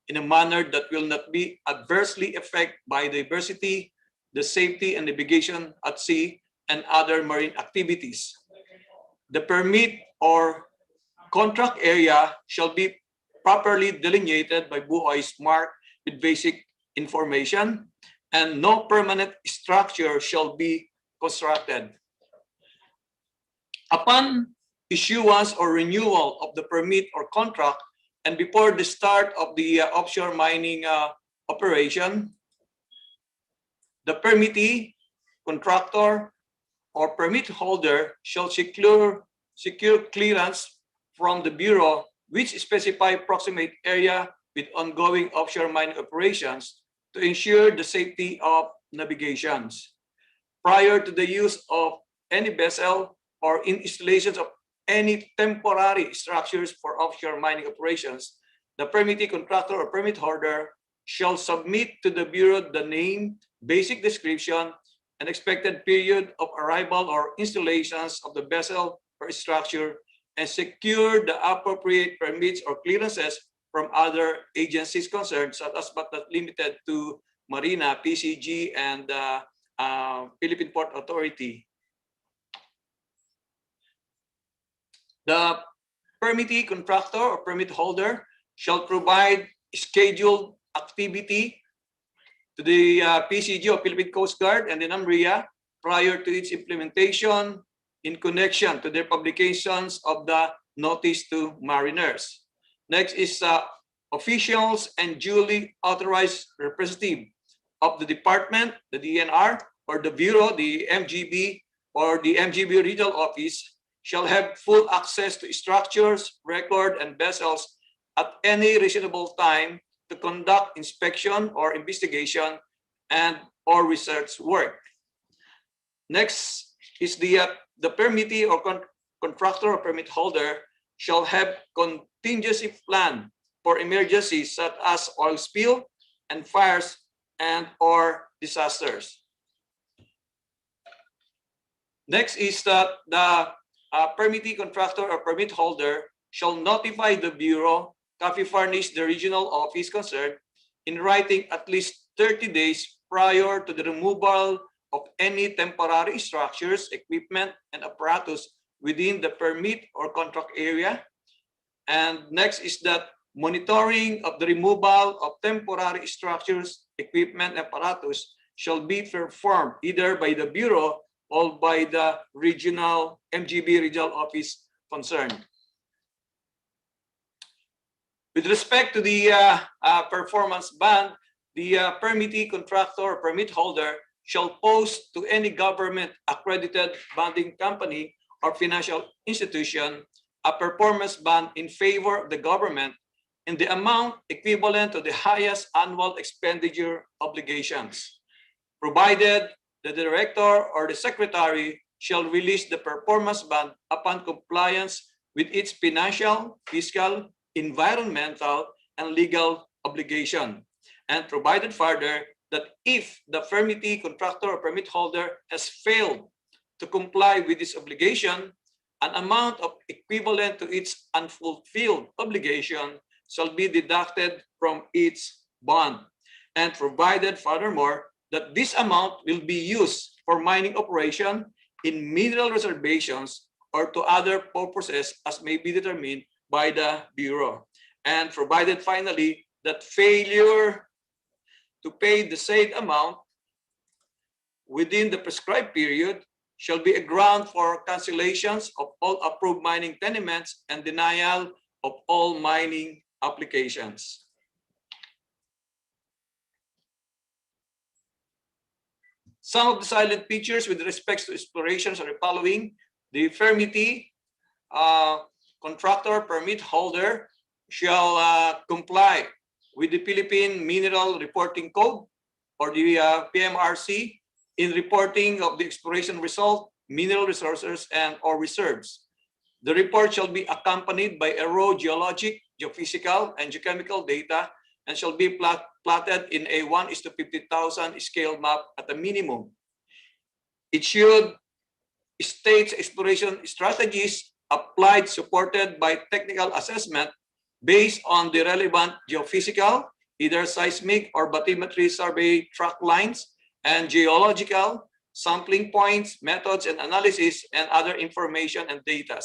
in a manner that will not be adversely affected by diversity, the safety and navigation at sea, and other marine activities. The permit or contract area shall be properly delineated by buoys marked with basic information, and no permanent structure shall be constructed. Upon issuance or renewal of the permit or contract, and before the start of the offshore mining operation, the permittee, contractor, or permit holder shall secure clearance from the Bureau which specify proximate area with ongoing offshore mining operations to ensure the safety of navigations. Prior to the use of any vessel or in installations of any temporary structures for offshore mining operations, the permittee, contractor, or permit holder shall submit to the Bureau the name, basic description, and expected period of arrival or installations of the vessel or structure, and secure the appropriate permits or clearances from other agencies concerned, such as but not limited to Marina, PCG, and Philippine Port Authority. The permittee, contractor, or permit holder shall provide scheduled activity to the PCG or Philippine Coast Guard and the Mpsa prior to its implementation in connection to their publications of the notice to mariners. Next is officials and duly authorized representative of the department, the DNR, or the Bureau, the MGB, or the MGB regional office shall have full access to structures, record, and vessels at any reasonable time to conduct inspection or investigation and or research work. Next is the permittee or contractor or permit holder shall have contingency plan for emergencies such as oil spill and fires and or disasters. Next is that the permittee, contractor, or permit holder shall notify the Bureau, copy furnish the regional office concerned in writing at least 30 days prior to the removal of any temporary structures, equipment, and apparatus within the permit or contract area. And next is that monitoring of the removal of temporary structures, equipment, and apparatus shall be performed either by the Bureau or by the regional MGB regional office concerned. With respect to the performance band, the permittee, contractor, or permit holder shall post to any government accredited bonding company or financial institution a performance bond in favor of the government in the amount equivalent to the highest annual expenditure obligations, provided the director or the secretary shall release the performance bond upon compliance with its financial, fiscal, environmental, and legal obligation, and provided further that if the permittee, contractor, or permit holder has failed to comply with this obligation, an amount of equivalent to its unfulfilled obligation shall be deducted from its bond, and provided furthermore that this amount will be used for mining operation in mineral reservations or to other purposes as may be determined by the Bureau, and provided finally that failure to pay the said amount within the prescribed period shall be a ground for cancellations of all approved mining tenements and denial of all mining applications. Some of the silent features with respect to explorations are the following. The permittee, contractor, permit holder shall comply with the Philippine Mineral Reporting Code or the PMRC in reporting of the exploration result, mineral resources, and or reserves. The report shall be accompanied by a raw geologic, geophysical, and geochemical data and shall be plotted in a 1:50,000 scale map at a minimum. It should state exploration strategies applied, supported by technical assessment based on the relevant geophysical, either seismic or bathymetry survey track lines, and geological sampling points, methods, and analysis, and other information and data.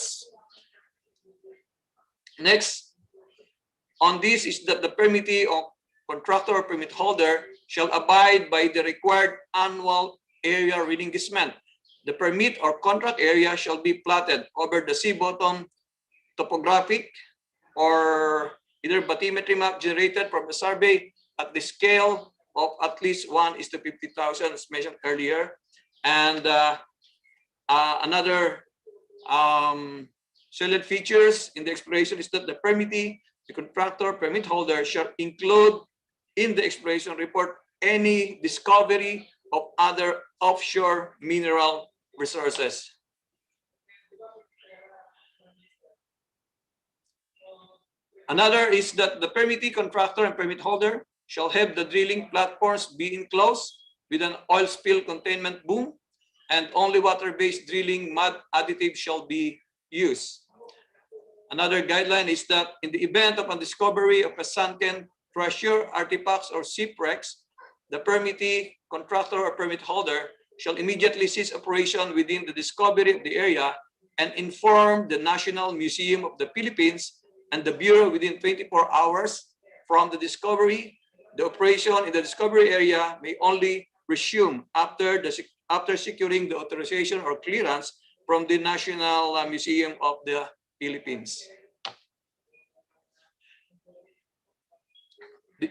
Next on this is that the permittee or contractor or permit holder shall abide by the required annual area re-engagement. The permit or contract area shall be platted over the sea bottom topographic or either bathymetry map generated from the survey at the scale of at least 1:50,000 as mentioned earlier. And another salient features in the exploration is that the permittee, the contractor, permit holder shall include in the exploration report any discovery of other offshore mineral resources. Another is that the permittee, contractor, and permit holder shall have the drilling platforms be enclosed with an oil spill containment boom, and only water-based drilling mud additive shall be used. Another guideline is that in the event of a discovery of a sunken treasure, artifacts, or shipwrecks, the permittee, contractor, or permit holder shall immediately cease operation within the discovery of the area and inform the National Museum of the Philippines and the Bureau within 24 hours from the discovery. The operation in the discovery area may only resume after securing the authorization or clearance from the National Museum of the Philippines.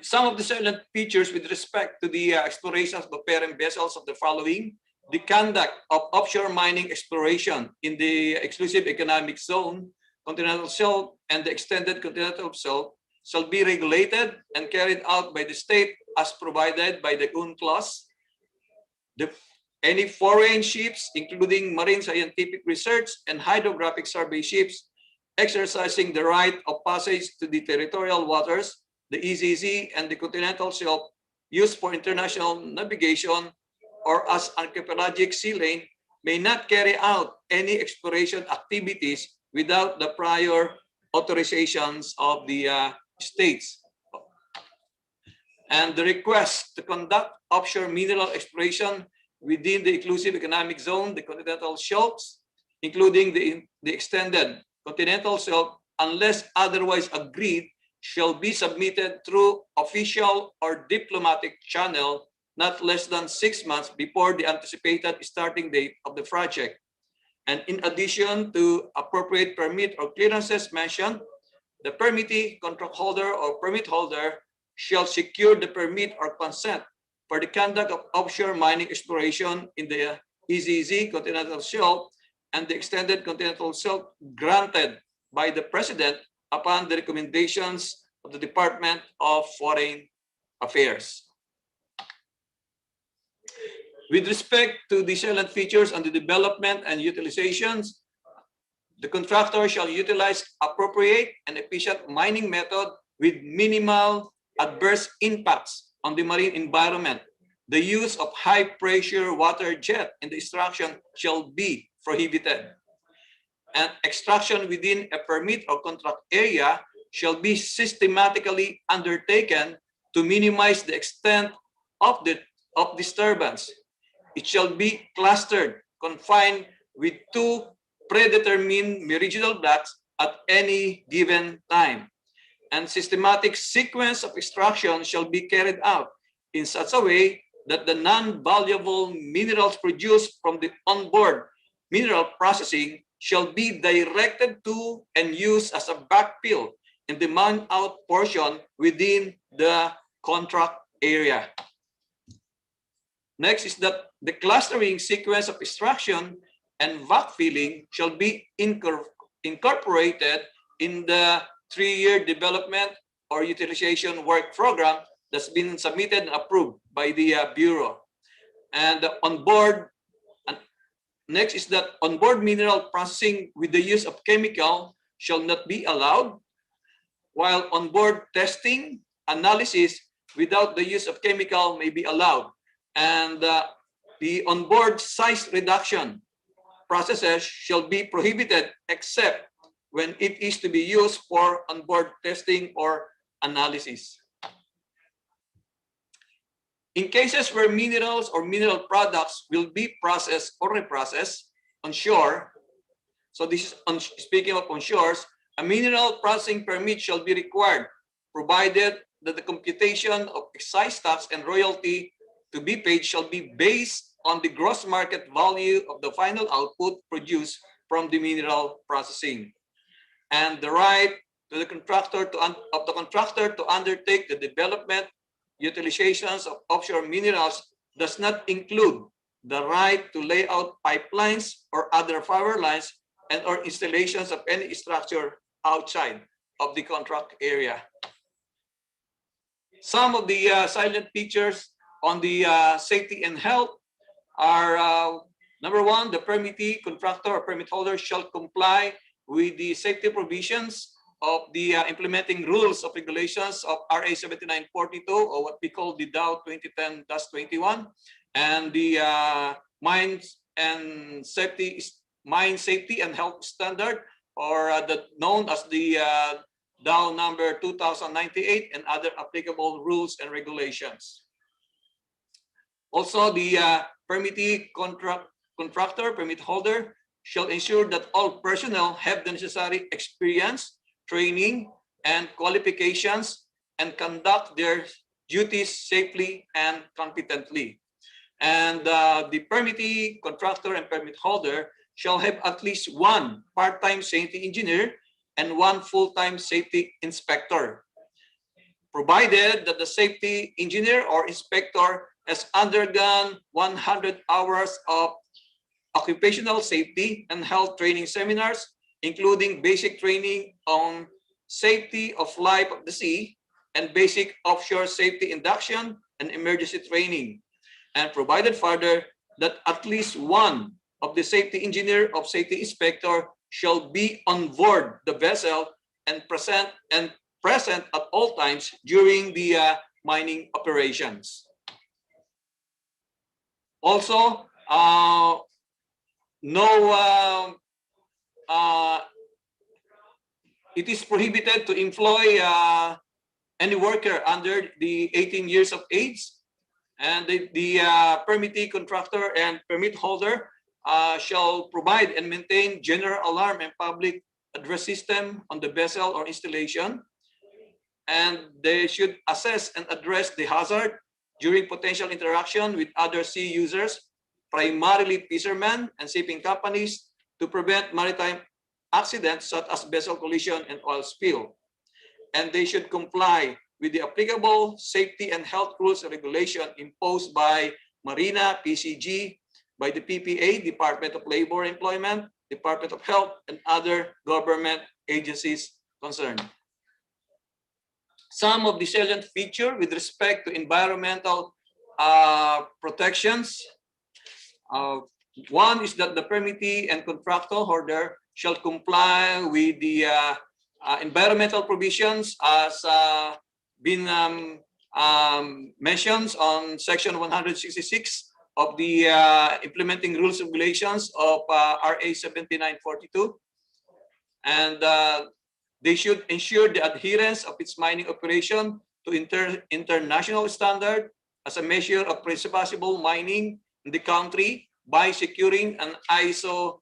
Some of the salient features with respect to the explorations of operating vessels of the following: the conduct of offshore mining exploration in the exclusive economic zone, continental shelf, and the extended continental shelf shall be regulated and carried out by the state as provided by the UNCLOS. Any foreign ships, including marine scientific research and hydrographic survey ships, exercising the right of passage to the territorial waters, the EZZ, and the continental shelf used for international navigation or as archipelagic sea lane may not carry out any exploration activities without the prior authorizations of the states. And the request to conduct offshore mineral exploration within the exclusive economic zone, the continental shelves, including the extended continental shelf, unless otherwise agreed, shall be submitted through official or diplomatic channel not less than 6 months before the anticipated starting date of the project. And in addition to appropriate permit or clearances mentioned, the permittee, contract holder, or permit holder shall secure the permit or consent for the conduct of offshore mining exploration in the EZZ continental shelf and the extended continental shelf granted by the President upon the recommendations of the Department of Foreign Affairs. With respect to the salient features on the development and utilizations, the contractor shall utilize appropriate and efficient mining method with minimal adverse impacts on the marine environment. The use of high-pressure water jet in the extraction shall be prohibited. And extraction within a permit or contract area shall be systematically undertaken to minimize the extent of disturbance. It shall be clustered, confined with 2 predetermined meridional blocks at any given time. And systematic sequence of extraction shall be carried out in such a way that the non-valuable minerals produced from the onboard mineral processing shall be directed to and used as a backfill in the man-out portion within the contract area. Next is that the clustering sequence of extraction and backfilling shall be incorporated in the 3-year development or utilization work program that's been submitted and approved by the Bureau. And next is that onboard mineral processing with the use of chemical shall not be allowed, while onboard testing analysis without the use of chemical may be allowed. And the onboard size reduction processes shall be prohibited except when it is to be used for onboard testing or analysis. In cases where minerals or mineral products will be processed or reprocessed onshore, so this is speaking of onshores, a mineral processing permit shall be required, provided that the computation of excise tax and royalty to be paid shall be based on the gross market value of the final output produced from the mineral processing. And the right to the contractor to undertake the development, utilizations of offshore minerals does not include the right to lay out pipelines or other power lines and or installations of any structure outside of the contract area. Some of the silent features on the safety and health are number one, the permittee, contractor, or permit holder shall comply with the safety provisions of the implementing rules of regulations of RA 7942, or what we call the DAO 2010-21, and the mine safety and health standard, or known as the DAO number 2098, and other applicable rules and regulations. Also, the permittee, contractor, permit holder shall ensure that all personnel have the necessary experience, training, and qualifications, and conduct their duties safely and competently. And the permittee, contractor, and permit holder shall have at least one part-time safety engineer and one full-time safety inspector, provided that the safety engineer or inspector has undergone 100 hours of occupational safety and health training seminars, including basic training on safety of life of the sea and basic offshore safety induction and emergency training, and provided further that at least one of the safety engineer or safety inspector shall be on board the vessel and present at all times during the mining operations. Also, it is prohibited to employ any worker under the 18 years of age, and the permittee, contractor, and permit holder shall provide and maintain general alarm and public address system on the vessel or installation, and they should assess and address the hazard during potential interaction with other sea users, primarily fishermen and shipping companies, to prevent maritime accidents such as vessel collision and oil spill. And they should comply with the applicable safety and health rules and regulation imposed by Marina, PCG, by the PPA, Department of Labor and Employment, Department of Health, and other government agencies concerned. Some of the salient features with respect to environmental protections. One is that the permittee and contractor holder shall comply with the environmental provisions as been mentioned on section 166 of the implementing rules and regulations of RA 7942. And they should ensure the adherence of its mining operation to international standard as a measure of responsible mining in the country by securing an ISO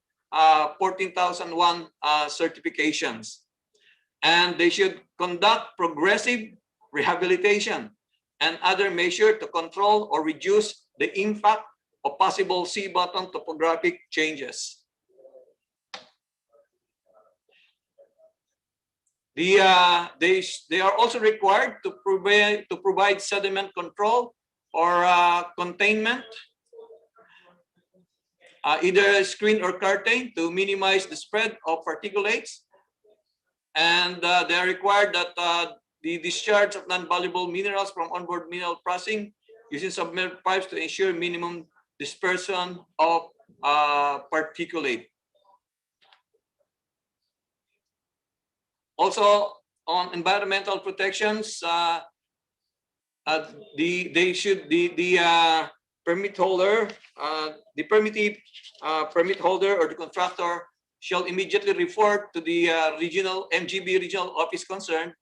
14001 certifications. And they should conduct progressive rehabilitation and other measures to control or reduce the impact of possible sea bottom topographic changes. They are also required to provide sediment control or containment, either screen or curtain, to minimize the spread of particulates. And they are required that the discharge of non-valuable minerals from onboard mineral processing using submerged pipes to ensure minimum dispersion of particulate. Also, on environmental protections, the permit holder, the permittee, permit holder, or the contractor shall immediately report to the regional MGB regional office concerned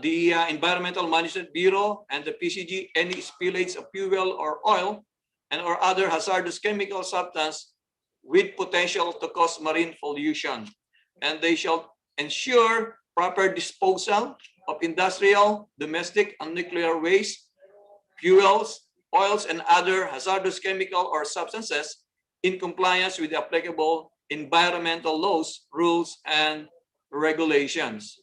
the Environmental Management Bureau and the PCG any spillages of fuel or oil and or other hazardous chemical substance with potential to cause marine pollution. And they shall ensure proper disposal of industrial, domestic, and nuclear waste, fuels, oils, and other hazardous chemical or substances in compliance with the applicable environmental laws, rules, and regulations.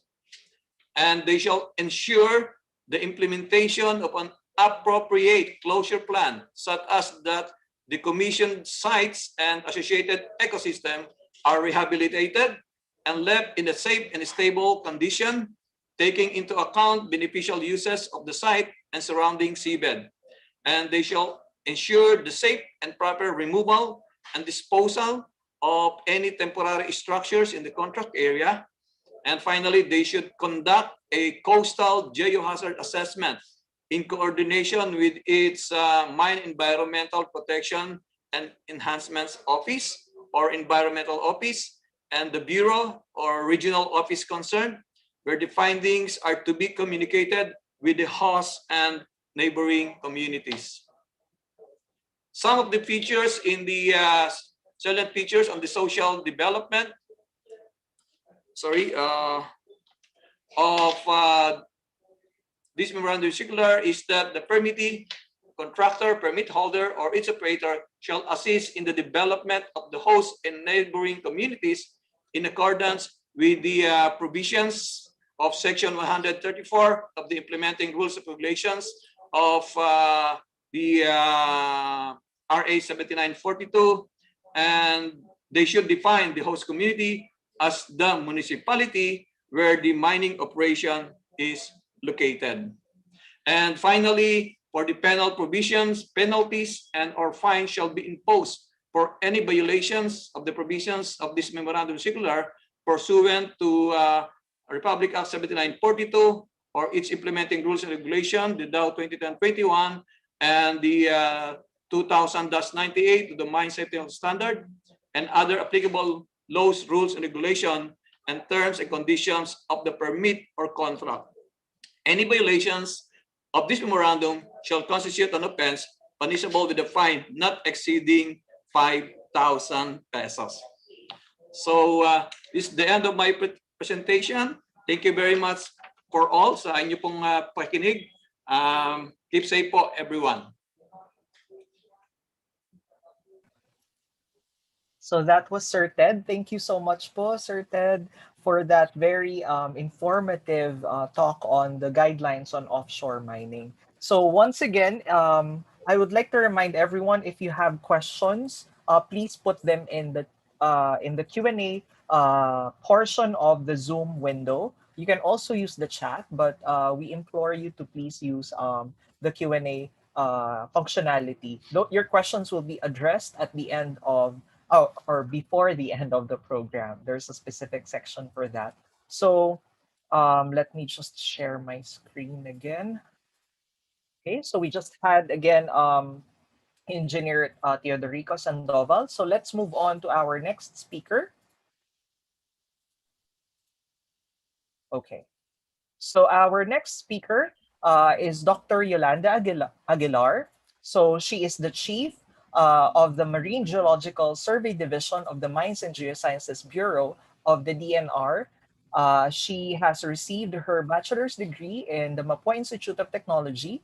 And they shall ensure the implementation of an appropriate closure plan, such as that the commissioned sites and associated ecosystem are rehabilitated and left in a safe and stable condition, taking into account beneficial uses of the site and surrounding seabed. And they shall ensure the safe and proper removal and disposal of any temporary structures in the contract area. And finally, they should conduct a coastal geohazard assessment in coordination with its Mine Environmental Protection and Enhancements Office or Environmental Office and the Bureau or Regional Office concerned, where the findings are to be communicated with the host and neighboring communities. Some of the features in the salient features on the social development of this memorandum circular is that the permittee, contractor, permit holder, or its operator shall assist in the development of the host and neighboring communities in accordance with the provisions of Section 134 of the implementing rules and regulations of the RA 7942, and they should define the host community as the municipality where the mining operation is located. And finally, for the penal provisions, penalties and or fines shall be imposed for any violations of the provisions of this memorandum circular pursuant to Republic Act 7942 or its implementing rules and regulation, the DAO 2010-21, and the 2000-98 to the Mine Safety Standard, and other applicable laws, rules, and regulation, and terms and conditions of the permit or contract. Any violations of this memorandum shall constitute an offense punishable with a fine not exceeding 5,000 pesos. So this is the end of my presentation. Thank you very much for all sa inyo pong pakinig. Keep safe po, everyone. So that was Sir Ted. Thank you so much po, Sir Ted, for that very informative talk on the guidelines on offshore mining. So once again, I would like to remind everyone, if you have questions, please put them in the Q&A portion of the Zoom window. You can also use the chat, but we implore you to please use the Q&A functionality. Your questions will be addressed at the end of or before the end of the program. There's a specific section for that. So let me just share my screen again. Okay, so we just had again Engineer Teodorico Sandoval. So let's move on to our next speaker. Okay, so our next speaker is Dr. Yolanda Aguilar. So she is the Chief of the Marine Geological Survey Division of the Mines and Geosciences Bureau of the DNR. She has received her bachelor's degree in the Mapua Institute of Technology.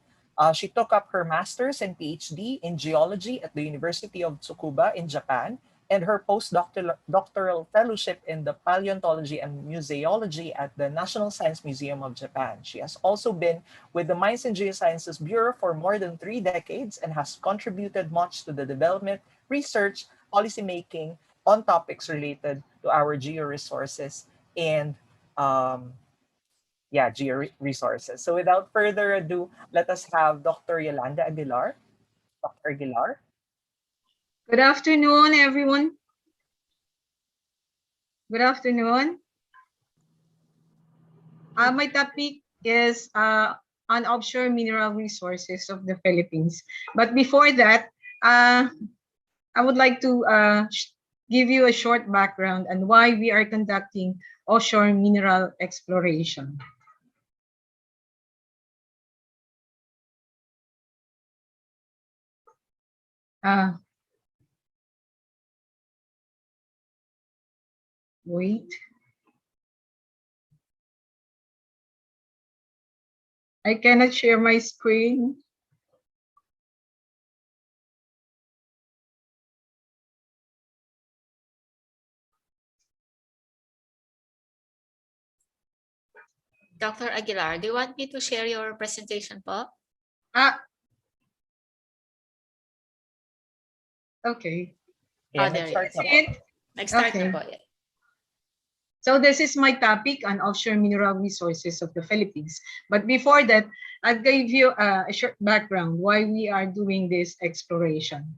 She took up her master's and PhD in geology at the University of Tsukuba in Japan, and her postdoctoral fellowship in the paleontology and museology at the National Science Museum of Japan. She has also been with the Mines and Geosciences Bureau for more than 3 decades and has contributed much to the development, research, policymaking on topics related to our georesources and georesources. So without further ado, let us have Dr. Yolanda Aguilar. Dr. Aguilar. Good afternoon, everyone. Good afternoon. My topic is on offshore mineral resources of the Philippines. But before that, I would like to give you a short background on why we are conducting offshore mineral exploration. Uh, wait. I cannot share my screen. Dr. Aguilar, do you want me to share your presentation po? Ah, okay. Yeah, there nag-start it na is. po. It, Nag-start na Okay. po. Yeah. So this is my topic on offshore mineral resources of the Philippines. But before that, I'll give you a short background why we are doing this exploration.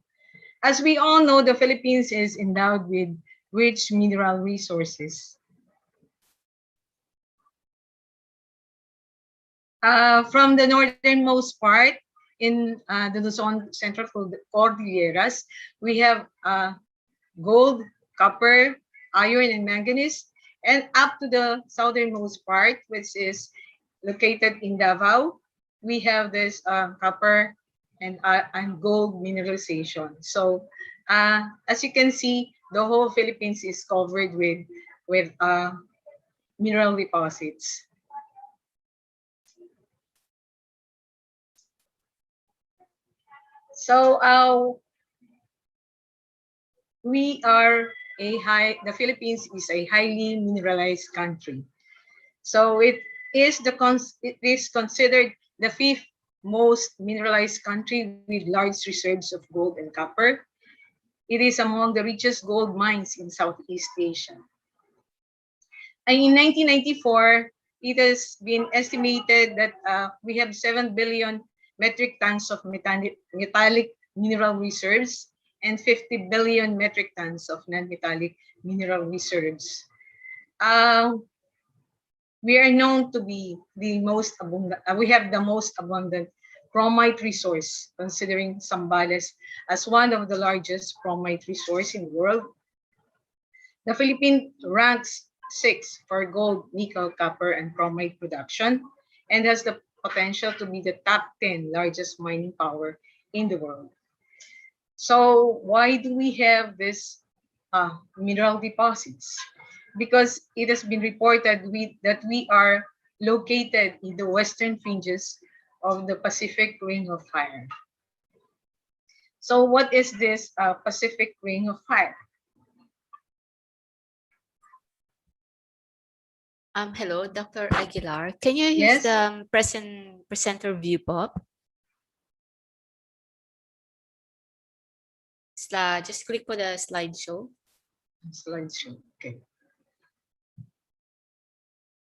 As we all know, the Philippines is endowed with rich mineral resources. From the northernmost part in the Luzon Central Cordilleras, we have gold, copper, iron, and manganese. And up to the southernmost part, which is located in Davao, we have this copper and gold mineralization. So as you can see, the whole Philippines is covered with mineral deposits. So the Philippines is a highly mineralized country. So it is considered the fifth most mineralized country with large reserves of gold and copper. It is among the richest gold mines in Southeast Asia. And in 1994, it has been estimated that we have 7 billion metric tons of metallic mineral reserves and 50 billion metric tons of non-metallic mineral reserves. We are known to be the most abundant, we have the most abundant chromite resource, considering Zambales as one of the largest chromite resource in the world. The Philippines ranks 6 for gold, nickel, copper, and chromite production, and has the potential to be the top 10 largest mining power in the world. So why do we have this mineral deposits? Because it has been reported that we are located in the western fringes of the Pacific Ring of Fire. So what is this Pacific Ring of Fire? Hello, Dr. Aguilar. Can you Yes. use the presenter view po? Just click po the slideshow. Slideshow. Okay.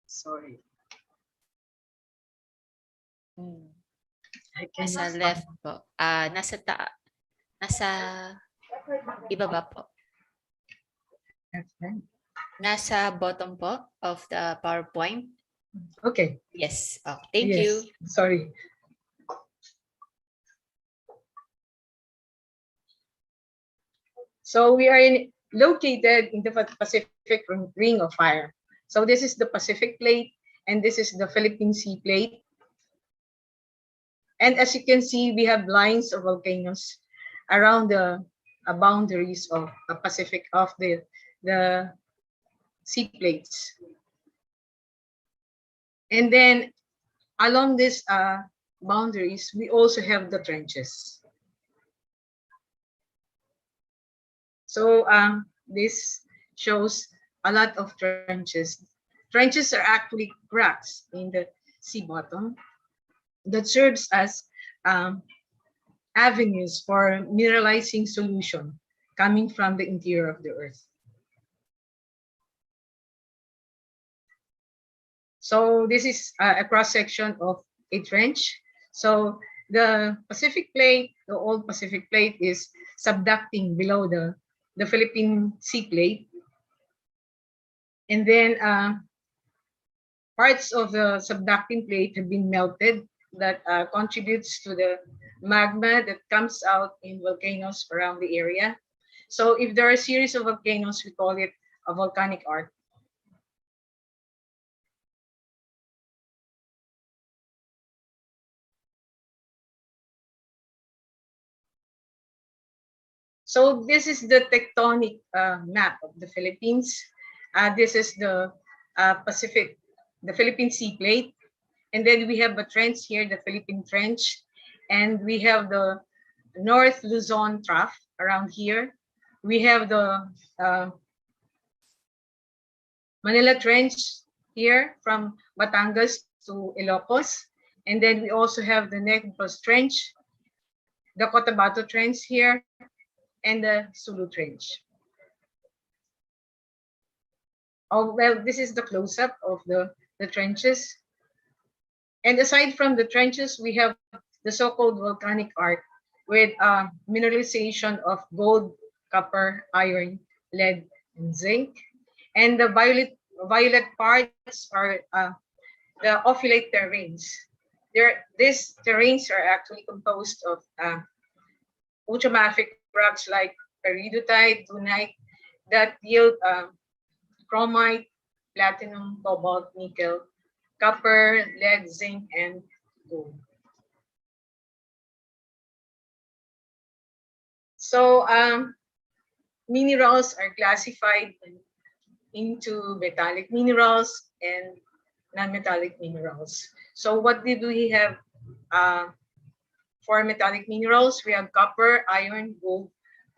Sorry. I Nasa cannot left po. Nasa ibaba po. find. Nasa bottom po of the PowerPoint. Okay. Yes. Oh, thank Yes. you. Sorry. So we are located in the Pacific Ring of Fire. So this is the Pacific Plate, and this is the Philippine Sea Plate. And as you can see, we have lines of volcanoes around the boundaries of the Pacific, of the sea plates. And then along these boundaries, we also have the trenches. So this shows a lot of trenches. Trenches are actually cracks in the sea bottom that serves as avenues for mineralizing solution coming from the interior of the earth. So this is a cross-section of a trench. So the Pacific Plate, the old Pacific Plate, is subducting below the Philippine Sea Plate. And then parts of the subducting plate have been melted that contributes to the magma that comes out in volcanoes around the area. So if there are a series of volcanoes, we call it a volcanic arc. So this is the tectonic map of the Philippines. This is the Pacific, the Philippine Sea Plate. And then we have a trench here, the Philippine Trench. And we have the North Luzon Trough around here. We have the Manila Trench here from Batangas to Ilocos. And then we also have the Negros Trench, the Cotabato Trench here, and the Sulu Trench. Oh, well, this is the close-up of the trenches. And aside from the trenches, we have the so-called volcanic arc with mineralization of gold, copper, iron, lead, and zinc. And the violet parts are the ophiolite terrains. These terrains are actually composed of ultramafic rocks like peridotite, dunite that yield chromite, platinum, cobalt, nickel, copper, lead, zinc, and gold. So minerals are classified into metallic minerals and non-metallic minerals. So what did we have for metallic minerals? We have copper, iron, gold,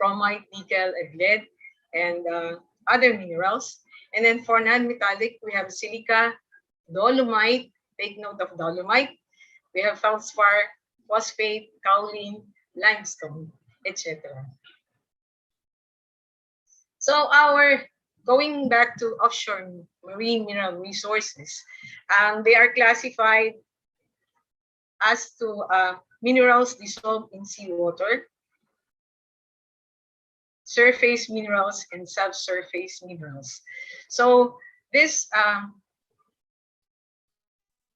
chromite, nickel, and lead, and other minerals. And then for non-metallic, we have silica, dolomite, take note of dolomite. We have feldspar, phosphate, kaolin, limestone, etc. So going back to offshore marine mineral resources, they are classified as to minerals dissolved in seawater, surface minerals, and subsurface minerals. So these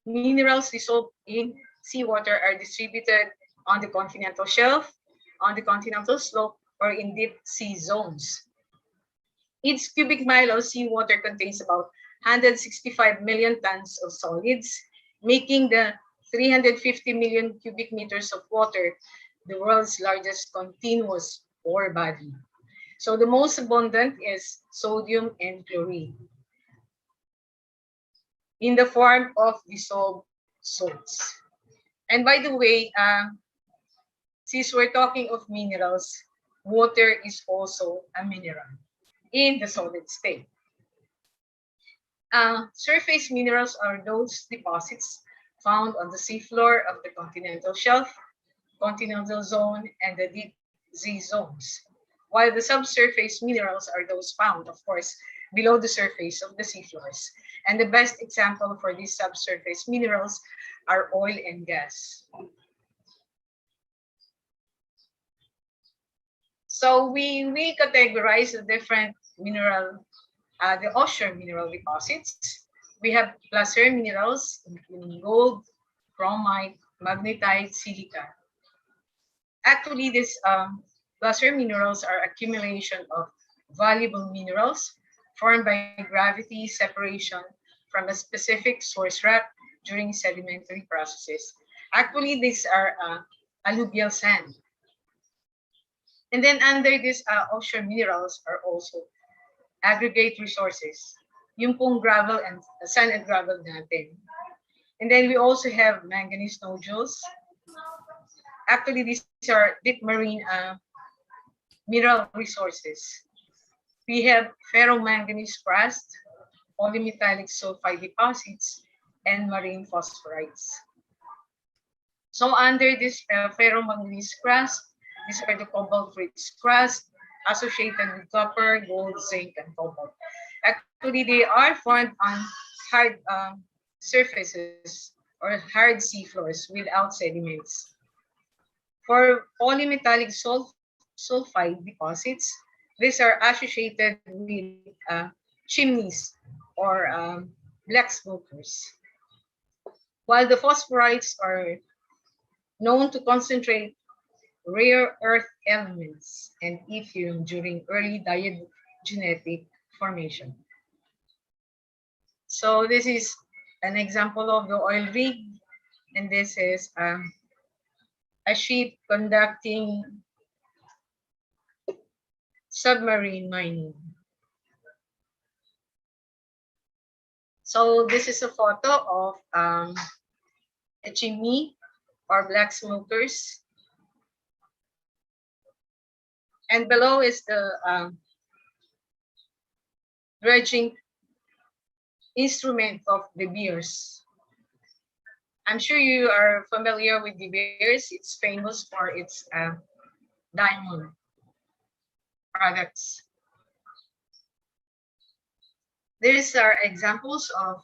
minerals dissolved in seawater are distributed on the continental shelf, on the continental slope, or in deep sea zones. Each cubic mile of seawater contains about 165 million tons of solids, making the 350 million cubic meters of water the world's largest continuous ore body. So the most abundant is sodium and chlorine in the form of dissolved salts. And by the way, since we're talking of minerals, water is also a mineral in the solid state. Surface minerals are those deposits found on the seafloor of the continental shelf, continental zone, and the deep sea zones. While the subsurface minerals are those found, of course, below the surface of the seafloors. And the best example for these subsurface minerals are oil and gas. So we categorize the different mineral, the offshore mineral deposits. We have placer minerals, including gold, chromite, magnetite, silica. Actually, these placer minerals are accumulation of valuable minerals formed by gravity separation from a specific source rock during sedimentary processes. Actually, these are alluvial sand. And then under these offshore minerals are also aggregate resources, yung pong gravel and sand and gravel natin. And then we also have manganese nodules. Actually, these are deep marine mineral resources. We have ferromanganese crust, polymetallic sulfide deposits, and marine phosphorites. So under this ferromanganese crust, these are the cobalt-rich crust associated with copper, gold, zinc, and cobalt. Actually, they are found on hard surfaces or hard seafloors without sediments. For polymetallic sulfide deposits, these are associated with chimneys or black smokers. While the phosphorites are known to concentrate rare earth elements and lithium during early diagenetic formation. So this is an example of the oil rig, and this is a ship conducting submarine mining. So this is a photo of a chimney or black smokers. And below is the dredging instrument of De Beers. I'm sure you are familiar with De Beers. It's famous for its diamond products. These are examples of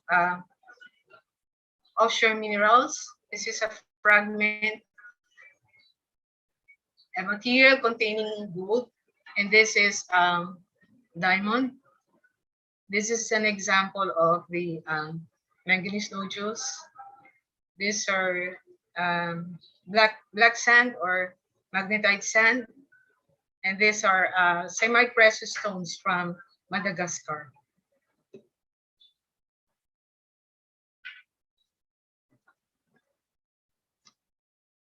offshore minerals. This is a fragment, a material containing gold, and this is diamond. This is an example of the manganese nodules. These are black sand or magnetite sand, and these are semi-precious stones from Madagascar.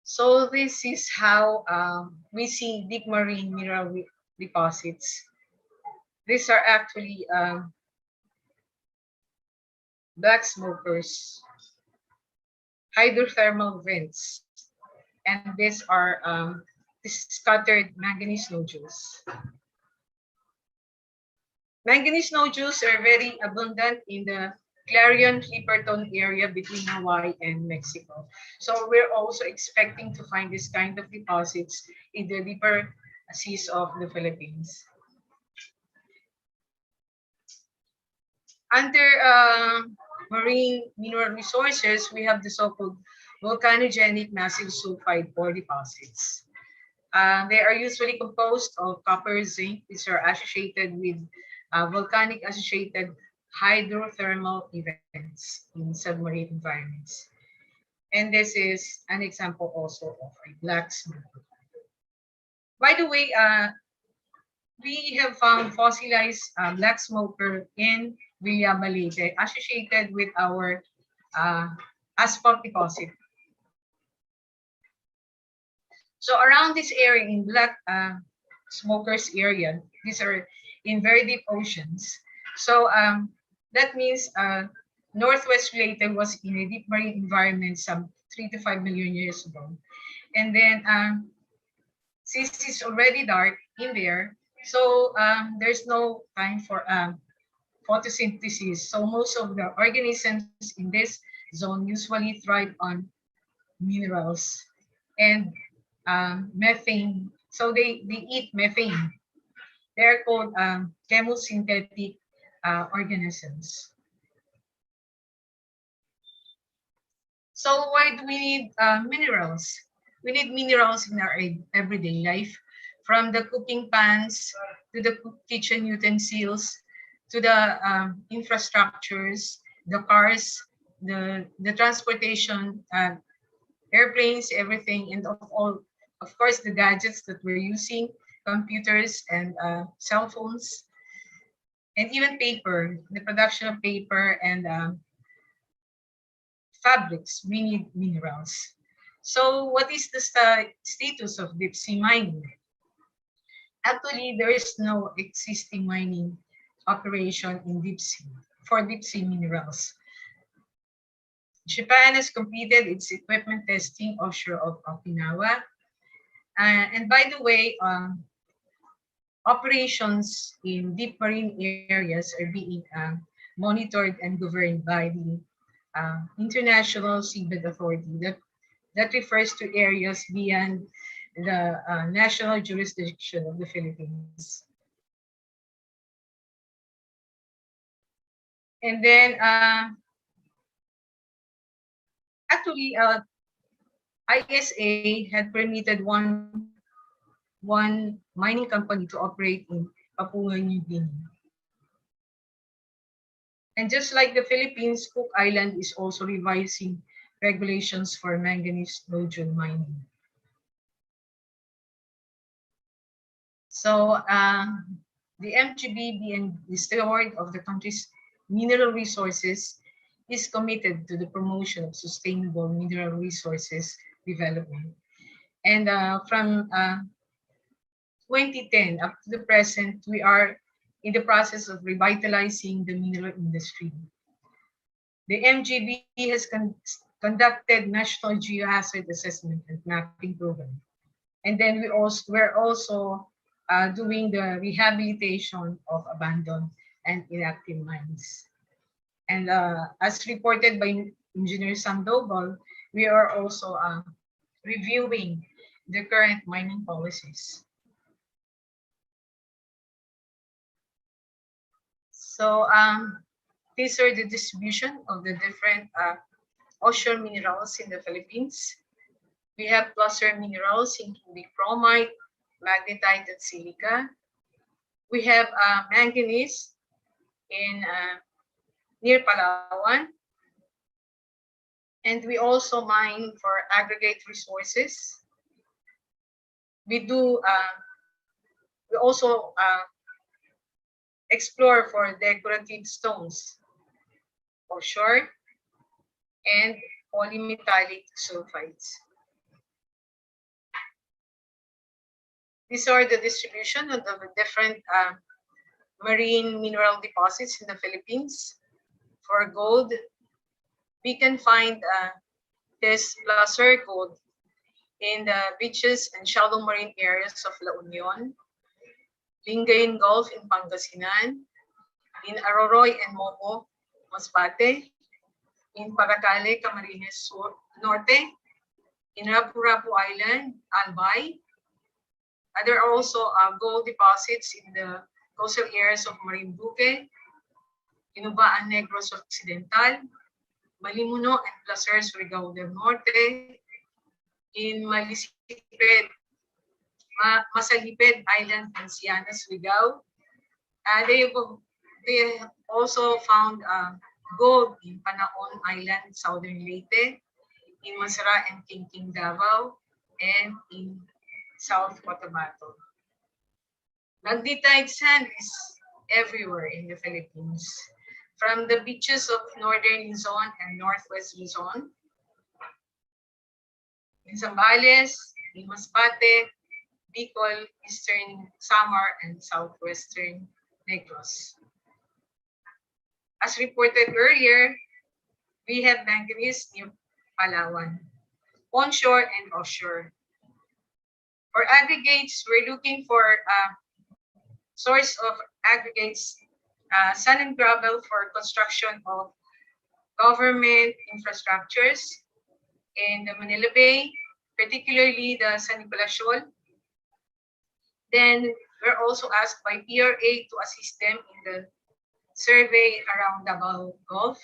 So this is how we see deep marine mineral deposits. These are actually black smokers, hydrothermal vents, and these are scattered manganese nodules. Manganese nodules are very abundant in the Clarion-Clipperton area between Hawaii and Mexico. So we're also expecting to find this kind of deposits in the deeper seas of the Philippines. Under marine mineral resources, we have the so-called volcanogenic massive sulfide ore deposits. They are usually composed of copper, zinc, which are associated with volcanic associated hydrothermal events in submarine environments. And this is an example also of a black smoker. By the way, we have found fossilized black smoker in Villa Malete associated with our asphalt deposit. So around this area in black smokers area, these are in very deep oceans. So that means Northwest Leyte was in a deep marine environment some 3 to 5 million years ago. And then since it's already dark in there, so there's no time for photosynthesis. So most of the organisms in this zone usually thrive on minerals and methane. So they eat methane. They're called chemosynthetic organisms. So why do we need minerals? We need minerals in our everyday life, from the cooking pans to the kitchen utensils, to the infrastructures, the cars, the transportation, airplanes, everything, and of course, the gadgets that we're using, computers and cell phones, and even paper, the production of paper and fabrics, we need minerals. So what is the status of deep sea mining? Actually, there is no existing mining operation in deep sea for deep sea minerals. Japan has completed its equipment testing offshore of Okinawa. And by the way, operations in deep marine areas are being monitored and governed by the International Seabed Authority. That refers to areas beyond the national jurisdiction of the Philippines. And then actually, ISA had permitted one mining company to operate in Papua New Guinea. And just like the Philippines, Cook Island is also revising regulations for manganese nodule mining. So the MGB, being the steward of the country's mineral resources, is committed to the promotion of sustainable mineral resources development. And from 2010 up to the present, we are in the process of revitalizing the mineral industry. The MGB has conducted National Geohazard Assessment and Mapping Program. And then we're also doing the rehabilitation of abandoned and inactive mines. And as reported by Engineer Sandoval, we are also reviewing the current mining policies. So these are the distribution of the different offshore minerals in the Philippines. We have placer minerals including chromite, magnetite, and silica. We have manganese in near Palawan. And we also mine for aggregate resources. We also explore for decorative stones offshore and polymetallic sulfides. These are the distribution of the different marine mineral deposits in the Philippines. For gold, we can find this placer gold in the beaches and shallow marine areas of La Union, Lingayen Gulf in Pangasinan, in Aroroy and Momo, Masbate, in Paracale, Camarines Sur, Norte, in Rapu-Rapu Island, Albay. There are also gold deposits in the coastal areas of Marinduque, Inubaan Negros Occidental, Malimuno and Placer Surigao del Norte, in Masaliped Island, Anciana, Surigao. They also found gold in Panaon Island, Southern Leyte, in Masara and Tingting, Davao, and in South Cotabato. Magnetite sand is everywhere in the Philippines, from the beaches of northern Luzon and northwest Luzon, in Zambales, in Masbate, Bicol, eastern Samar, and southwestern Negros. As reported earlier, we have manganese near Palawan, onshore and offshore. For aggregates, we're looking for source of aggregates, sand and gravel for construction of government infrastructures in the Manila Bay, particularly the San Nicolas Shoal. Then we're also asked by PRA to assist them in the survey around Davao Gulf,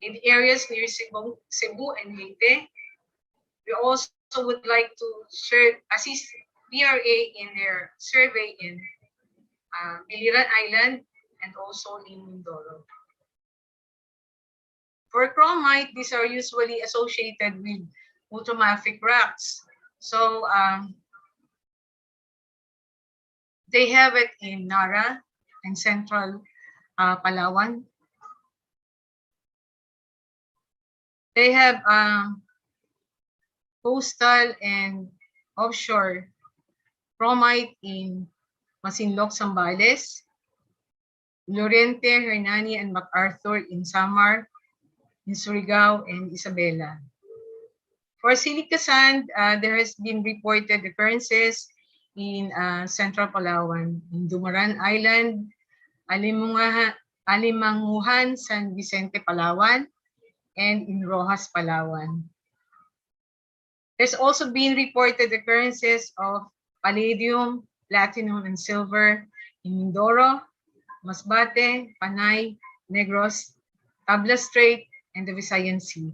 in areas near Cebu and Leyte. We also would like to assist PRA in their survey in Biliran Island and also in Mindoro. For chromite, these are usually associated with ultramafic rocks. So they have it in Nara and central Palawan. They have coastal and offshore chromite in Masinloc, Zambales, Lorente, Hernani, and MacArthur in Samar, in Surigao, and Isabela. For silica sand, there has been reported occurrences in central Palawan, in Dumaran Island, Alimanguhan, San Vicente, Palawan, and in Rojas, Palawan. There's also been reported occurrences of palladium, platinum, and silver in Mindoro, Masbate, Panay, Negros, Tabla Strait, and the Visayan Sea.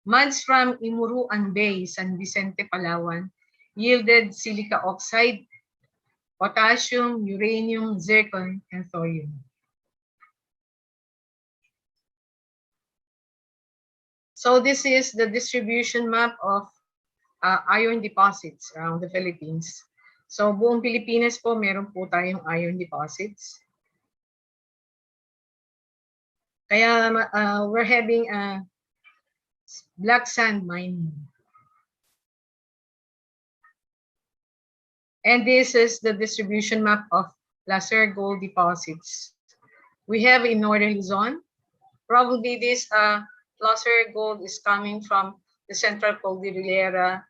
Muds from Imuruan Bay, San Vicente, Palawan, yielded silica oxide, potassium, uranium, zircon, and thorium. So this is the distribution map of iron deposits around the Philippines. So buong Pilipinas po, meron po tayong iron deposits. Kaya we're having black sand mining. And this is the distribution map of placer gold deposits. We have in northern Luzon. Probably this placer gold is coming from the central Cordillera,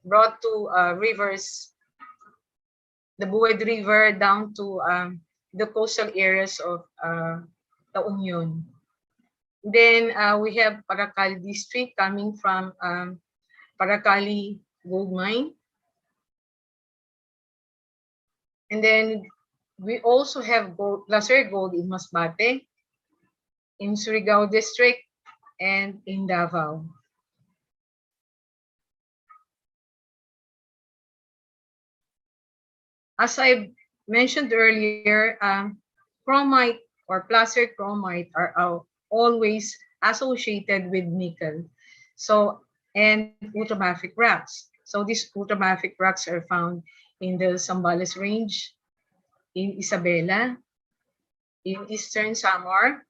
brought to rivers, the Buwed River down to the coastal areas of La Union. Then we have Paracali district coming from Paracali gold mine. And then we also have placer gold in Masbate, in Surigao district, and in Davao. As I mentioned earlier, chromite or placer chromite are always associated with nickel. So, and ultramafic rocks. So these ultramafic rocks are found in the Zambales Range, in Isabela, in Eastern Samar,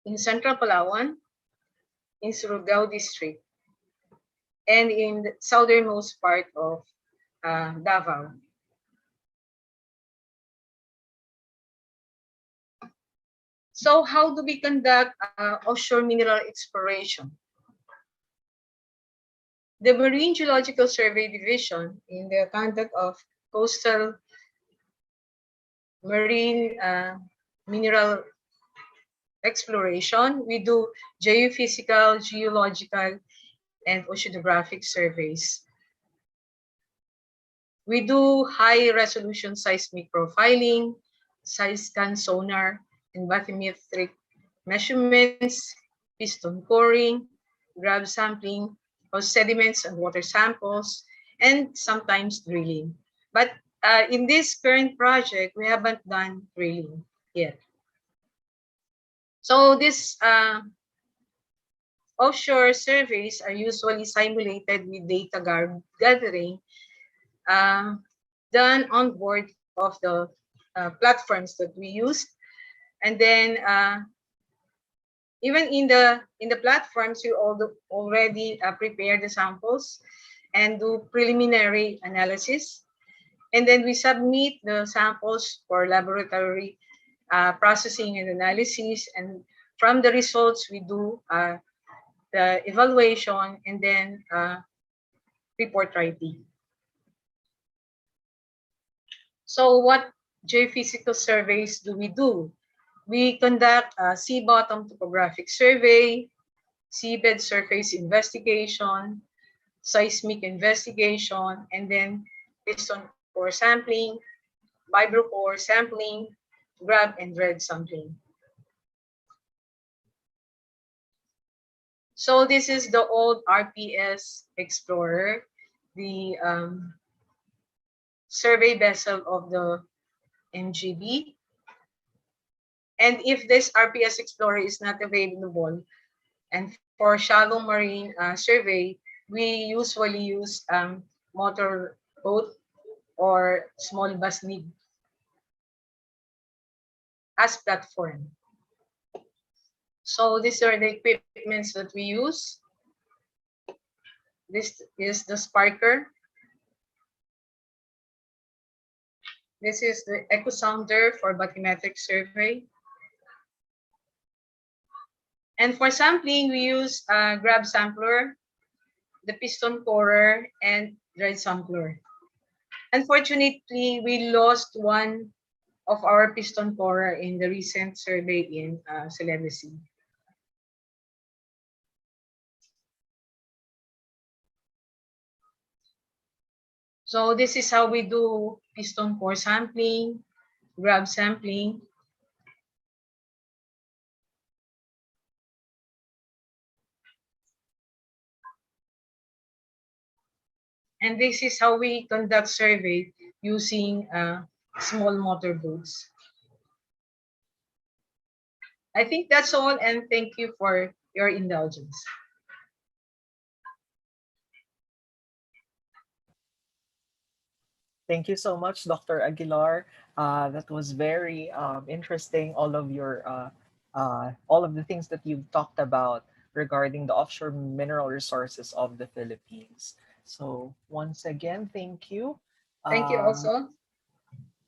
in Central Palawan, in Surigao district, and in the southernmost part of Davao. So how do we conduct offshore mineral exploration? The Marine Geological Survey Division, in the conduct of coastal marine mineral exploration, we do geophysical, geological, and oceanographic surveys. We do high-resolution seismic profiling, side-scan sonar, and bathymetric measurements, piston coring, grab sampling of sediments and water samples, and sometimes drilling. But in this current project, we haven't done drilling yet. So this offshore surveys are usually simulated with data gathering done on board of the platforms that we use. And then even in the platforms, you already prepare the samples and do preliminary analysis. And then we submit the samples for laboratory processing and analysis. And from the results, we do the evaluation and then report writing. So what geophysical surveys do we do? We conduct a sea bottom topographic survey, seabed surface investigation, seismic investigation, and then piston core sampling, vibrocore sampling, grab and dredge sampling. So this is the old RPS Explorer, the survey vessel of the MGB. And if this RPS Explorer is not available, and for shallow marine survey, we usually use motor boat or small basnig as platform. So these are the equipments that we use. This is the sparker. This is the echo sounder for bathymetric survey. And for sampling, we use grab sampler, the piston corer, and dredge sampler. Unfortunately, we lost one of our piston corer in the recent survey in Sulawesi. So this is how we do piston core sampling, grab sampling. And this is how we conduct survey using small motor boats. I think that's all, and thank you for your indulgence. Thank you so much, Dr. Aguilar. That was very interesting. All of the things that you've talked about regarding the offshore mineral resources of the Philippines. So once again, thank you. Thank you also.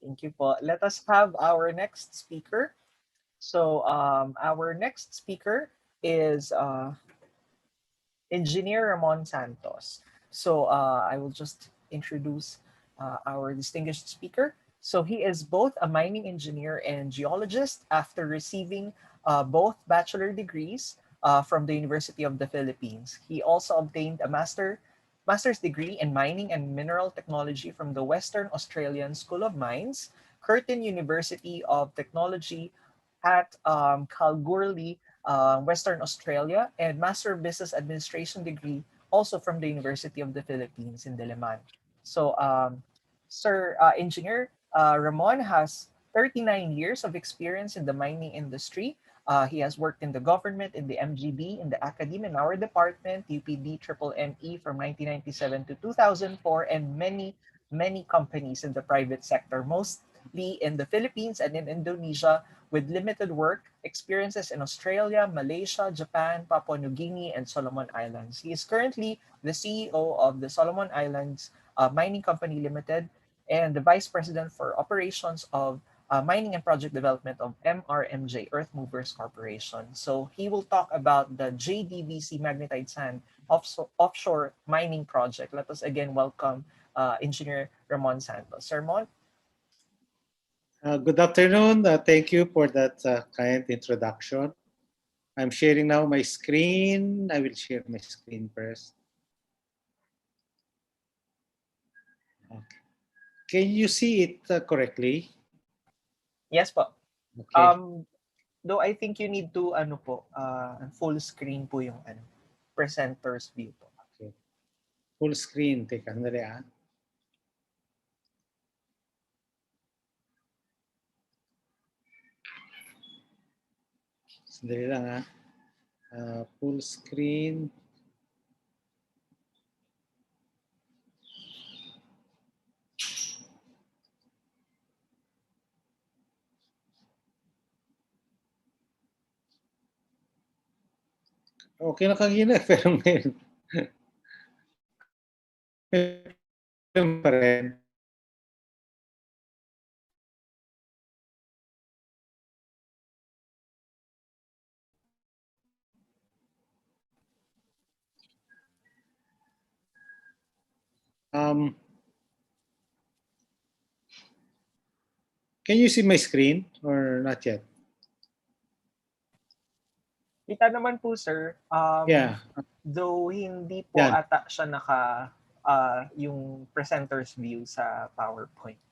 Thank you po. Let us have our next speaker. So our next speaker is Engineer Ramon Santos. So I will just introduce our distinguished speaker. So he is both a mining engineer and geologist after receiving both bachelor degrees from the University of the Philippines. He also obtained a master's degree in mining and mineral technology from the Western Australian School of Mines, Curtin University of Technology at Kalgoorlie, Western Australia, and Master of Business Administration degree also from the University of the Philippines in Diliman. So, Sir Engineer Ramon has 39 years of experience in the mining industry. He has worked in the government, in the MGB, in the academe, in our department, UPD Triple ME from 1997 to 2004, and many companies in the private sector, mostly in the Philippines and in Indonesia, with limited work experiences in Australia, Malaysia, Japan, Papua New Guinea, and Solomon Islands. He is currently the CEO of the Solomon Islands Mining Company Limited and the Vice President for Operations of Mining and Project Development of MRMJ, Earth Movers Corporation. So he will talk about the JDVC magnetite sand offshore mining project. Let us again welcome Engineer Ramon Santos. Sir Ramon? Good afternoon. Thank you for that kind introduction. I'm sharing now my screen. I will share my screen first. Okay. Can you see it correctly? Yes po. Okay. Though I think you need to full screen po yung presenter's view po. Okay. Full screen. Teka, sandali ah. Sandali lang ah. Full screen. Okay na kanina pero ngayon. Pa rin. Can you see my screen or not yet? Kita naman po, sir. Yeah. Though hindi po Yan. ata siya yung presenter's view sa PowerPoint.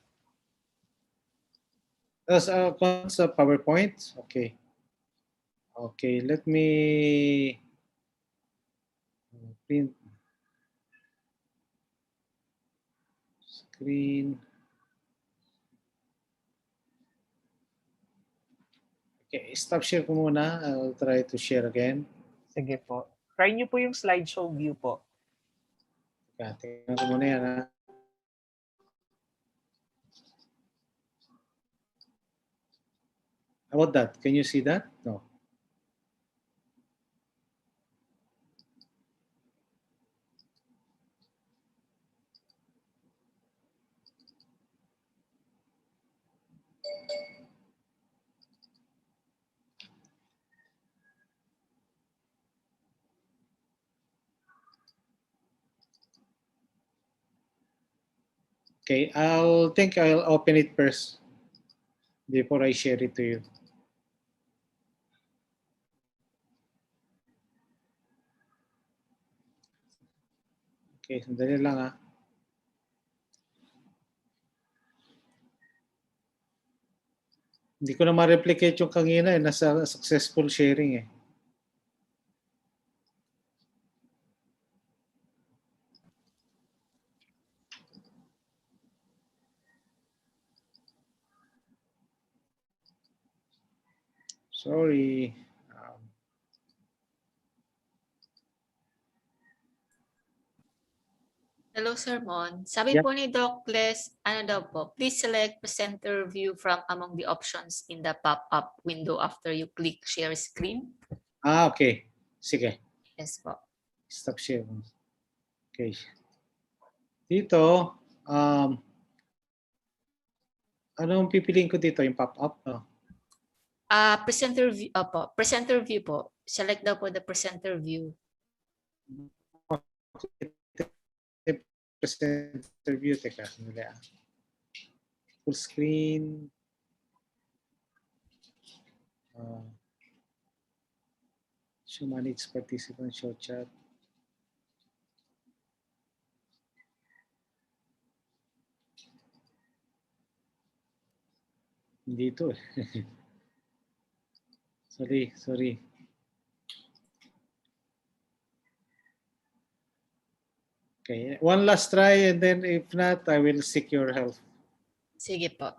That's sa PowerPoint. Okay. Okay, let me print screen. Okay, stop share ko muna. I'll try to share again. Sige po. Try niyo po yung slideshow view po. Tingnan ko muna yan ha. How about that? Can you see that? No. Okay, I'll open it first before I share it to you. Okay, sandali lang ha. Hindi ko na ma-replicate yung kanina eh. Nasa successful sharing eh. Sorry. Hello, Sir Mon. Sabi Yeah. po ni Doc Les, please select presenter view from among the options in the pop-up window after you click share screen. Okay. Sige. Yes po. Stop sharing. Okay. Dito, Anong pipiliin ko dito? Yung pop-up? No? Presenter view, opo. Presenter view po. Select daw po the presenter view. Presenter view. Teka, sandali. Full screen. Show manage participant, show chat. Hindi ito eh. sorry. Okay, one last try and then if not, I will seek your help. Sige po.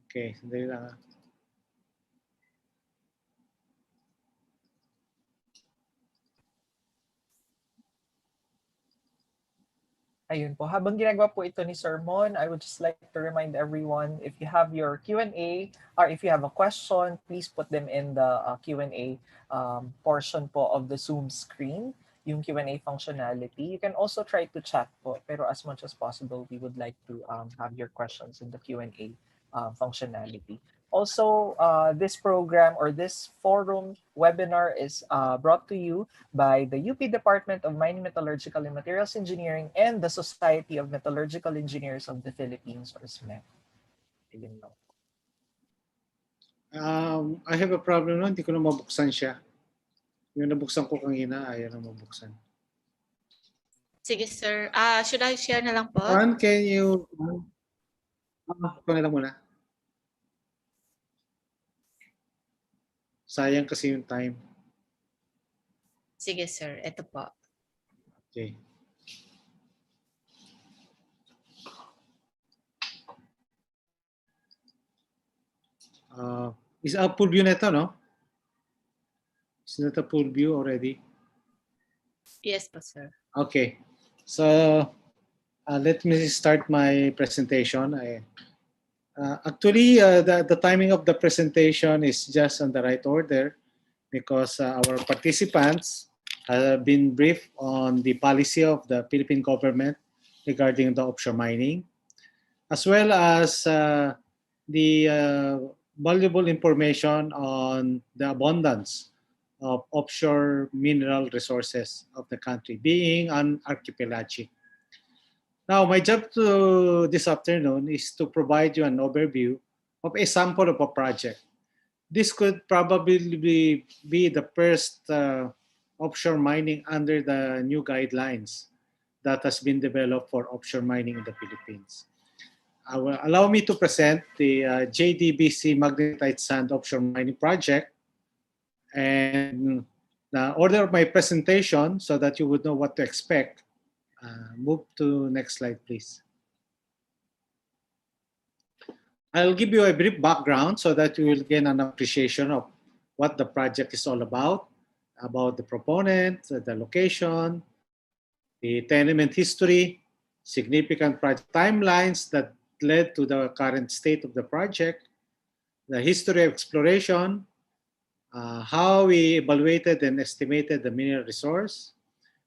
Okay, sandali lang. Ayun po. Habang ginagawa po ito ni Sir Mon, I would just like to remind everyone, if you have your Q&A or if you have a question, please put them in the Q&A portion po of the Zoom screen, yung Q&A functionality. You can also try to chat po, pero as much as possible, we would like to have your questions in the Q&A functionality. Also, this program or this forum webinar is brought to you by the UP Department of Mining, Metallurgical and Materials Engineering and the Society of Metallurgical Engineers of the Philippines, or SMEP. Ayun lang. I have a problem no, hindi ko na mabuksan siya. Yung nabuksan ko kanina, ayaw na mabuksan. Sige, sir. Should I share na lang po? Juan, can you... Ito na lang muna. Sayang kasi yung time. Sige, sir. Ito po. Okay. Is a full view nito, no? Is that a full view already? Yes po, sir. Okay. So, let me start my presentation. Actually, the timing of the presentation is just on the right order because our participants have been briefed on the policy of the Philippine government regarding the offshore mining, as well as the valuable information on the abundance of offshore mineral resources of the country, being an archipelagic. Now, my job this afternoon is to provide you an overview of a sample of a project. This could probably be the first offshore mining under the new guidelines that has been developed for offshore mining in the Philippines. Allow me to present the JDBC Magnetite Sand Offshore Mining Project and the order of my presentation so that you would know what to expect. Move to next slide, please. I'll give you a brief background so that you will gain an appreciation of what the project is all about the proponent, the location, the tenement history, significant project timelines that led to the current state of the project, the history of exploration, how we evaluated and estimated the mineral resource,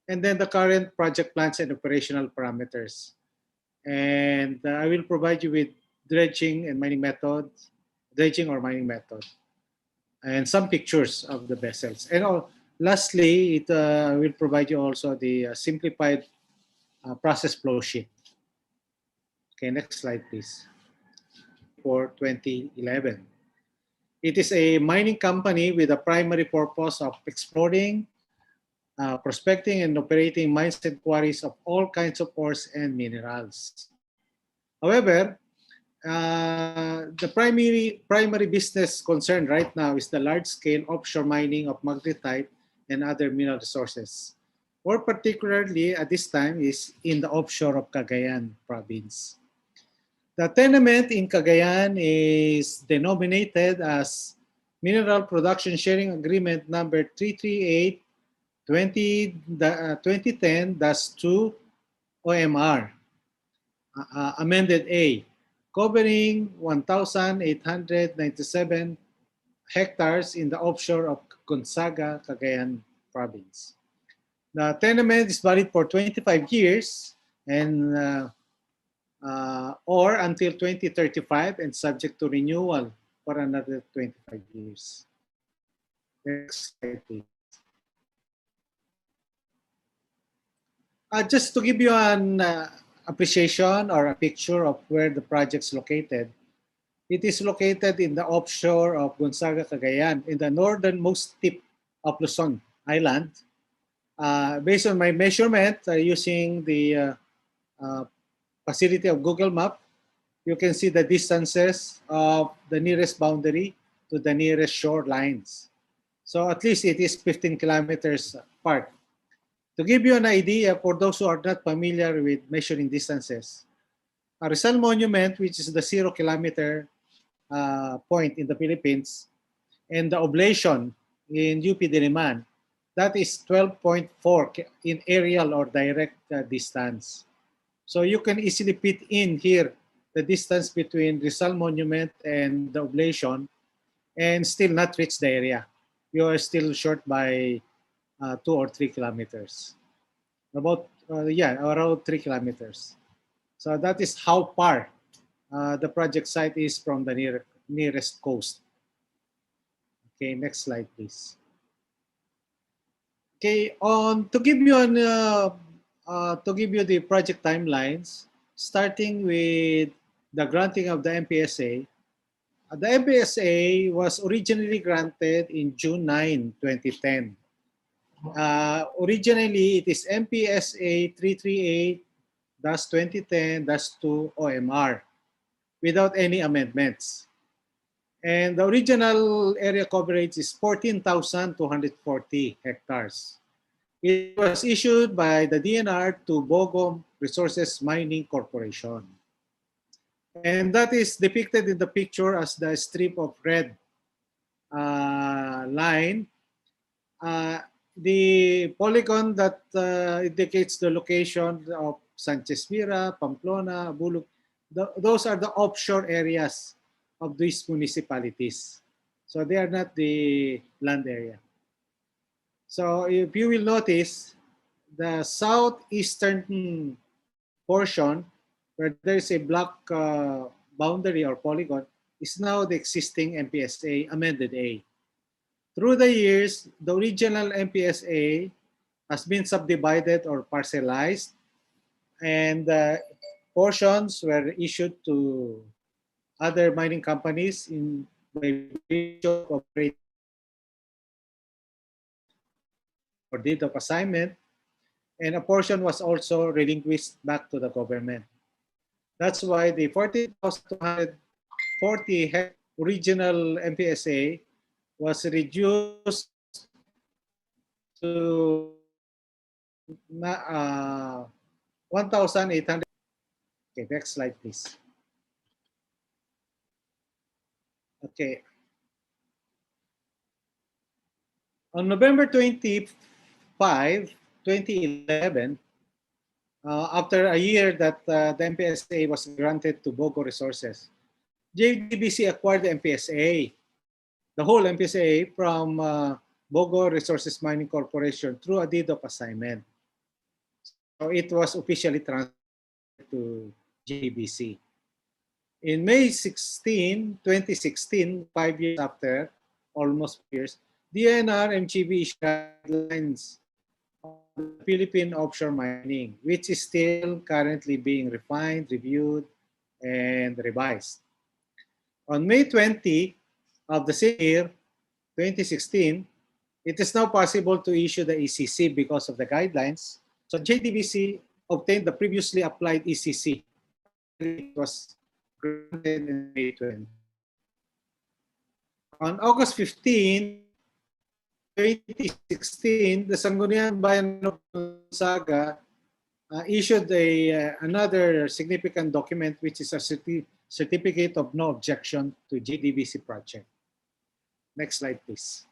and then the current project plans and operational parameters. And I will provide you with dredging and mining methods, dredging or mining method, and some pictures of the vessels. And lastly, it will provide you also the simplified process flow sheet. Okay, next slide, please. For 2011. It is a mining company with a primary purpose of exploring, prospecting and operating mines and quarries of all kinds of ores and minerals. However, the primary business concern right now is the large-scale offshore mining of magnetite and other mineral resources. More particularly at this time is in the offshore of Cagayan province. The tenement in Cagayan is denominated as Mineral Production Sharing Agreement number 338 2010-2 OMR, amended A, covering 1,897 hectares in the offshore of Gonzaga, Cagayan province. The tenement is valid for 25 years and or until 2035 and subject to renewal for another 25 years. Next slide, please. Just to give you an appreciation or a picture of where the project's located, it is located in the offshore of Gonzaga, Cagayan, in the northernmost tip of Luzon Island. Based on my measurement, using the facility of Google Map, you can see the distances of the nearest boundary to the nearest shorelines. So at least it is 15 kilometers apart. To give you an idea, for those who are not familiar with measuring distances, a Rizal Monument, which is the 0-kilometer point in the Philippines, and the oblation in UP Diliman, that is 12.4 in aerial or direct distance. So you can easily fit in here the distance between Rizal Monument and the oblation and still not reach the area. You are still short by 2 or 3 kilometers. Around 3 kilometers. So that is how far the project site is from the nearest coast. Okay, next slide, please. Okay, to give you the project timelines, starting with the granting of the Mpsa. The Mpsa was originally granted in June 9, 2010. Originally, it is Mpsa 338-2010-2 OMR without any amendments. And the original area coverage is 14,240 hectares. It was issued by the DNR to Bogo Resources Mining Corporation. And that is depicted in the picture as the strip of red line. The polygon that indicates the location of Sanchez Mira, Pamplona, Buluk, those are the offshore areas of these municipalities. So they are not the land area. So if you will notice, the southeastern portion where there is a black boundary or polygon is now the existing Mpsa amended A. Through the years, the original Mpsa has been subdivided or parcelized, and portions were issued to other mining companies by virtue of or deed of assignment, and a portion was also relinquished back to the government. That's why the 14,240 original Mpsa was reduced to 1,800. Okay, next slide, please. Okay. On November 25, 2011, after a year that the Mpsa was granted to Bogo Resources, JDBC acquired the Mpsa, the whole Mpsa from Bogo Resources Mining Corporation through a deed of assignment. So it was officially transferred to JDBC. In May 16, 2016, 5 years after, almost 5 years, DNR MGB issued guidelines on the Philippine offshore mining, which is still currently being refined, reviewed, and revised. On May 20 of the same year, 2016, it is now possible to issue the ECC because of the guidelines. So JDBC obtained the previously applied ECC. It was granted in May 20. On August 15, 2016, the Sangguniang Bayan of Gonzaga issued another significant document, which is a certificate of no objection to JDBC project. Next slide, please.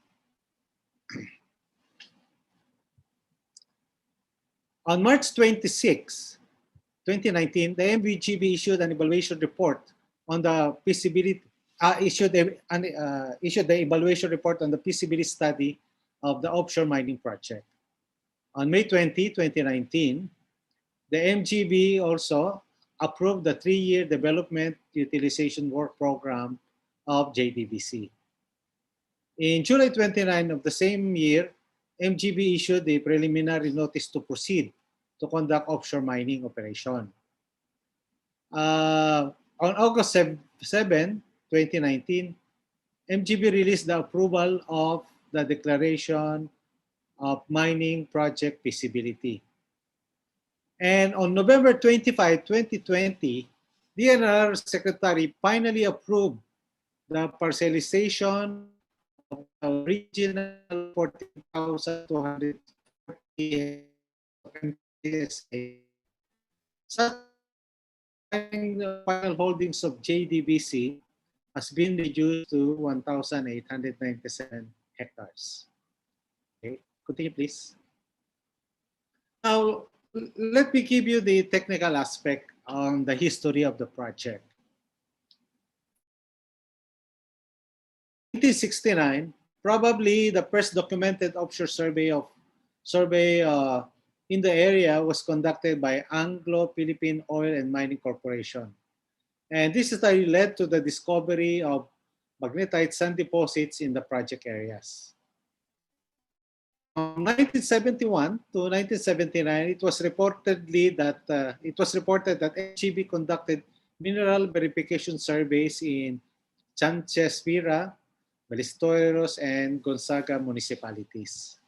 On March 26, 2019, the MVGB issued an evaluation report on the issued the evaluation report on the feasibility study of the offshore mining project. On May 20, 2019, the MGB also approved the 3-year development utilization work program of JDBC. In July 29 of the same year, MGB issued a preliminary notice to proceed to conduct offshore mining operation. On August 7, 2019, MGB released the approval of the Declaration of Mining Project Feasibility. And on November 25, 2020, DNR Secretary finally approved the parcelization of the original 14,240 Mpsa. Such the final holdings of JDBC has been reduced to 1,897 hectares. Okay, continue please. Now, let me give you the technical aspect on the history of the project. In 1969, probably the first documented offshore survey in the area was conducted by Anglo-Philippine Oil and Mining Corporation. And this study led to the discovery of magnetite sand deposits in the project areas. From 1971 to 1979, it was reported that MGB conducted mineral verification surveys in Sanchez Pira, Ballesteros, and Gonzaga municipalities.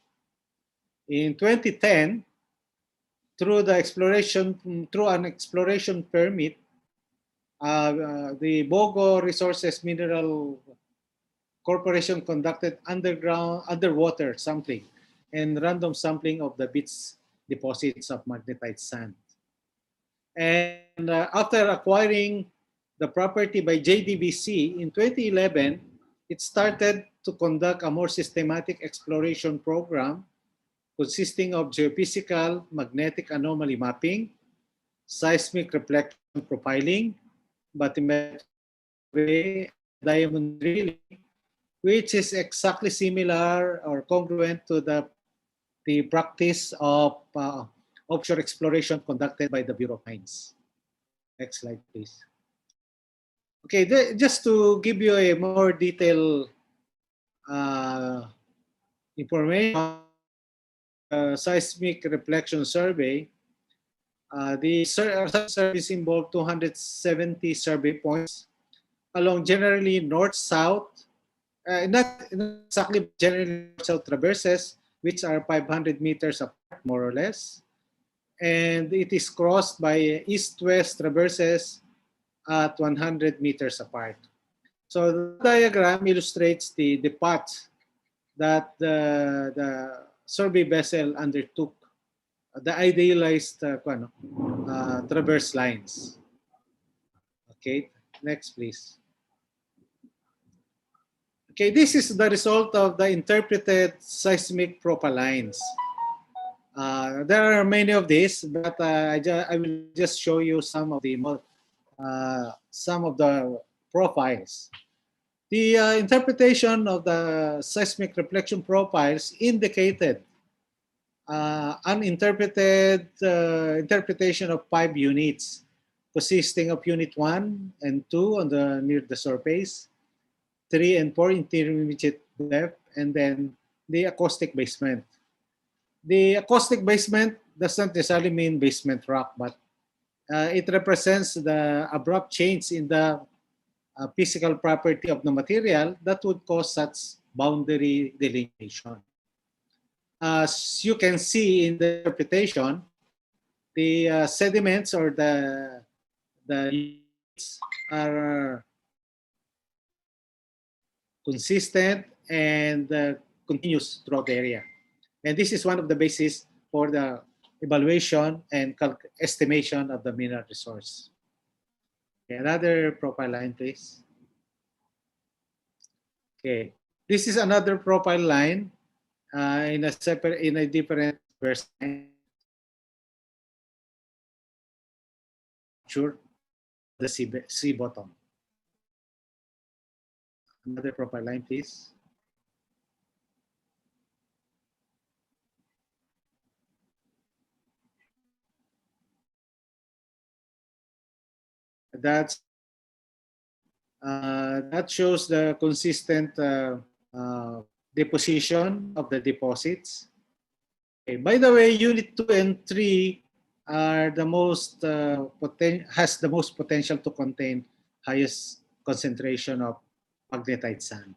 In 2010, through an exploration permit, the Bogo Resources Mineral Corporation conducted underwater sampling and random sampling of the beach deposits of magnetite sand. And after acquiring the property by JDBC in 2011, it started to conduct a more systematic exploration program consisting of geophysical magnetic anomaly mapping, seismic reflection profiling, bathymetric survey, diamond drilling, which is exactly similar or congruent to the practice of offshore exploration conducted by the Bureau of Mines. Next slide, please. Okay, just to give you a more detailed information, seismic reflection survey, the surveys involved 270 survey points along generally north-south, not exactly generally north-south traverses, which are 500 meters apart, more or less. And it is crossed by east-west traverses at 100 meters apart. So the diagram illustrates the path that the survey vessel undertook, the idealized traverse lines. Okay, next please. Okay, this is the result of the interpreted seismic profile lines. There are many of these, but I will just show you some of the profiles. The interpretation of the seismic reflection profiles indicated an interpretation of 5 units, consisting of Unit 1 and 2 on the near the surface, 3 and 4 intermediate depth, and then the acoustic basement. The acoustic basement does not necessarily mean basement rock, but it represents the abrupt change in the physical property of the material that would cause such boundary delineation. As you can see in the interpretation, the sediments or the units are consistent and continuous throughout the area. And this is one of the bases for the evaluation and estimation of the mineral resource. Okay, another profile line, please. Okay, this is another profile line in a different version. Sure, the sea bottom. Another profile line, please. That's that shows the consistent deposition of the deposits. Okay. By the way, Unit 2 and 3 are the most has the most potential to contain highest concentration of magnetite sand.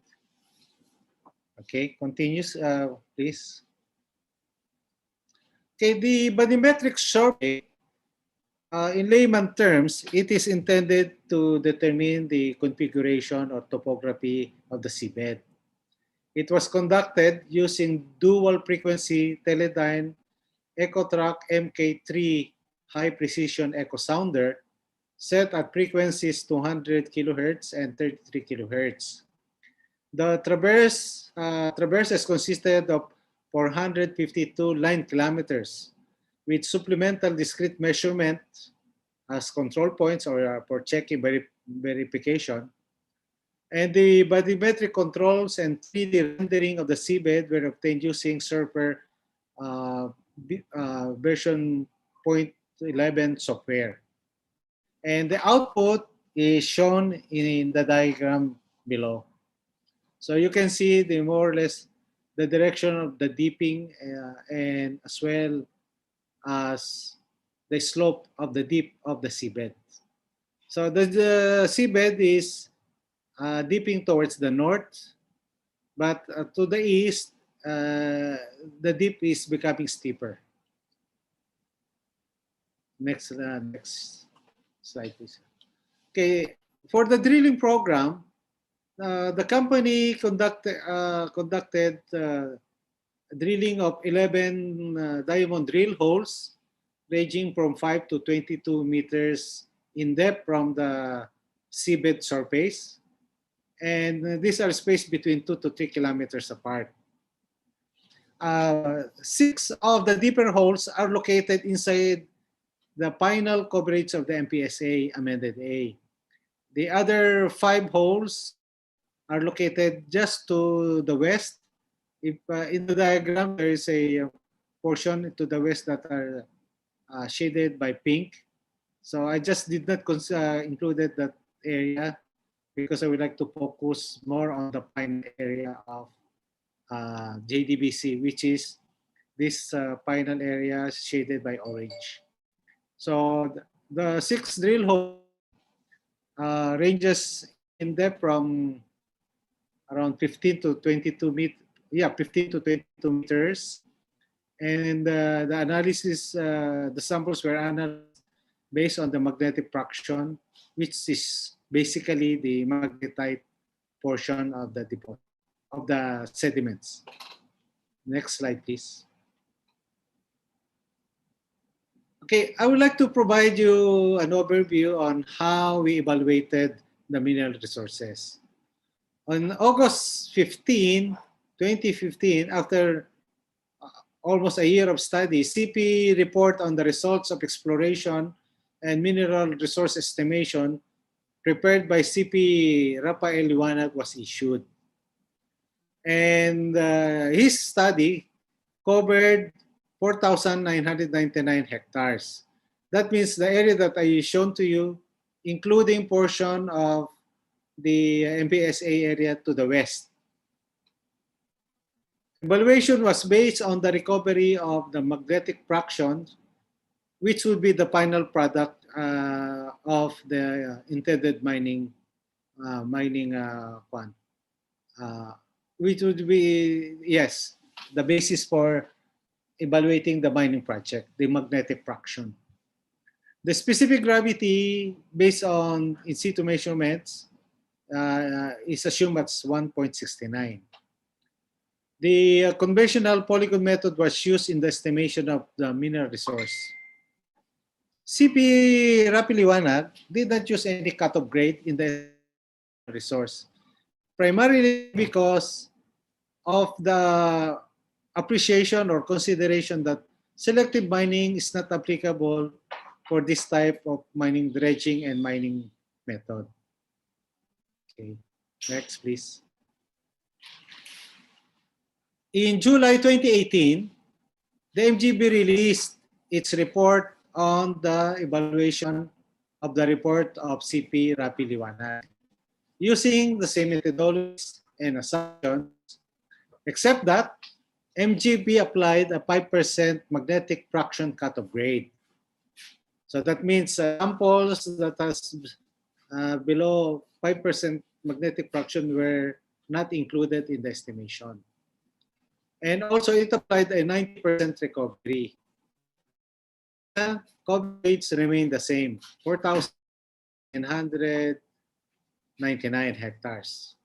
Okay, continues, please. Okay, the bathymetric survey, in layman terms, it is intended to determine the configuration or topography of the seabed. It was conducted using dual frequency Teledyne EchoTrack MK3 high precision echo sounder set at frequencies 200 kHz and 33 kHz. The traverses consisted of 452 line kilometers with supplemental discrete measurement as control points or for checking verification. And the bathymetric controls and 3D rendering of the seabed were obtained using Surfer version 0.11 software. And the output is shown in the diagram below. So you can see the more or less the direction of the dipping and as well as the slope of the dip of the seabed. So the seabed is dipping towards the north, but to the east, the dip is becoming steeper. Next slide, please. Okay, for the drilling program, the company conducted drilling of 11 diamond drill holes ranging from 5 to 22 meters in depth from the seabed surface. And these are spaced between 2 to 3 kilometers apart. 6 of the deeper holes are located inside the final coverage of the Mpsa Amended A. The other 5 holes are located just to the west. If in the diagram there is a portion to the west that are shaded by pink. So I just did not included that area because I would like to focus more on the final area of JDBC, which is this final area shaded by orange. So the 6 drill hole ranges in depth from around 15 to 22 meters. Yeah, 15 to 22 meters. And the analysis, the samples were analyzed based on the magnetic fraction, which is basically the magnetite portion of the deposit of the sediments. Next slide, please. Okay, I would like to provide you an overview on how we evaluated the mineral resources. On August 15, 2015, after almost a year of study, CP report on the results of exploration and mineral resource estimation prepared by CP Rafael Liwanag was issued. And his study covered 4,999 hectares. That means the area that I shown to you, including portion of the Mpsa area to the west. Evaluation was based on the recovery of the magnetic fraction, which would be the final product of the intended mining fund, which would be, yes, the basis for evaluating the mining project, the magnetic fraction. The specific gravity based on in situ measurements is assumed at 1.69. The conventional polygon method was used in the estimation of the mineral resource. CP Rapiliwanag did not use any cutoff grade in the resource, primarily because of the appreciation or consideration that selective mining is not applicable for this type of mining, dredging and mining method. Okay, next please. In July 2018, the MGB released its report on the evaluation of the report of CP Rapi Liwanag using the same methodologies and assumptions, except that MGB applied a 5% magnetic fraction cutoff grade. So that means samples that has below 5% magnetic fraction were not included in the estimation. And also it applied a 90% recovery. The coverage rates remain the same, 4,999 hectares.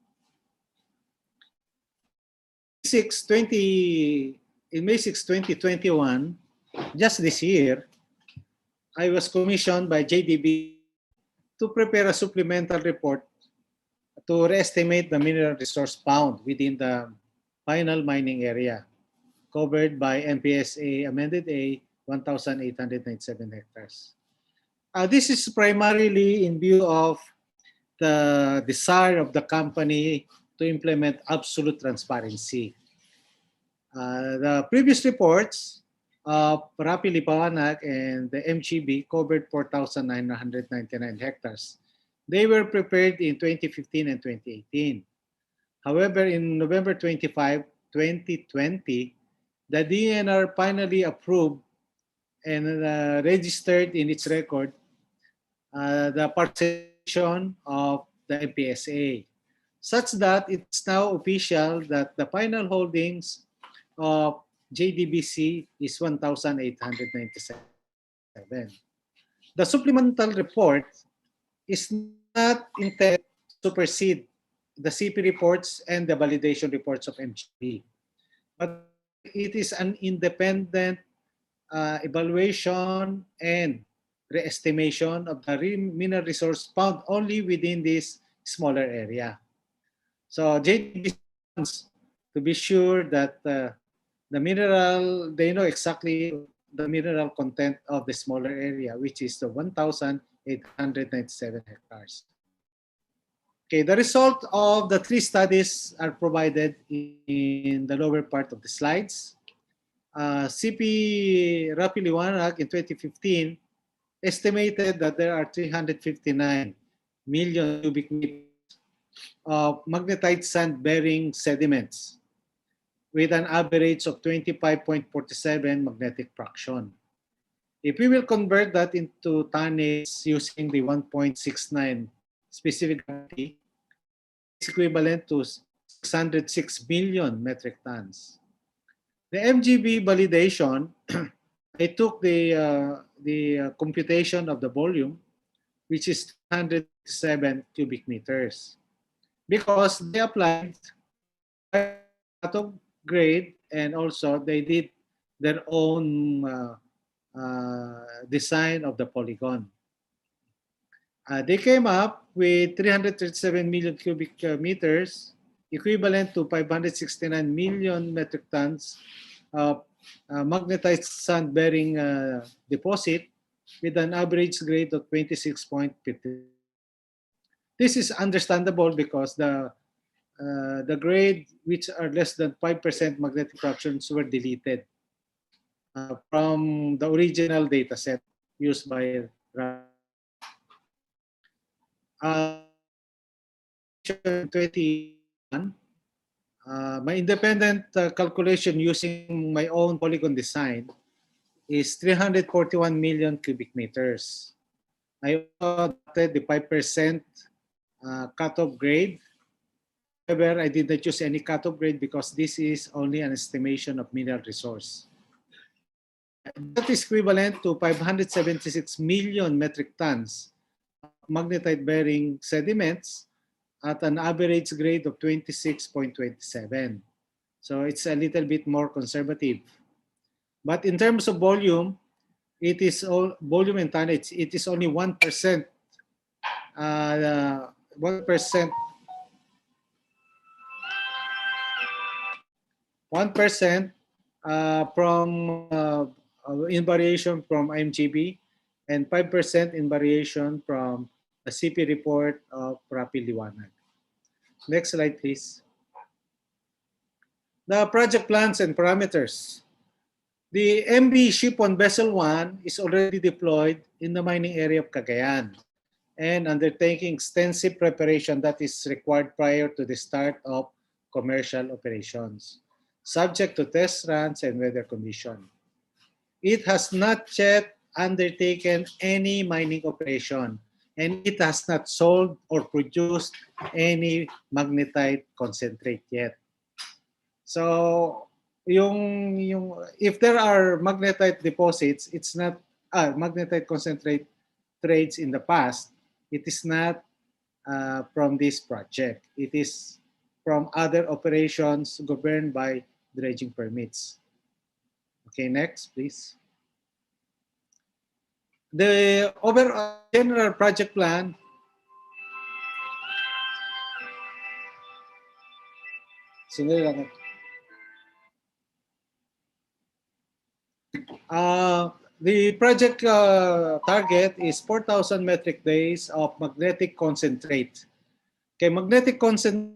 20, in May 6, 2021, just this year, I was commissioned by JDB to prepare a supplemental report to re-estimate the mineral resource found within the final mining area covered by Mpsa Amended A 1,897 hectares. This is primarily in view of the desire of the company to implement absolute transparency. The previous reports of Rapi Liwanag and the MGB covered 4,999 hectares. They were prepared in 2015 and 2018. However, in November 25, 2020, the DNR finally approved and registered in its record the participation of the Mpsa, such that it's now official that the final holdings of JDBC is 1,897. The supplemental report is not intended to supersede the CP reports and the validation reports of MGB, but it is an independent evaluation and re-estimation of the mineral resource found only within this smaller area. So JDB wants to be sure that the mineral, they know exactly the mineral content of the smaller area, which is the 1,897 hectares. Okay, the result of the 3 studies are provided in the lower part of the slides. CP Rapi Liwanag in 2015 estimated that there are 359 million cubic meters of magnetite sand-bearing sediments with an average of 25.47 magnetic fraction. If we will convert that into tonnage using the 1.69 specific gravity, it's equivalent to 606 million metric tons. The MGB validation, I took the computation of the volume, which is 207 cubic meters, because they applied cutoff grade and also they did their own design of the polygon. They came up with 337 million cubic meters, equivalent to 569 million metric tons of magnetite sand-bearing deposit with an average grade of 26.50. This is understandable because the grade which are less than 5% magnetic fractions were deleted from the original data set used by 2021. My independent calculation using my own polygon design is 341 million cubic meters. I also adopted the 5% cutoff grade. However, I did not use any cutoff grade because this is only an estimation of mineral resource. That is equivalent to 576 million metric tons of magnetite-bearing sediments at an average grade of 26.27. So it's a little bit more conservative. But in terms of volume, it is all volume and tonnage. It is only 1%. 1%. 1% from in variation from MGB and 5% in variation from the CP report of Rapi Liwanag. Next slide, please. The project plans and parameters. The MB ship on Vessel 1 is already deployed in the mining area of Cagayan and undertaking extensive preparation that is required prior to the start of commercial operations, subject to test runs and weather conditions. It has not yet undertaken any mining operation, and it has not sold or produced any magnetite concentrate yet. So, if there are magnetite deposits, it's not magnetite concentrate trades in the past. It is not from this project. It is from other operations governed by dredging permits. Okay, next, please. The overall general project plan the project target is 4,000 metric days of magnetic concentrate. Okay, magnetic concentrate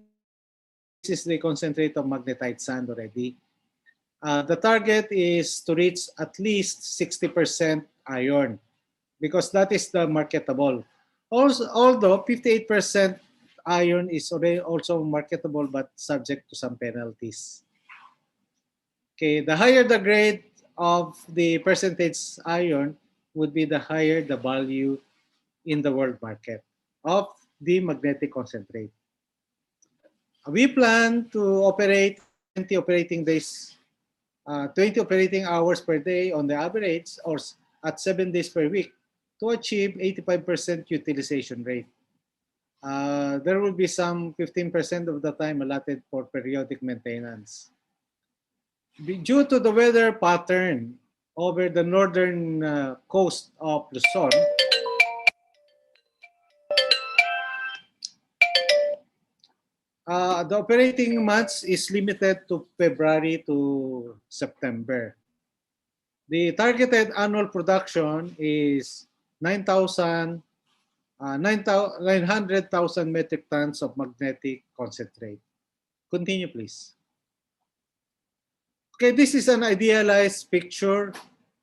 is the concentrate of magnetite sand already. The target is to reach at least 60% iron because that is the marketable. Also, although 58% iron is already also marketable but subject to some penalties. Okay, the higher the grade of the percentage iron would be the higher the value in the world market of the magnetic concentrate. We plan to operate 20 operating days, 20 operating hours per day on the average or at 7 days per week to achieve 85% utilization rate. There will be some 15% of the time allotted for periodic maintenance. Due to the weather pattern over the northern coast of Luzon, the operating months is limited to February to September. The targeted annual production is 900,000 metric tons of magnetic concentrate. Continue, please. Okay, this is an idealized picture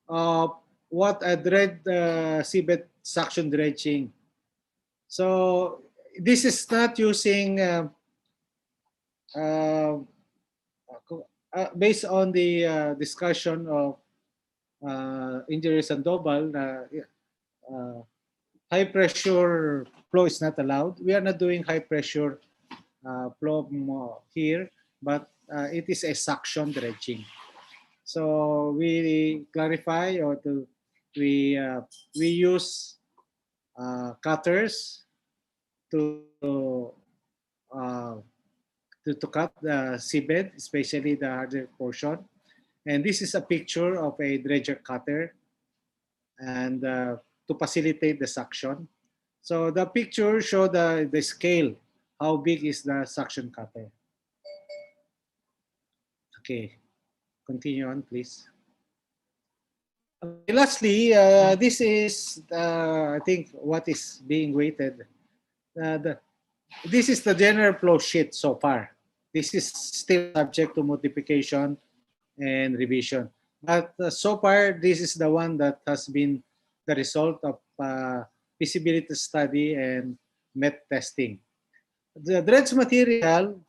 of what a seabed suction dredging. So this is not using based on the discussion of Engineer Sandoval, high pressure flow is not allowed. We are not doing high pressure flow here, but it is a suction dredging. So we clarify we use cutters to cut the seabed, especially the harder portion. And this is a picture of a dredger cutter and to facilitate the suction. So the picture shows the scale, how big is the suction cutter. Okay, continue on, please. Okay, lastly, this is, I think, what is being weighted. This is the general flow sheet so far. This is still subject to modification and revision. But so far, this is the one that has been the result of feasibility study and met testing. The dredge material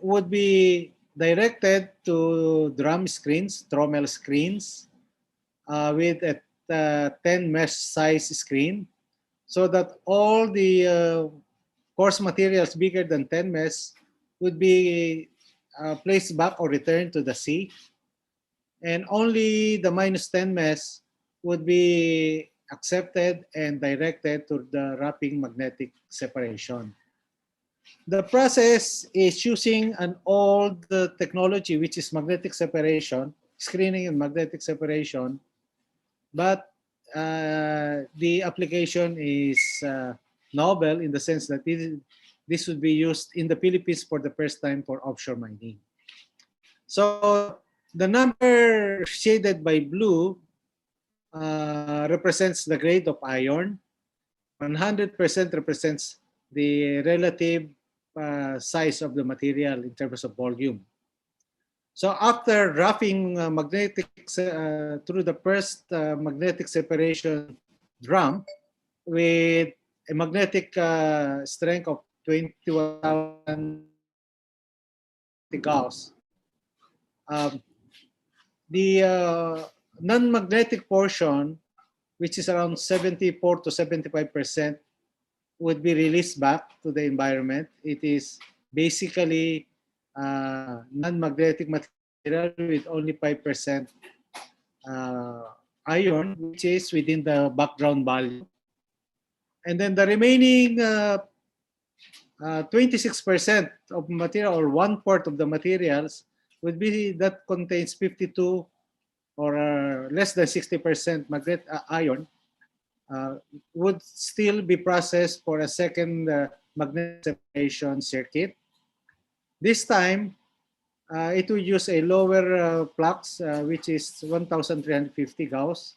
would be directed to drum screens, trommel screens, with a 10 mesh size screen, so that all the coarse materials bigger than 10 mesh would be placed back or returned to the sea, and only the minus 10 mesh would be accepted and directed to the wrapping magnetic separation. The process is using an old technology, which is magnetic separation, screening and magnetic separation, but the application is novel in the sense that this would be used in the Philippines for the first time for offshore mining. So the number shaded by blue represents the grade of iron. 100% represents the relative size of the material in terms of volume. So after roughing magnetics through the first magnetic separation drum with a magnetic strength of 21,000 Gauss, the non-magnetic portion, which is around 74 to 75%, would be released back to the environment. It is basically non-magnetic material with only 5% iron, which is within the background value. And then the remaining 26% of material, or 1/4 of the materials, would be that contains 52 or less than 60% iron, would still be processed for a second magnetic separation circuit. This time, it will use a lower flux, which is 1,350 Gauss,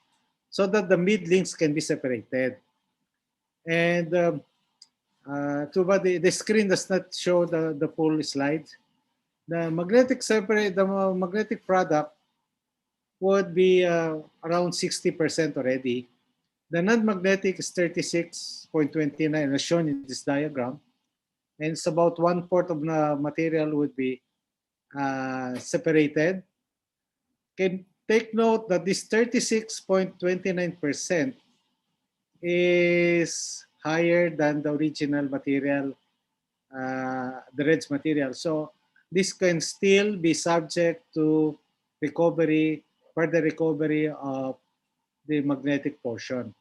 so that the mid links can be separated. And the screen does not show the full slide. The magnetic product would be around 60% already. The non-magnetic is 36.29 as shown in this diagram. And it's about 1/4 of the material would be separated. Can take note that this 36.29% is higher than the original material, the REDS material. So this can still be subject to recovery, further recovery of the magnetic portion.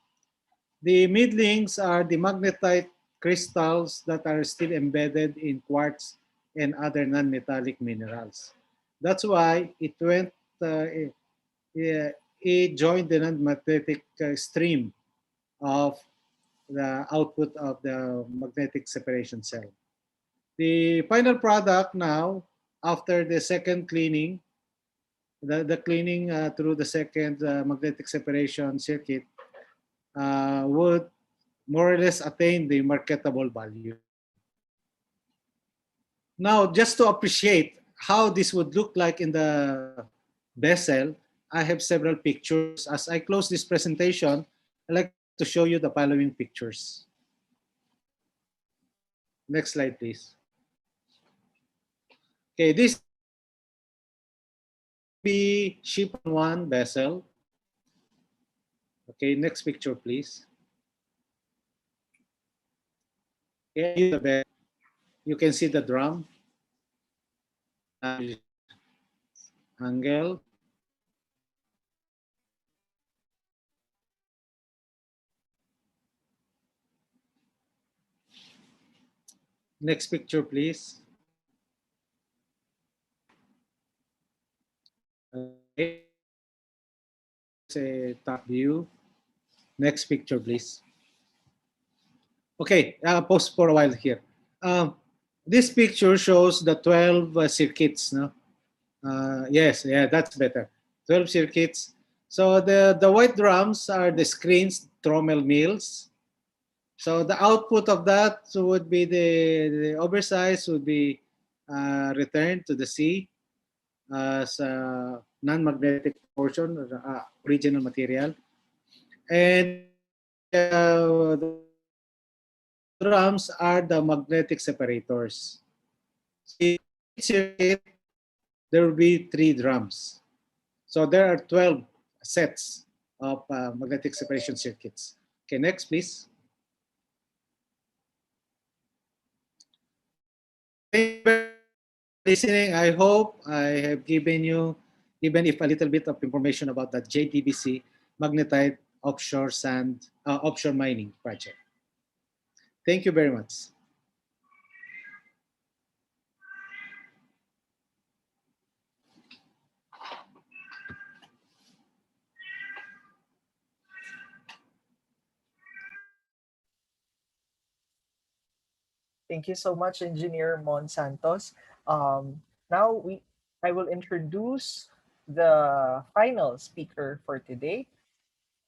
The mid-links are the magnetite crystals that are still embedded in quartz and other non-metallic minerals. That's why it went, it joined the non-magnetic stream of the output of the magnetic separation cell. The final product now, after the second cleaning, the cleaning through the second magnetic separation circuit, would more or less attain the marketable value. Now, just to appreciate how this would look like in the vessel, I have several pictures. As I close this presentation, I'd like to show you the following pictures. Next slide, please. Okay, this be ship 1 vessel. Okay, next picture, please. Okay, you can see the drum angle. Next picture, please. Okay. Say top view. Next picture, please. Okay, pause for a while here. This picture shows the 12 circuits. No? Yes, yeah, that's better. 12 circuits. So the white drums are the screens, trommel mills. So the output of that would be the oversize would be returned to the sea as a non-magnetic portion, original material. And the drums are the magnetic separators. In each circuit, there will be 3 drums. So there are 12 sets of magnetic separation circuits. Okay, next, please. Thank you for listening. I hope I have given you, even if a little bit of information about the JTBC magnetite offshore offshore mining project. Thank you very much. Thank you so much, Engineer Ramon Santos. Now I will introduce the final speaker for today.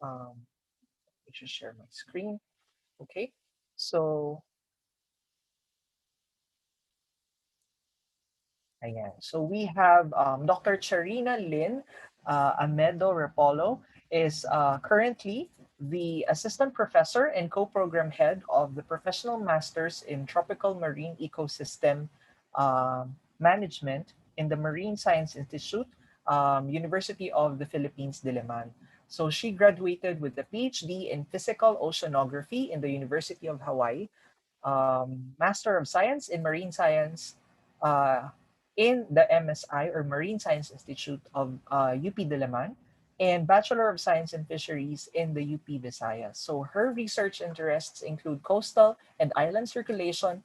Let me just share my screen. Okay, so Ayan. So we have Dr. Charina Lynn Amedo Repolo is currently the Assistant Professor and Co-Program Head of the Professional Masters in Tropical Marine Ecosystem Management in the Marine Science Institute, University of the Philippines, Diliman. So she graduated with a PhD in Physical Oceanography in the University of Hawaii, Master of Science in Marine Science in the MSI or Marine Science Institute of UP Diliman, and Bachelor of Science in Fisheries in the UP Visayas. So her research interests include coastal and island circulation,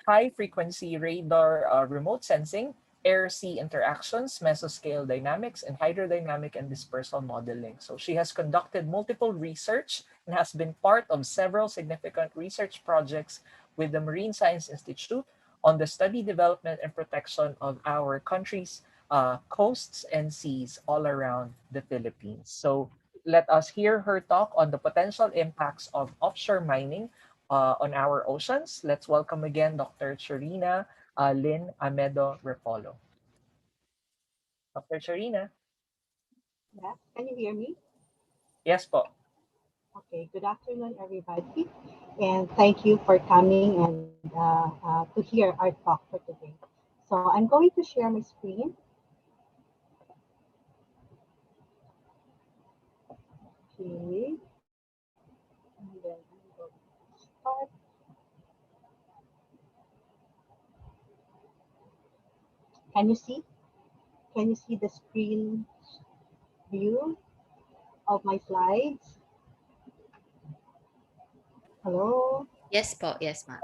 high frequency radar remote sensing, air-sea interactions, mesoscale dynamics, and hydrodynamic and dispersal modeling. So she has conducted multiple research and has been part of several significant research projects with the Marine Science Institute on the study, development, and protection of our country's coasts and seas all around the Philippines. So let us hear her talk on the potential impacts of offshore mining on our oceans. Let's welcome again Dr. Charina Lynn Amedo Repolo. Dr. Charina. Yeah, can you hear me? Yes po. Okay, good afternoon, everybody. And thank you for coming and to hear our talk for today. So I'm going to share my screen. Okay, and then I'm going to start. Can you see? Can you see the screen view of my slides? Hello? Yes po, yes ma'am.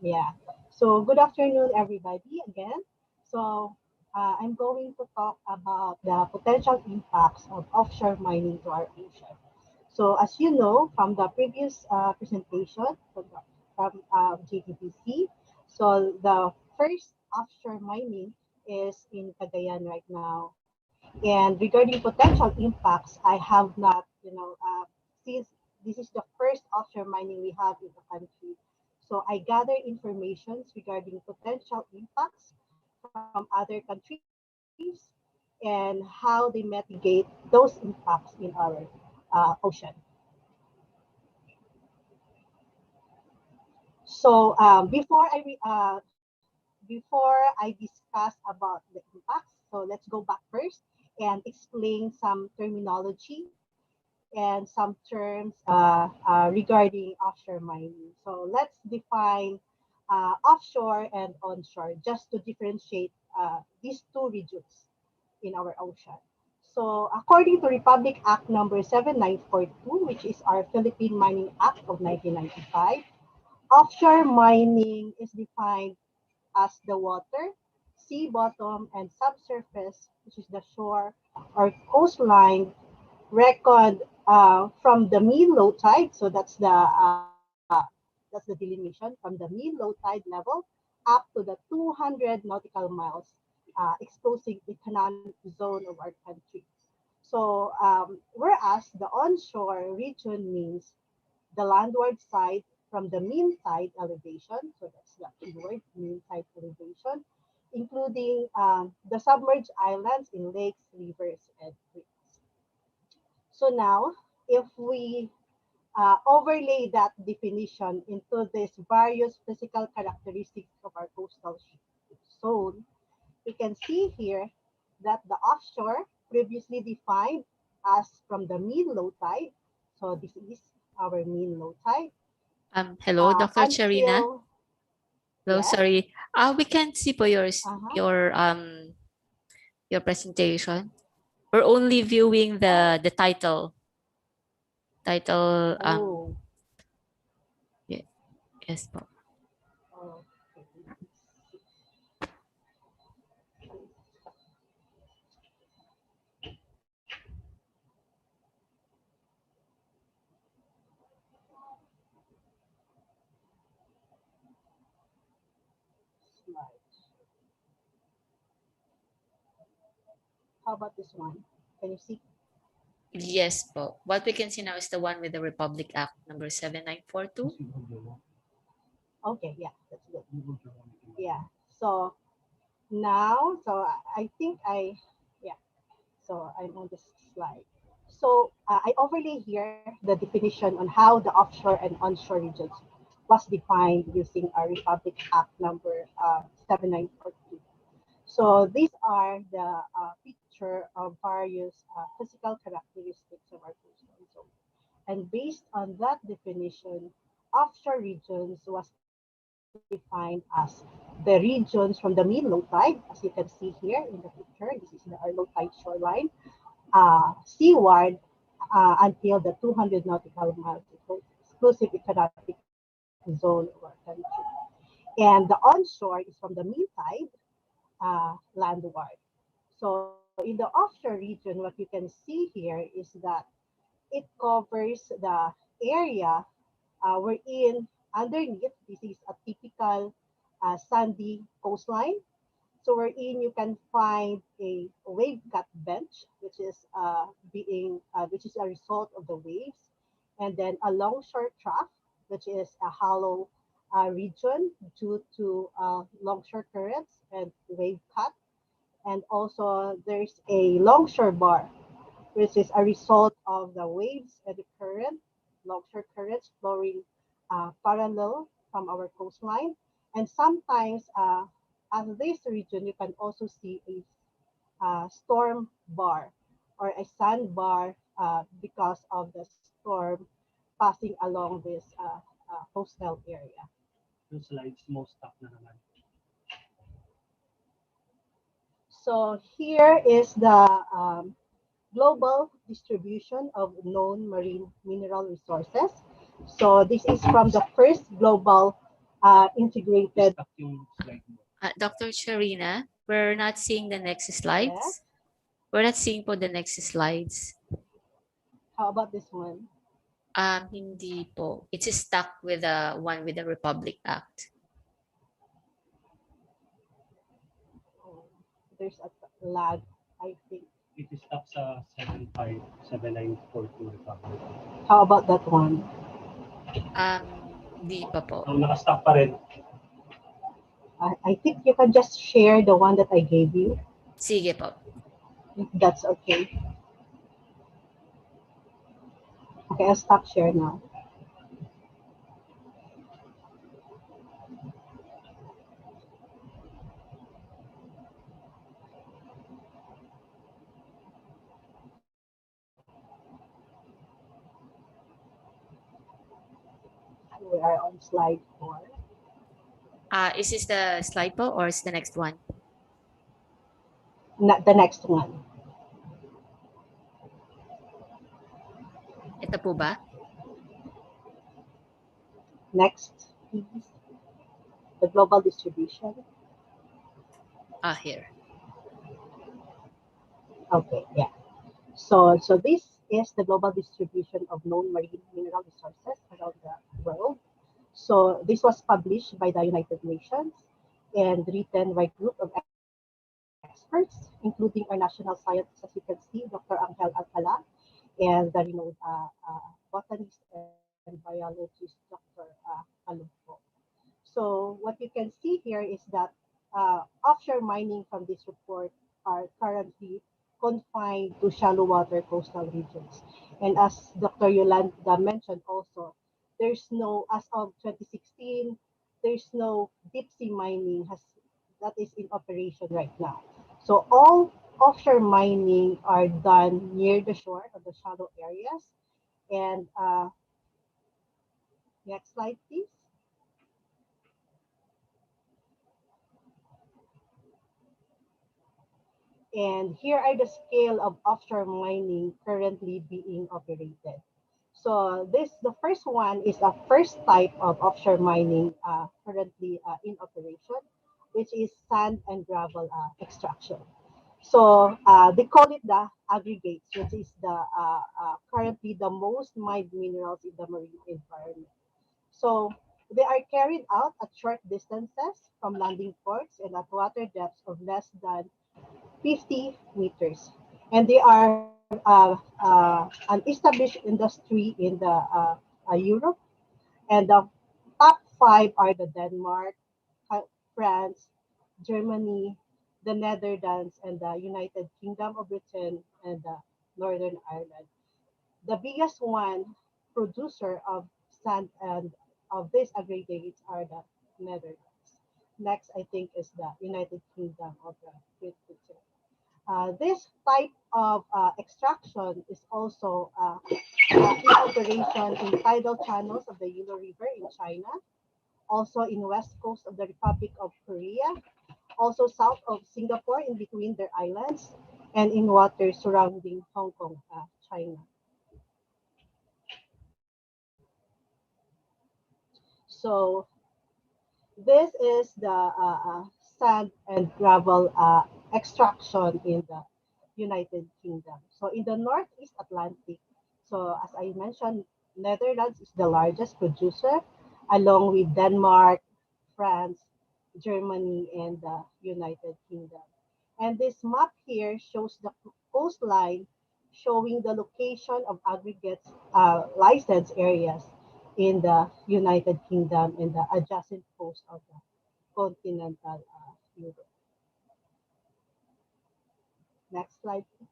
Yeah. So good afternoon, everybody, again. So I'm going to talk about the potential impacts of offshore mining to our ocean. So as you know from the previous presentation from JTBC, so the first offshore mining is in Cagayan right now. And regarding potential impacts, I have not, since this is the first offshore mining we have in the country, so I gather information regarding potential impacts from other countries and how they mitigate those impacts in our ocean. So before I discuss about the impacts, so let's go back first and explain some terminology and some terms regarding offshore mining. So let's define offshore and onshore just to differentiate these two regions in our ocean. So according to Republic Act number 7942, which is our Philippine Mining Act of 1995, offshore mining is defined as the water, sea bottom, and subsurface, which is the shore or coastline, record from the mean low tide. So that's the delineation from the mean low tide level up to the 200 nautical miles, exposing economic zone of our country. So whereas the onshore region means the landward side from the mean tide elevation, so that's the keyword, mean tide elevation, including the submerged islands in lakes, rivers, and creeks. So now, if we overlay that definition into these various physical characteristics of our coastal zone, we can see here that the offshore, previously defined as from the mean low tide, so this is our mean low tide, Hello, Dr. Charina. until, Hello, yes, sorry. We can't see po uh-huh. your presentation. We're only viewing the title. Title Oh, yeah, yes po. okay. Slides. How about this one? Can you see? Yes po. What we can see now is the one with the Republic Act number 7942. Okay, yeah, that's good. Yeah. So now, so I think yeah, so I'm on this slide. So I overlay here the definition on how the offshore and onshore regions was defined using our Republic Act number 7942. So these are the picture of various physical characteristics of our coastal zone. And based on that definition, offshore regions was defined as the regions from the mean low tide, as you can see here in the picture. This is our low tide shoreline, seaward until the 200 nautical miles exclusive economic zone of our country. And the onshore is from the mean tide landward. So in the offshore region, what you can see here is that it covers the area wherein underneath, this is a typical sandy coastline. So wherein you can find a wave cut bench, which is a result of the waves, and then a longshore trough, which is a hollow region due to longshore currents and wave cut. And also there's a longshore bar, which is a result of the waves and the current, longshore currents flowing parallel from our coastline. And sometimes, as this region, you can also see a storm bar or a sandbar because of the storm passing along this coastal area. Yung slides mo, stuck na naman. So here is the global distribution of known marine mineral resources. So this is from the first global integrated. Stuck yung slide mo. Dr. Charina, we're not seeing the next slides. Yes. We're not seeing po the next slides. How about this one? Hindi po. It's stuck with the one with the Republic Act. Oh, there's a lag, I think. It is stuck sa 757942 Republic. How about that one? Hindi pa po. So, naka-stuck pa rin. I think you can just share the one that I gave you. Sige po. If that's okay. Okay, I'll stop share now. We are on slide 4. Is this the slide po or is the next one? The next one. Ito po ba? Next, please. The global distribution. Here. Okay, yeah. So this is the global distribution of known marine mineral resources around the world. So this was published by the United Nations and written by a group of experts, including our national scientists, as you can see, Dr. Angel Alcala, and the renowned botanist and biologist, Dr. Alonso. So what you can see here is that offshore mining from this report are currently confined to shallow water coastal regions. And as Dr. Yolanda mentioned also, there's no, as of 2016, there's no deep sea mining that is in operation right now. So all offshore mining are done near the shore of the shallow areas. And next slide, please. And here are the scale of offshore mining currently being operated. So the first one is a first type of offshore mining currently in operation, which is sand and gravel extraction. So they call it the aggregates, which is the currently the most mined minerals in the marine environment. So they are carried out at short distances from landing ports and at water depths of less than 50 meters. And they are an established industry in the Europe. And the top 5 are the Denmark, France, Germany, the Netherlands, and the United Kingdom of Britain, and Northern Ireland. The biggest one producer of sand and of these aggregates are the Netherlands. Next, I think, is the United Kingdom of Great Britain. This type of extraction is also in operation in tidal channels of the Yellow River in China, also in west coast of the Republic of Korea, also south of Singapore in between their islands, and in waters surrounding Hong Kong, China. So this is the sand and gravel extraction in the United Kingdom. So in the Northeast Atlantic, so as I mentioned, Netherlands is the largest producer, along with Denmark, France, Germany, and the United Kingdom. And this map here shows the coastline, showing the location of aggregates license areas in the United Kingdom and the adjacent coast of the continental Europe. Next slide, please.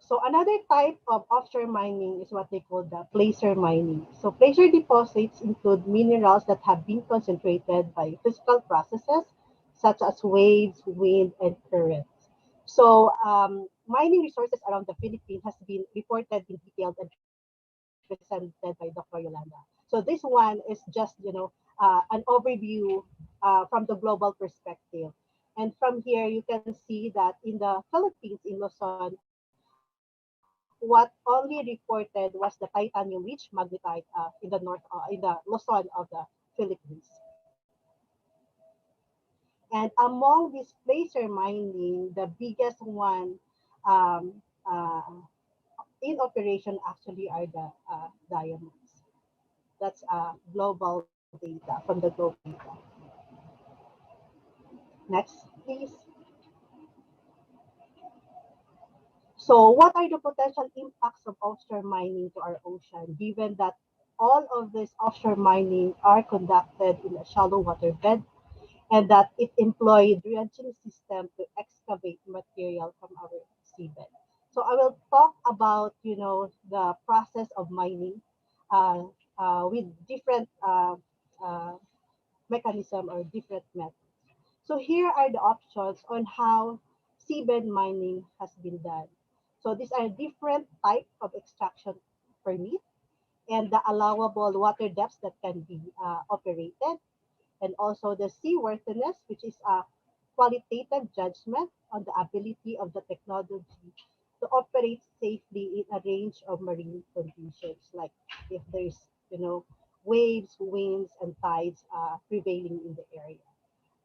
So another type of offshore mining is what they call the placer mining. So placer deposits include minerals that have been concentrated by physical processes such as waves, wind, and currents. So mining resources around the Philippines has been reported in detail and presented by Dr. Yolanda. So this one is just, an overview from the global perspective. And from here, you can see that in the Philippines, in Luzon, what only reported was the titanium-rich magnetite in the Luzon of the Philippines. And among these placer mining, the biggest one um, uh, in operation actually are the diamonds. That's global data from the global data. Next, please. So what are the potential impacts of offshore mining to our ocean, given that all of this offshore mining are conducted in a shallow waterbed, and that it employed dredging system to excavate material from our seabed? So I will talk about, the process of mining uh, with different mechanism or different methods. So here are the options on how seabed mining has been done. So these are different types of extraction permit and the allowable water depths that can be operated, and also the seaworthiness, which is a qualitative judgment on the ability of the technology to operate safely in a range of marine conditions, like if there's, waves, winds, and tides prevailing in the area.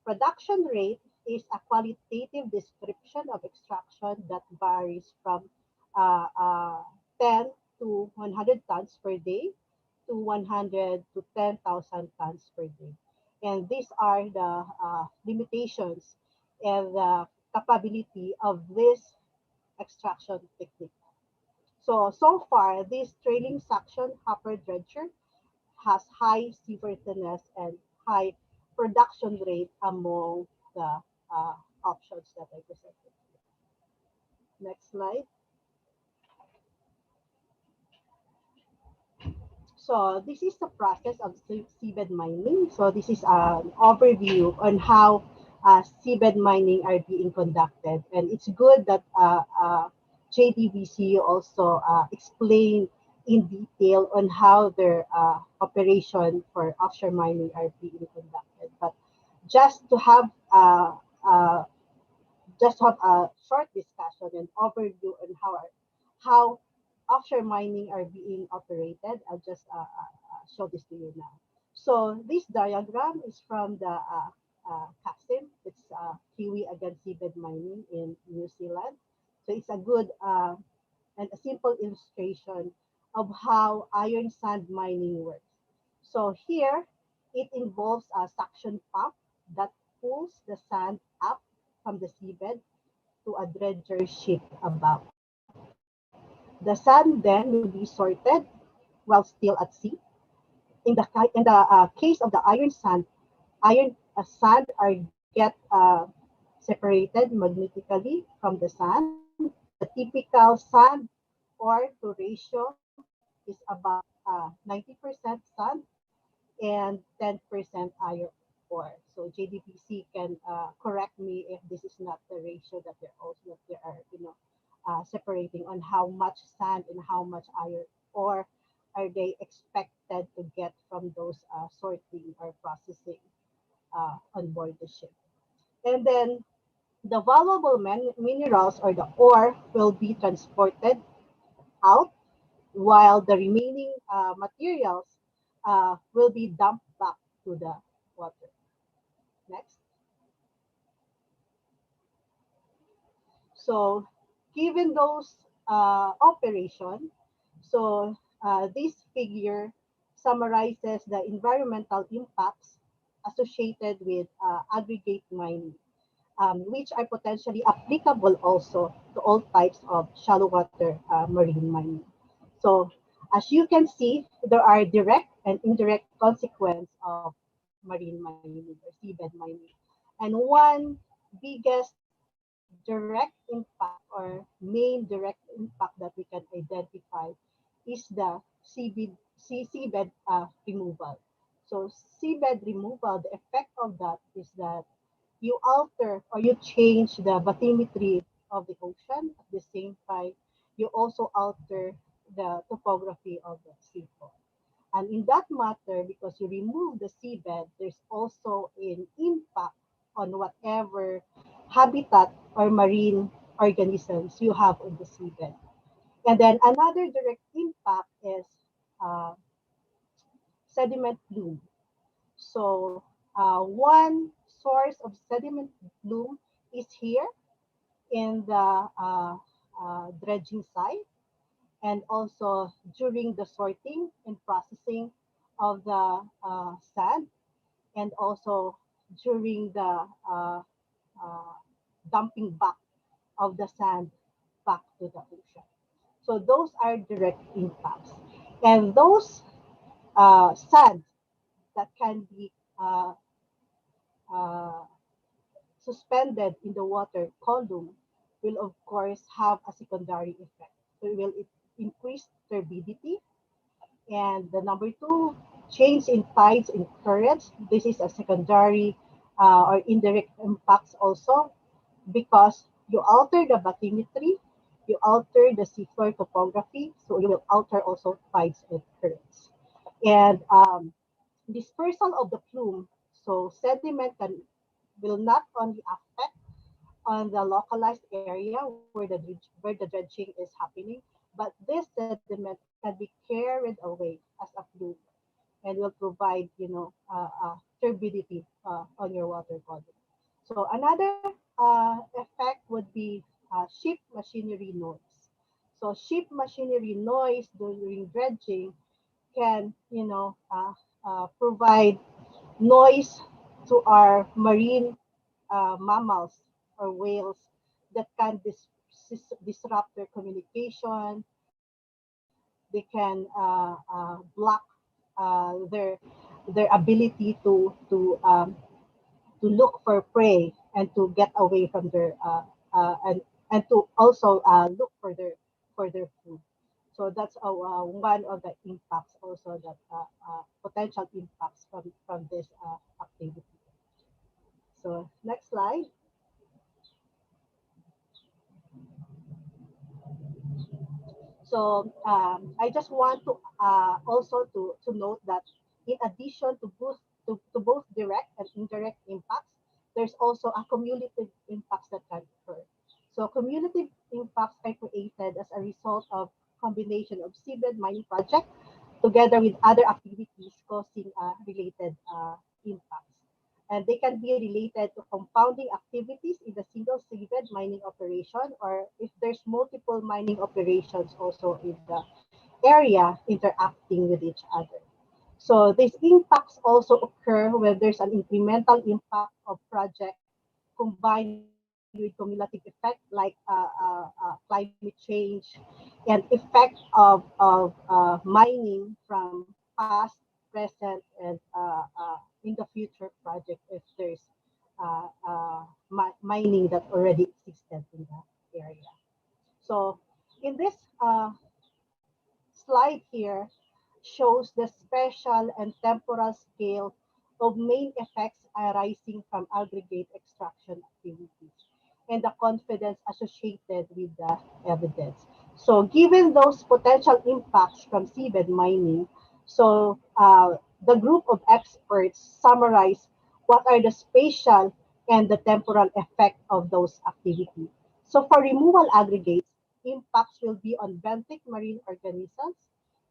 Production rate is a qualitative description of extraction that varies from uh, uh, 10 to 100 tons per day to 100 to 10,000 tons per day. And these are the limitations and the capability of this extraction technique. So far, this trailing suction hopper dredger has high seaworthiness and high production rate among the options that I presented. Next slide. So this is the process of seabed mining. So this is an overview on how seabed mining are being conducted. And it's good that JDVC also explained in detail on how their operation for offshore mining are being conducted. But just to have uh, a short discussion and overview on how offshore mining are being operated. I'll just show this to you now. So this diagram is from the CAXIM. It's Kiwi against seabed mining in New Zealand. So it's a good and a simple illustration of how iron sand mining works. So here, it involves a suction pump that pulls the sand up from the seabed to a dredger ship above. The sand then will be sorted while still at sea. In the case of the iron sand, sand are get separated magnetically from the sand. The typical sand ore to ratio is about 90% sand and 10% iron ore. So JDPC can correct me if this is not the ratio that they are separating on how much sand and how much iron ore are they expected to get from those sorting or processing on board the ship. And then the valuable minerals or the ore will be transported out while the remaining materials will be dumped back to the water. Next. So given those operation, so this figure summarizes the environmental impacts associated with aggregate mining, which are potentially applicable also to all types of shallow water marine mining. So as you can see, there are direct and indirect consequences of marine mining or seabed mining. And one biggest direct impact or main direct impact that we can identify is the seabed removal. So seabed removal, the effect of that is that you alter or you change the bathymetry of the ocean. At the same time, you also alter the topography of the seafloor. And in that matter, because you remove the seabed, there's also an impact on whatever habitat or marine organisms you have on the seabed. And then another direct impact is uh, sediment bloom. So one source of sediment bloom is here in the dredging site and also during the sorting and processing of the sand and also during the uh, dumping back of the sand back to the ocean. So those are direct impacts. And those sands that can be uh, suspended in the water column will of course have a secondary effect. So it will increase turbidity. And the number two, change in tides and currents. This is a secondary or indirect impacts also because you alter the bathymetry, you alter the seafloor topography, so you will alter also tides and currents. And dispersal of the plume, so sediment will not only affect on the localized area where the dredging is happening, but this sediment can be carried away as a flume and will provide, turbidity on your water body. So another effect would be ship machinery noise. So ship machinery noise during dredging can, provide noise to our marine mammals or whales that can disrupt their communication. They can block their ability to look for prey and to get away from their and to also look for their food. So that's one of the impacts also that potential impacts from this activity. So next slide. So I just want to also to note that in addition to both direct and indirect impacts, there's also a cumulative impacts that can occur. So cumulative impacts are created as a result of combination of seabed mining project together with other activities causing related impacts. And they can be related to compounding activities in the single seabed mining operation, or if there's multiple mining operations also in the area interacting with each other. So these impacts also occur when there's an incremental impact of project combined with cumulative effect like climate change and effect of mining from past present and in the future project if there's mining that already existed in the area. So in this slide here shows the spatial and temporal scale of main effects arising from aggregate extraction activities and the confidence associated with the evidence. So given those potential impacts from seabed mining, so the group of experts summarize what are the spatial and the temporal effect of those activities. So for removal aggregates, impacts will be on benthic marine organisms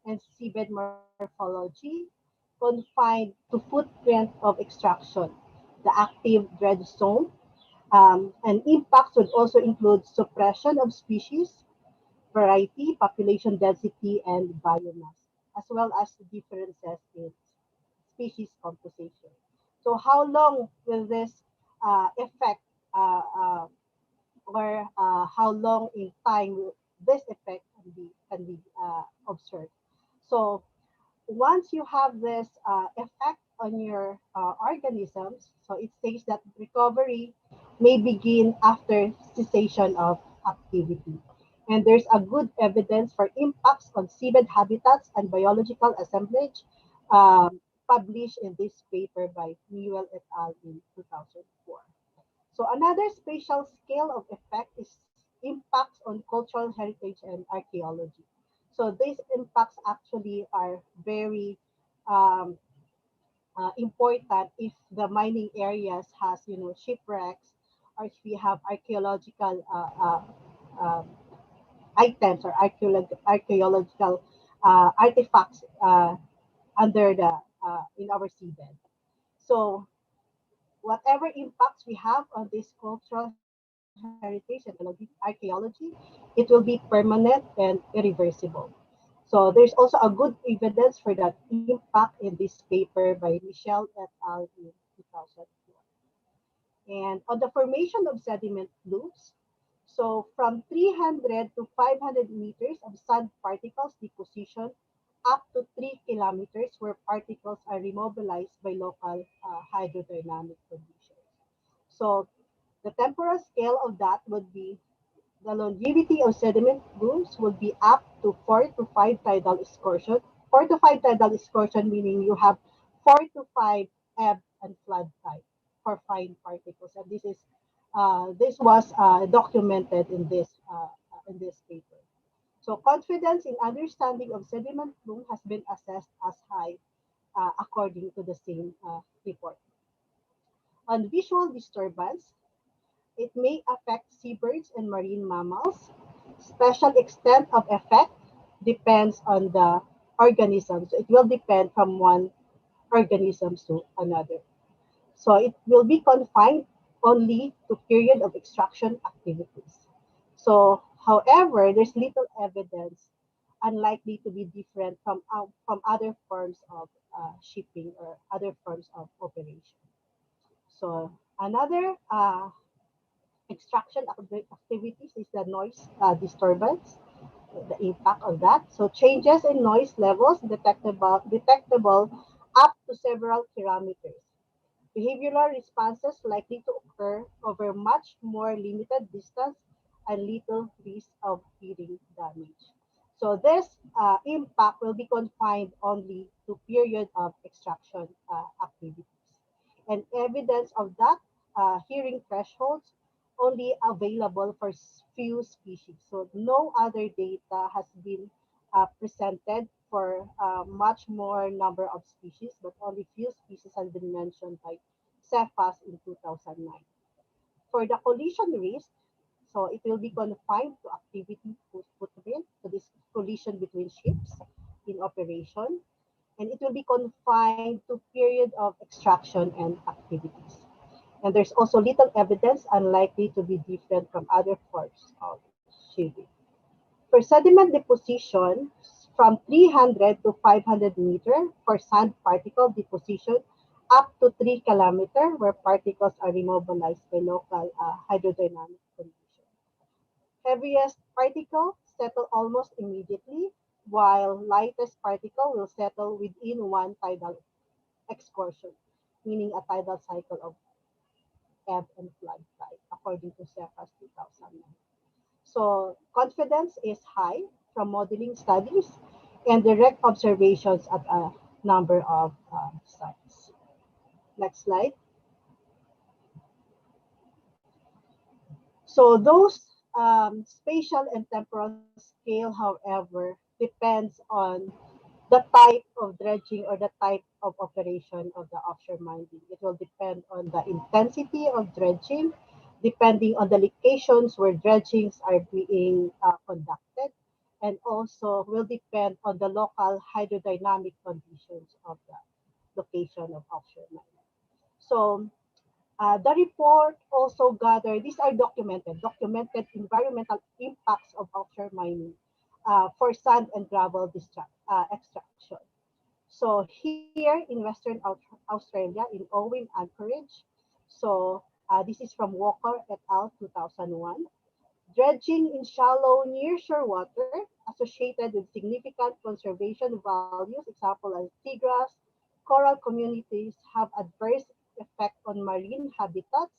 and seabed morphology confined to footprint of extraction, the active dredge zone, and impacts would also include suppression of species, variety, population density, and biomass, as well as differences in species composition. So how long will this effect or how long in time will this effect can be observed? So once you have this effect on your organisms, so it says that recovery may begin after cessation of activity. And there's a good evidence for impacts on seabed habitats and biological assemblage published in this paper by Newell et al. In 2004. So another spatial scale of effect is impacts on cultural heritage and archaeology. So these impacts actually are very um, important if the mining areas has shipwrecks or if we have archaeological um, items or archaeological artifacts under the in our seabed. So whatever impacts we have on this cultural heritage and archaeology, it will be permanent and irreversible. So there's also a good evidence for that impact in this paper by Michelle et al. In 2004. And on the formation of sediment blooms, so from 300 to 500 meters of sand particles deposition up to 3 kilometers where particles are remobilized by local hydrodynamic conditions. So the temporal scale of that would be the longevity of sediment blooms would be up to 4 to 5 tidal excursion. 4 to 5 tidal excursion meaning you have 4 to 5 ebb and flood tide for fine particles. And this was documented in this paper. So confidence in understanding of sediment bloom has been assessed as high according to the same report. On visual disturbance, it may affect seabirds and marine mammals. Special extent of effect depends on the organism. So it will depend from one organism to another. So it will be confined only to period of extraction activities. So, however, there's little evidence unlikely to be different from other forms of shipping or other forms of operation. So another extraction activities is the noise disturbance, the impact of that. So changes in noise levels detectable up to several kilometers. Behavioral responses likely to occur over much more limited distance and little risk of hearing damage. So this impact will be confined only to period of extraction activities. And evidence of that hearing thresholds only available for few species. So no other data has been presented for much more number of species, but only few species has been mentioned by Cephas in 2009. For the collision risk, so it will be confined to activity footprint, to this collision between ships in operation, and it will be confined to period of extraction and activities. And there's also little evidence unlikely to be different from other forms of shipping. For sediment deposition, from 300 to 500 meter for sand particle deposition up to 3 kilometer where particles are remobilized by local hydrodynamic conditions. Heaviest particles settle almost immediately, while lightest particle will settle within one tidal excursion, meaning a tidal cycle of ebb and flood tide, according to CEPAS 2009. So confidence is high from modeling studies and direct observations at a number of sites. Next slide. So those spatial and temporal scale, however, depends on the type of dredging or the type of operation of the offshore mining. It will depend on the intensity of dredging, depending on the locations where dredgings are being conducted, and also will depend on the local hydrodynamic conditions of the location of offshore mining. So the report also gathered, these are documented environmental impacts of offshore mining for sand and gravel extraction. So here in Western Australia, in Owen, Anchorage, so this is from Walker et al. 2001. Dredging in shallow nearshore water associated with significant conservation values, example as seagrass, coral communities have adverse effect on marine habitats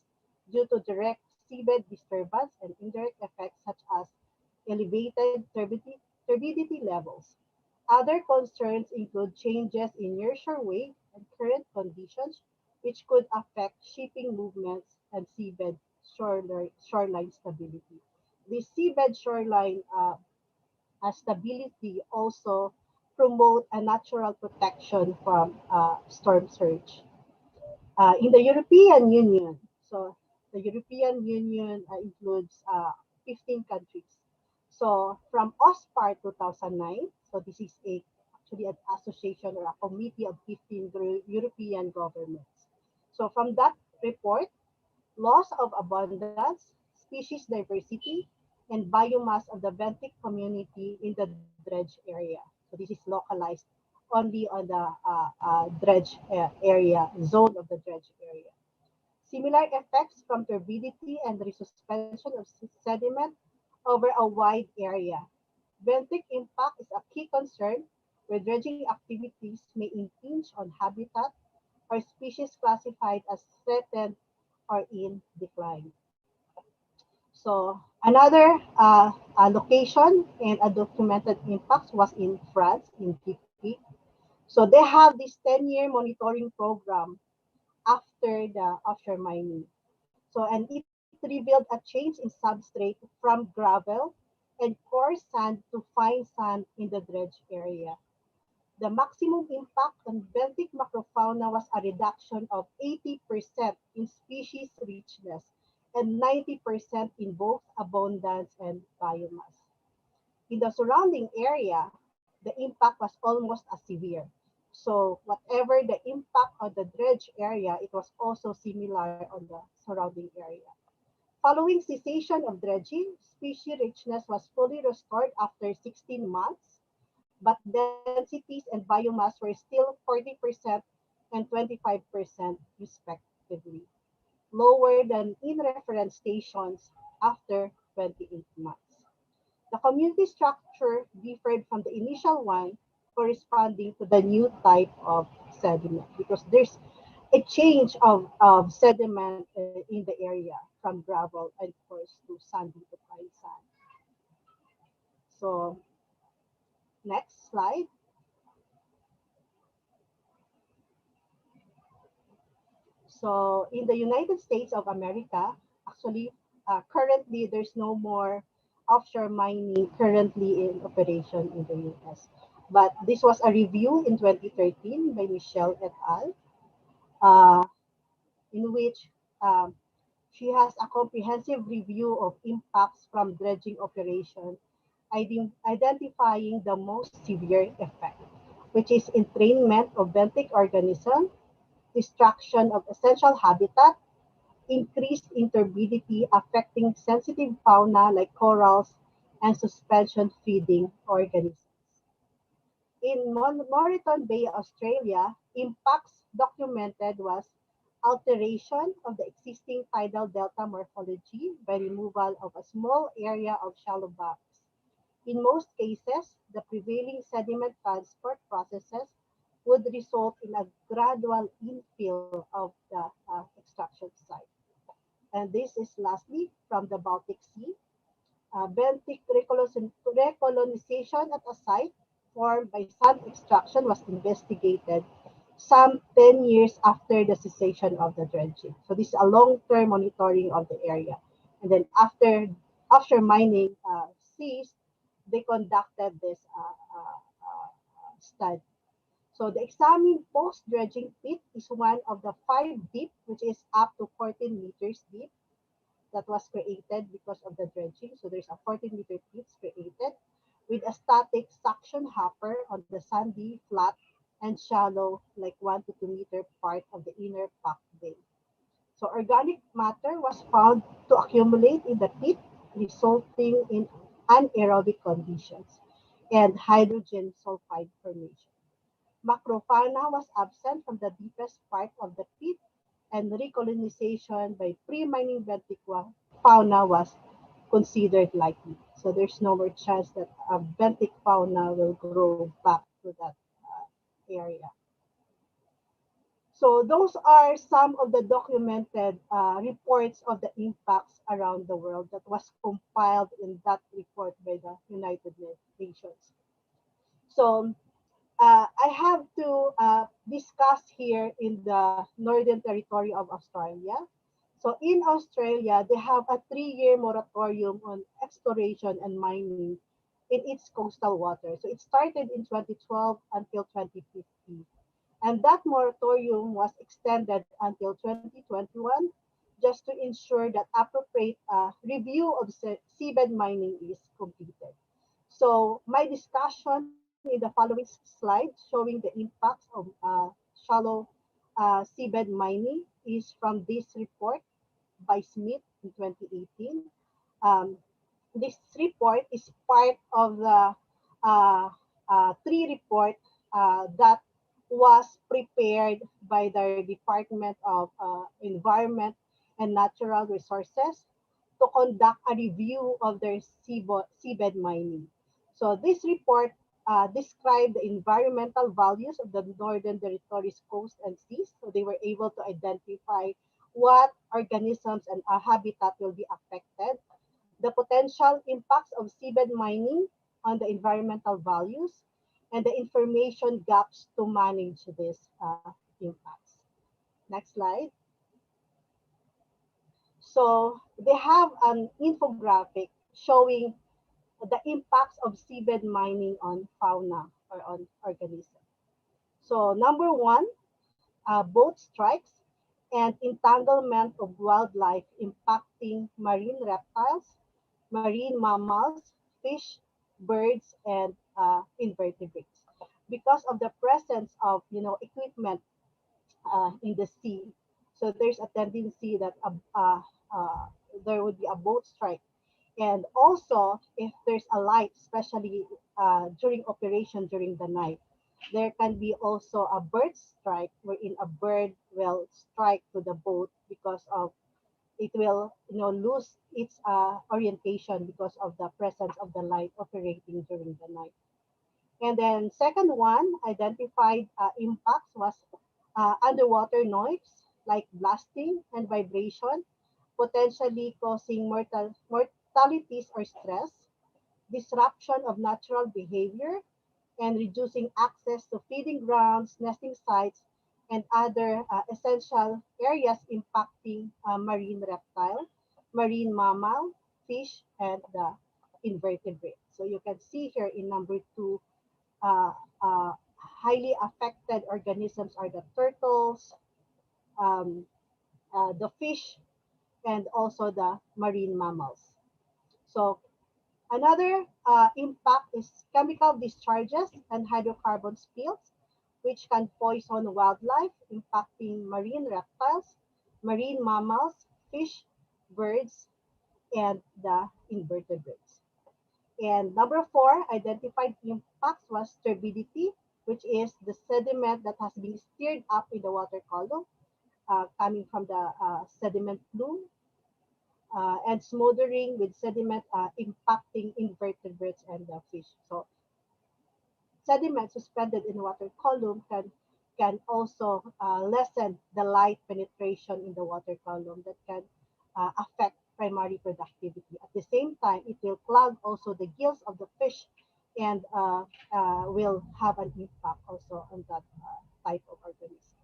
due to direct seabed disturbance and indirect effects such as elevated turbidity levels. Other concerns include changes in nearshore wave and current conditions, which could affect shipping movements and seabed shoreline stability. The seabed shoreline stability also promote a natural protection from storm surge. In the European Union, so the European Union includes 15 countries. So from OSPAR 2009, so this is actually an association or a committee of 15 European governments. So from that report, loss of abundance, species diversity, and biomass of the benthic community in the dredge area. So this is localized only on the dredge area, zone of the dredge area. Similar effects from turbidity and resuspension of sediment over a wide area. Benthic impact is a key concern where dredging activities may impinge on habitat or species classified as threatened or in decline. So another location and a documented impact was in France, in Benthic. So they have this 10-year monitoring program after the offshore mining. So, and it revealed a change in substrate from gravel and coarse sand to fine sand in the dredge area. The maximum impact on benthic macrofauna was a reduction of 80% in species richness and 90% in both abundance and biomass. In the surrounding area, the impact was almost as severe. So whatever the impact on the dredge area, it was also similar on the surrounding area. Following cessation of dredging, species richness was fully restored after 16 months, but densities and biomass were still 40% and 25% respectively, lower than in reference stations after 28 months. The community structure differed from the initial one corresponding to the new type of sediment because there's a change of sediment in the area from gravel and of course to sandy to fine sand. So next slide. So in the United States of America, actually currently there's no more offshore mining currently in operation in the US. But this was a review in 2013 by Michelle et al. Uh, in which she has a comprehensive review of impacts from dredging operation, identifying the most severe effect, which is entrainment of benthic organisms, destruction of essential habitat, increased in turbidity affecting sensitive fauna like corals and suspension feeding organisms. In Moreton Bay, Australia, impacts documented was alteration of the existing tidal delta morphology by removal of a small area of shallow banks, In most cases, the prevailing sediment transport processes would result in a gradual infill of the extraction site. And this is lastly from the Baltic Sea. Benthic recolonization at a site formed by sand extraction was investigated some 10 years after the cessation of the dredging. So this is a long-term monitoring of the area. And then after offshore mining ceased, they conducted this study. So the examined post-dredging pit is one of the 5 deep, which is up to 14 meters deep, that was created because of the dredging. So there's a 14-meter pit created with a static suction hopper on the sandy, flat, and shallow, like 1 to 2 meter part of the inner pack bay. So organic matter was found to accumulate in the pit, resulting in anaerobic conditions and hydrogen sulfide formation. Macrofauna was absent from the deepest part of the pit, and recolonization by pre-mining benthic fauna was considered likely. So there's no more chance that a benthic fauna will grow back to that area. So those are some of the documented reports of the impacts around the world that was compiled in that report by the United Nations. So I have to discuss here in the Northern Territory of Australia. So in Australia, they have a 3-year moratorium on exploration and mining in its coastal water. So it started in 2012 until 2050. And that moratorium was extended until 2021 just to ensure that appropriate review of seabed mining is completed. So my discussion in the following slide showing the impacts of shallow seabed mining is from this report by Smith in 2018. Um, this report is part of the 3 report that was prepared by the Department of Environment and Natural Resources to conduct a review of their seabed mining. So this report described the environmental values of the Northern Territories coast and seas. So they were able to identify what organisms and habitat will be affected, the potential impacts of seabed mining on the environmental values, and the information gaps to manage these impacts. Next slide. So they have an infographic showing the impacts of seabed mining on fauna or on organisms. So number one, boat strikes and entanglement of wildlife impacting marine reptiles, marine mammals, fish, birds, and invertebrates. Because of the presence of equipment in the sea, so there's a tendency that there would be a boat strike. And also, if there's a light, especially during operation during the night, there can be also a bird strike wherein a bird will strike to the boat because of it will lose its orientation because of the presence of the light operating during the night. And then second one identified impacts was underwater noise like blasting and vibration, potentially causing mortalities or stress, disruption of natural behavior, and reducing access to feeding grounds, nesting sites, and other essential areas impacting marine reptile, marine mammal, fish, and the invertebrate. So you can see here in number 2, uh, uh, highly affected organisms are the turtles, um, the fish, and also the marine mammals. So another impact is chemical discharges and hydrocarbon spills, which can poison wildlife, impacting marine reptiles, marine mammals, fish, birds, and the invertebrates. And number 4, identified impacts was turbidity, which is the sediment that has been stirred up in the water column, coming from the sediment bloom. and smothering with sediment impacting invertebrates and the fish. So sediment suspended in water column can also lessen the light penetration in the water column that can affect primary productivity. At the same time, it will clog also the gills of the fish and will have an impact also on that type of organisms.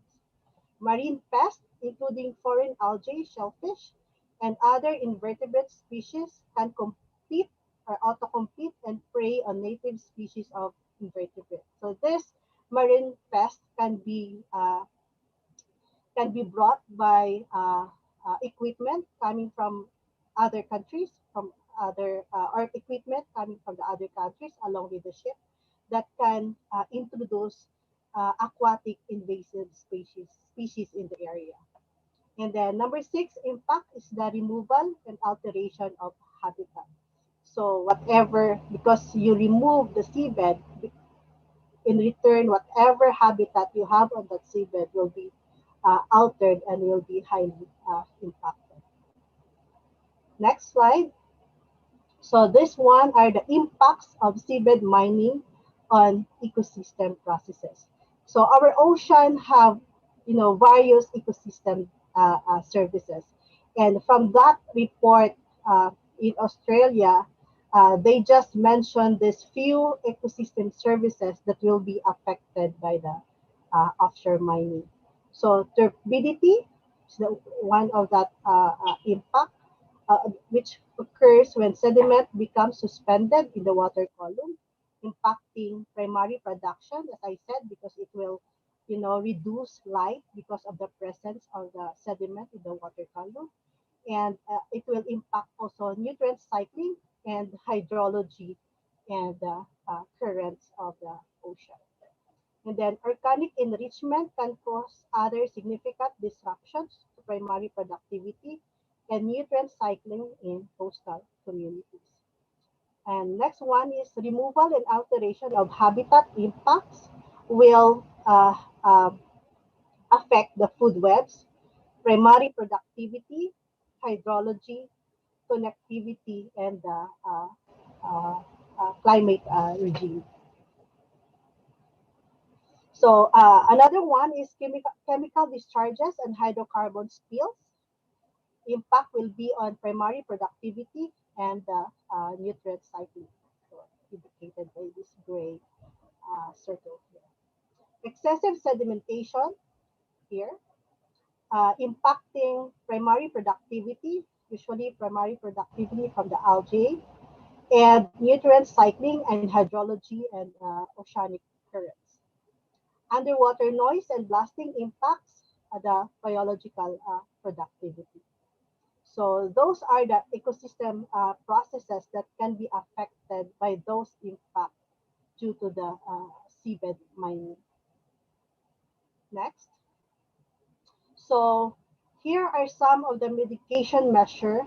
Marine pests, including foreign algae, shellfish, and other invertebrate species can compete or auto-compete and prey on native species of invertebrates. So this marine pest can be brought by equipment coming from other countries, from other or equipment coming from the other countries along with the ship that can introduce aquatic invasive species in the area. And then number six impact is the removal and alteration of habitat. So whatever, because you remove the seabed, in return, whatever habitat you have on that seabed will be altered and will be highly impacted. Next slide. So this one are the impacts of seabed mining on ecosystem processes. So our ocean have, various ecosystem services, and from that report in Australia, they just mentioned these few ecosystem services that will be affected by the offshore mining. So turbidity is one of that impact which occurs when sediment becomes suspended in the water column, impacting primary production, as I said, because it will, reduce light because of the presence of the sediment in the water column. And it will impact also nutrient cycling and hydrology and currents of the ocean. And then organic enrichment can cause other significant disruptions to primary productivity and nutrient cycling in coastal communities. And next one is removal and alteration of habitat impacts will affect the food webs, primary productivity, hydrology, connectivity, and the climate regime. So another one is chemical discharges and hydrocarbon spills. Impact will be on primary productivity and nutrient cycling, so indicated by this gray circle here. Excessive sedimentation here, impacting primary productivity, usually primary productivity from the algae, and nutrient cycling and hydrology and oceanic currents. Underwater noise and blasting impacts the biological productivity. So those are the ecosystem processes that can be affected by those impacts due to the seabed mining. Next. So here are some of the mitigation measures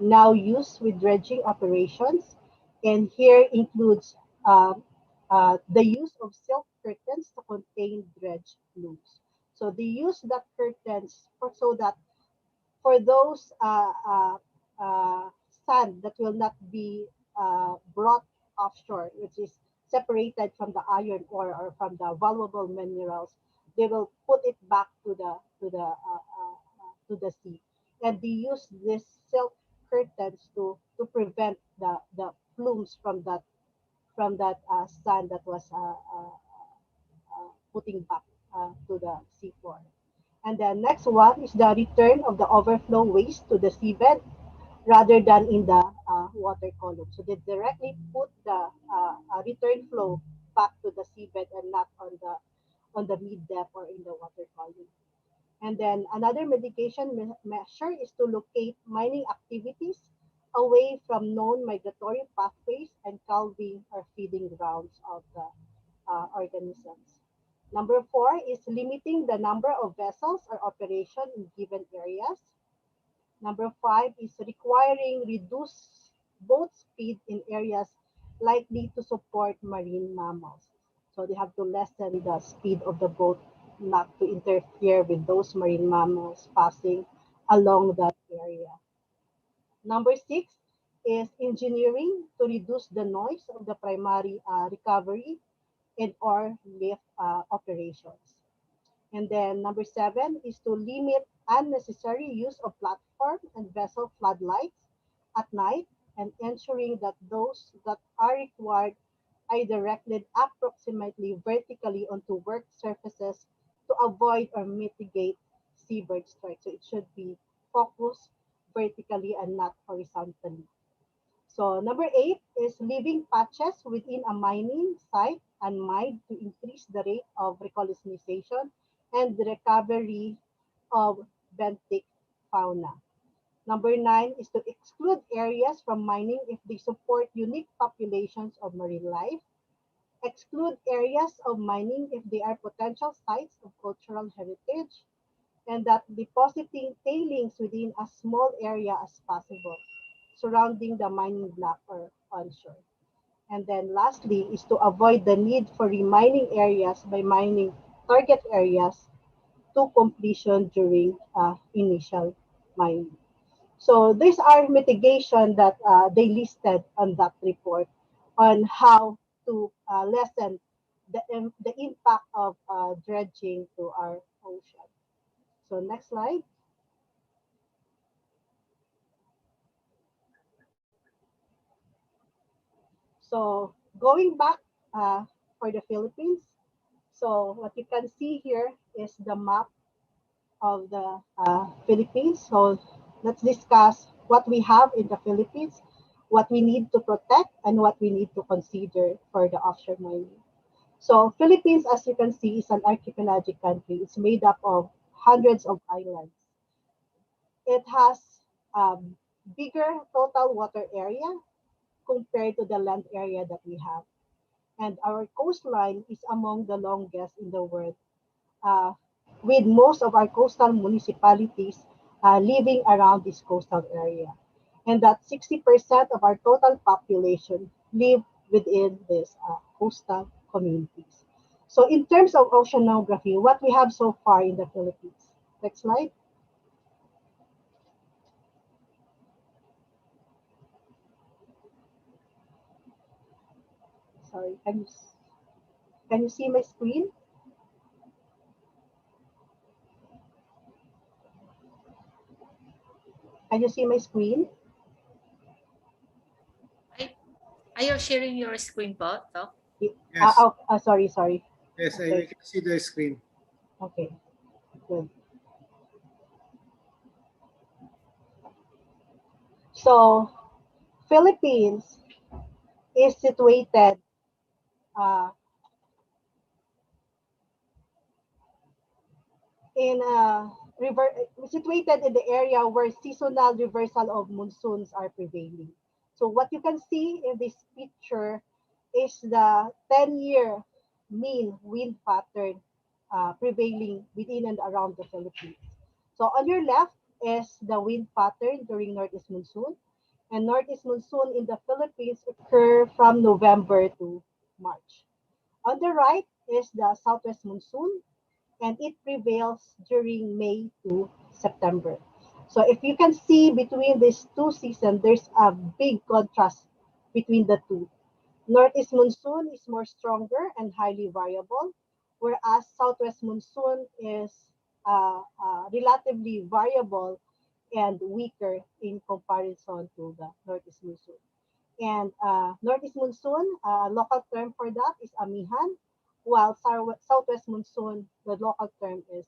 now used with dredging operations. And here includes the use of silk curtains to contain dredge blooms. So they use the curtains so that for those sand that will not be brought offshore, which is separated from the iron ore or from the valuable minerals, they will put it back to the sea, and they use this silk curtains to prevent the plumes from that sand that was putting back to the seafloor. And the next one is the return of the overflow waste to the seabed rather than in the water column. So they directly put the return flow back to the seabed and not on the mid depth or in the water column. And then another mitigation measure is to locate mining activities away from known migratory pathways and calving or feeding grounds of the organisms. Number four is limiting the number of vessels or operation in given areas. Number five is requiring reduced boat speed in areas likely to support marine mammals. So they have to lessen the speed of the boat not to interfere with those marine mammals passing along that area. Number 6 is engineering to reduce the noise of the primary recovery and or lift operations. And then number 7 is to limit unnecessary use of platform and vessel floodlights at night and ensuring that those that are required are directed approximately vertically onto work surfaces to avoid or mitigate seabird strike. So it should be focused vertically and not horizontally. So number 8 is leaving patches within a mining site unmined to increase the rate of recolonization and the recovery of benthic fauna. Number 9 is to exclude areas from mining if they support unique populations of marine life. Exclude areas of mining if they are potential sites of cultural heritage, and that depositing tailings within a small area as possible surrounding the mining block or onshore. And then lastly is to avoid the need for remining areas by mining target areas to completion during initial mining. So these are mitigation that they listed on that report on how to lessen the impact of dredging to our ocean. So next slide. So going back for the Philippines, so what you can see here is the map of the Philippines. So let's discuss what we have in the Philippines, what we need to protect, and what we need to consider for the offshore mining. So Philippines, as you can see, is an archipelagic country. It's made up of hundreds of islands. It has a bigger total water area compared to the land area that we have. And our coastline is among the longest in the world, uh, with most of our coastal municipalities living around this coastal area. And that 60% of our total population live within these coastal communities. So in terms of oceanography, what we have so far in the Philippines. Next slide. Sorry, can you see my screen? Can you see my screen? Are you sharing your screen po, Doc? Yes. Sorry. Yes, I Okay. can see the screen. Okay, good. So, Philippines is situated uh, in a river, situated in the area where seasonal reversal of monsoons are prevailing. So, what you can see in this picture is the 10-year mean wind pattern prevailing within and around the Philippines. So, on your left is the wind pattern during northeast monsoon. And northeast monsoon in the Philippines occur from November to March. On the right is the southwest monsoon, and it prevails during May to September. So if you can see between these two seasons, there's a big contrast between the two. Northeast monsoon is more stronger and highly variable, whereas southwest monsoon is relatively variable and weaker in comparison to the northeast monsoon. And northeast monsoon, local term for that is amihan, while southwest monsoon, the local term is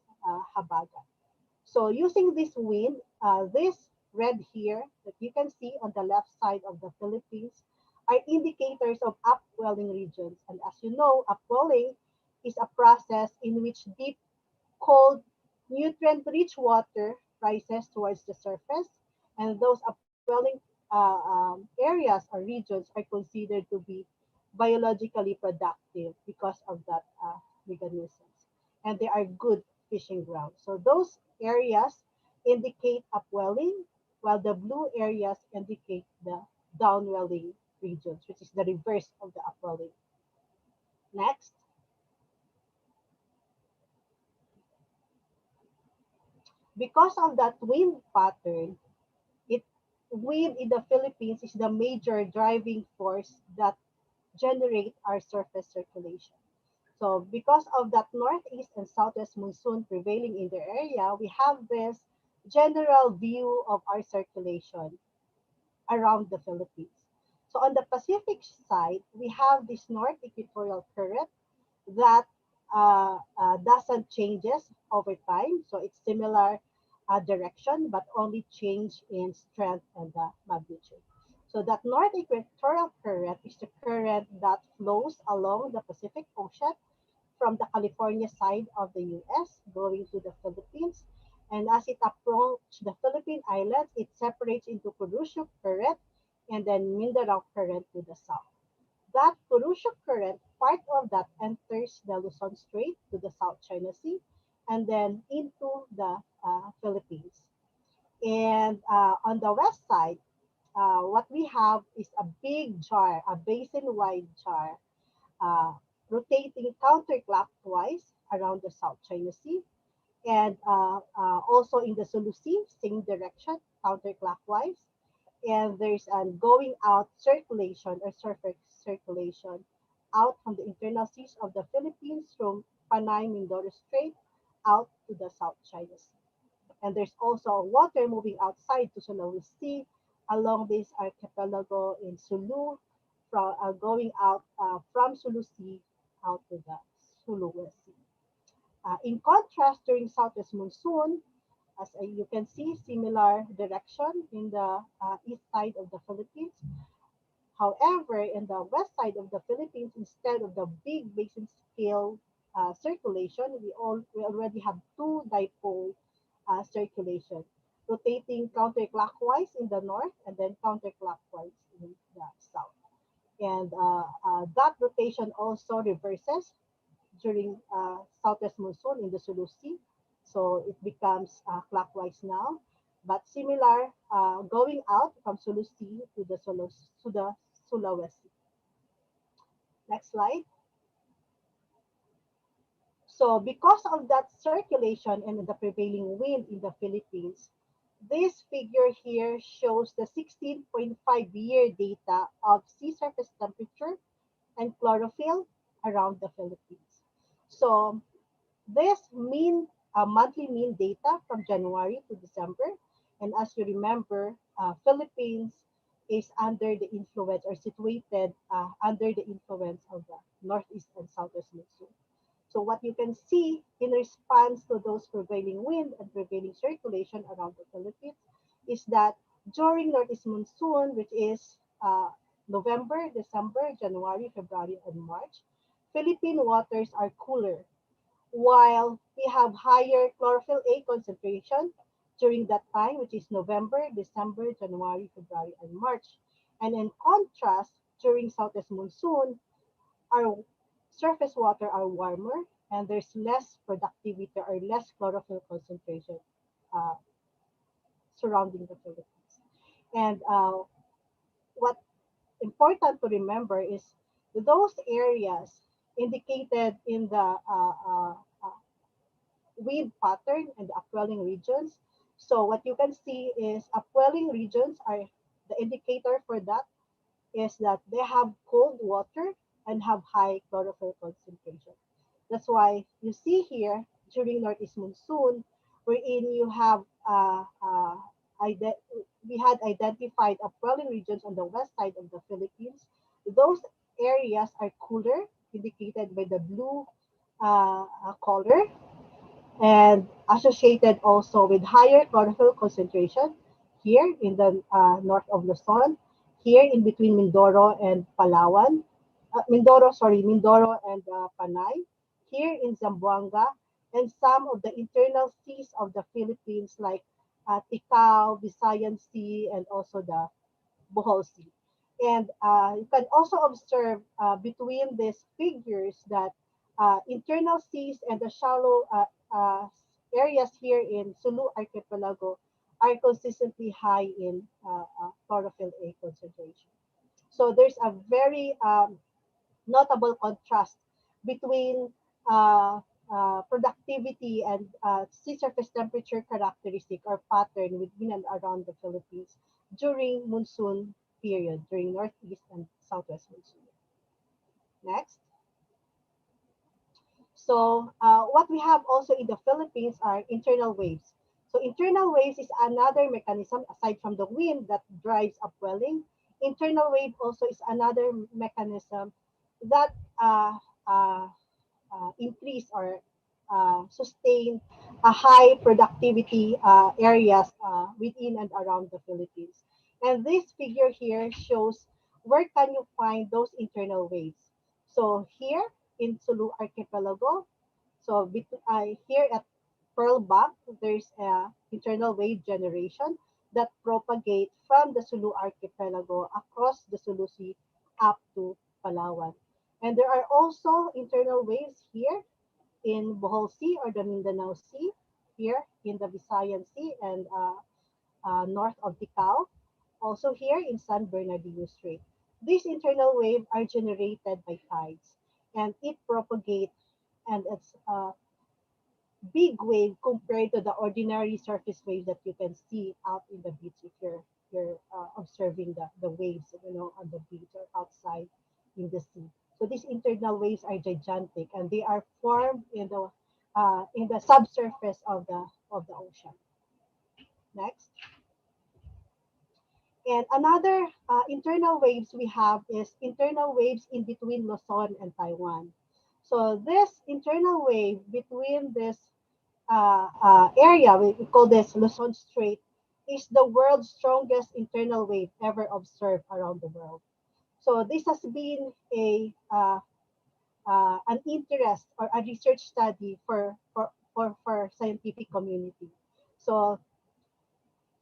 habagat. So using this wind, this red here that you can see on the left side of the Philippines are indicators of upwelling regions. And as you know, upwelling is a process in which deep, cold, nutrient-rich water rises towards the surface, and those upwelling areas or regions are considered to be biologically productive because of that mechanisms, and they are good fishing grounds. So those areas indicate upwelling, while the blue areas indicate the downwelling regions, which is the reverse of the upwelling. Next. Because of that wind pattern, it wind in the Philippines is the major driving force that generate our surface circulation. So because of that northeast and southwest monsoon prevailing in the area, we have this general view of our circulation around the Philippines. So on the Pacific side, we have this north equatorial current that doesn't changes over time. So it's similar direction, but only change in strength and magnitude. So that north equatorial current is the current that flows along the Pacific Ocean from the California side of the US going to the Philippines. And as it approaches the Philippine Islands, it separates into Kurusuk current and then Mindanao current to the south. That Kurusuk current, part of that enters the Luzon Strait to the South China Sea and then into the Philippines. And on the west side, what we have is a big jar, a basin-wide jar, uh, rotating counterclockwise around the South China Sea and also in the Sulu Sea, same direction, counterclockwise. And there's an going out circulation or surface circulation out from the internal seas of the Philippines from Panay Mindoro Strait out to the South China Sea. And there's also water moving outside to Sulawesi Sea along this archipelago in Sulu, from going out from Sulu Sea out to the Sulawesi. In contrast, during southwest monsoon, as you can see, similar direction in the east side of the Philippines. However, in the west side of the Philippines, instead of the big basin scale circulation, we already have two dipole circulation, rotating counterclockwise in the north and then counterclockwise in the south. And that rotation also reverses during southwest monsoon in the Sulu Sea. So it becomes clockwise now, but similar going out from Sulu Sea to the Sulawesi. Next slide. So because of that circulation and the prevailing wind in the Philippines, this figure here shows the 16.5-year data of sea surface temperature and chlorophyll around the Philippines. So this monthly mean data from January to December, and as you remember, Philippines is under the influence or situated under the influence of the northeast and southwest monsoon. So what you can see in response to those prevailing wind and prevailing circulation around the Philippines is that during northeast monsoon, which is November, December, January, February, and March, Philippine waters are cooler, while we have higher chlorophyll A concentration during that time, which is November, December, January, February, and March. And in contrast, during southwest monsoon, our surface water are warmer and there's less productivity or less chlorophyll concentration uh, surrounding the Philippines. And what important to remember is those areas indicated in the wind pattern and the upwelling regions. So what you can see is upwelling regions are the indicator for that is that they have cold water and have high chlorophyll concentration. That's why you see here during northeast monsoon, wherein you have we had identified upwelling regions on the west side of the Philippines. Those areas are cooler, indicated by the blue color, and associated also with higher chlorophyll concentration here in the north of Luzon, here in between Mindoro and Palawan, Mindoro and Panay, here in Zamboanga, and some of the internal seas of the Philippines like Ticao, Visayan Sea, and also the Bohol Sea. And you can also observe between these figures that internal seas and the shallow areas here in Sulu Archipelago are consistently high in chlorophyll A concentration. So there's a very notable contrast between productivity and sea surface temperature characteristic or pattern within and around the Philippines during monsoon period, during northeast and southwest monsoon. Next. So what we have also in the Philippines are internal waves. So internal waves is another mechanism aside from the wind that drives upwelling. Internal wave also is another mechanism that increase or sustain a high productivity areas within and around the Philippines. And this figure here shows where can you find those internal waves. So here in Sulu Archipelago, so here at Pearl Bank, there's a internal wave generation that propagate from the Sulu Archipelago across the Sulu Sea up to Palawan. And there are also internal waves here in Bohol Sea or the Mindanao Sea, here in the Visayan Sea and north of Ticao, also here in San Bernardino Strait. These internal waves are generated by tides and it propagates and it's a big wave compared to the ordinary surface wave that you can see out in the beach if you're observing the waves, on the beach or outside in the sea. So these internal waves are gigantic and they are formed in the subsurface of the ocean. Next. And another internal waves we have is internal waves in between Luzon and Taiwan. So this internal wave between this area, we call this Luzon Strait, is the world's strongest internal wave ever observed around the world. So this has been an interest or a research study for scientific community. So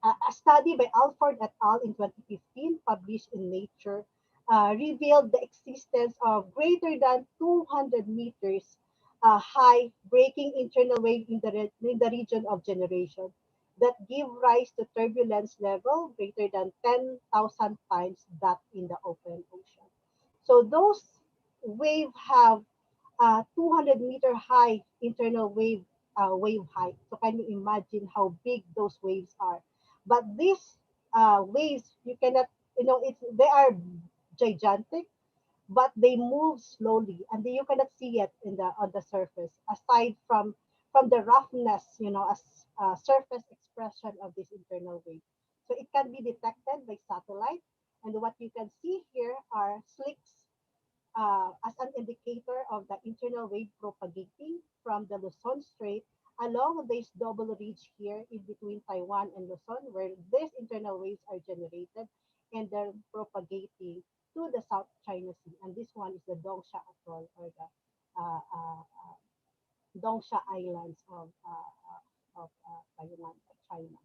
a study by Alford et al. In 2015, published in Nature, revealed the existence of greater than 200 meters high breaking internal wave in the region of generation that give rise to turbulence level greater than 10,000 times that in the open ocean. So those waves have 200-meter high internal wave height. So can you imagine how big those waves are? But these waves, you cannot, they are gigantic, but they move slowly, and you cannot see it on the surface. Aside from the roughness, as surface expression of this internal wave. So it can be detected by satellite, and what you can see here are slicks as an indicator of the internal wave propagating from the Luzon Strait along this double ridge here in between Taiwan and Luzon, where these internal waves are generated and they're propagating to the South China Sea. And this one is the Dongsha Atoll or the Dongsha Islands of Taiwan, China.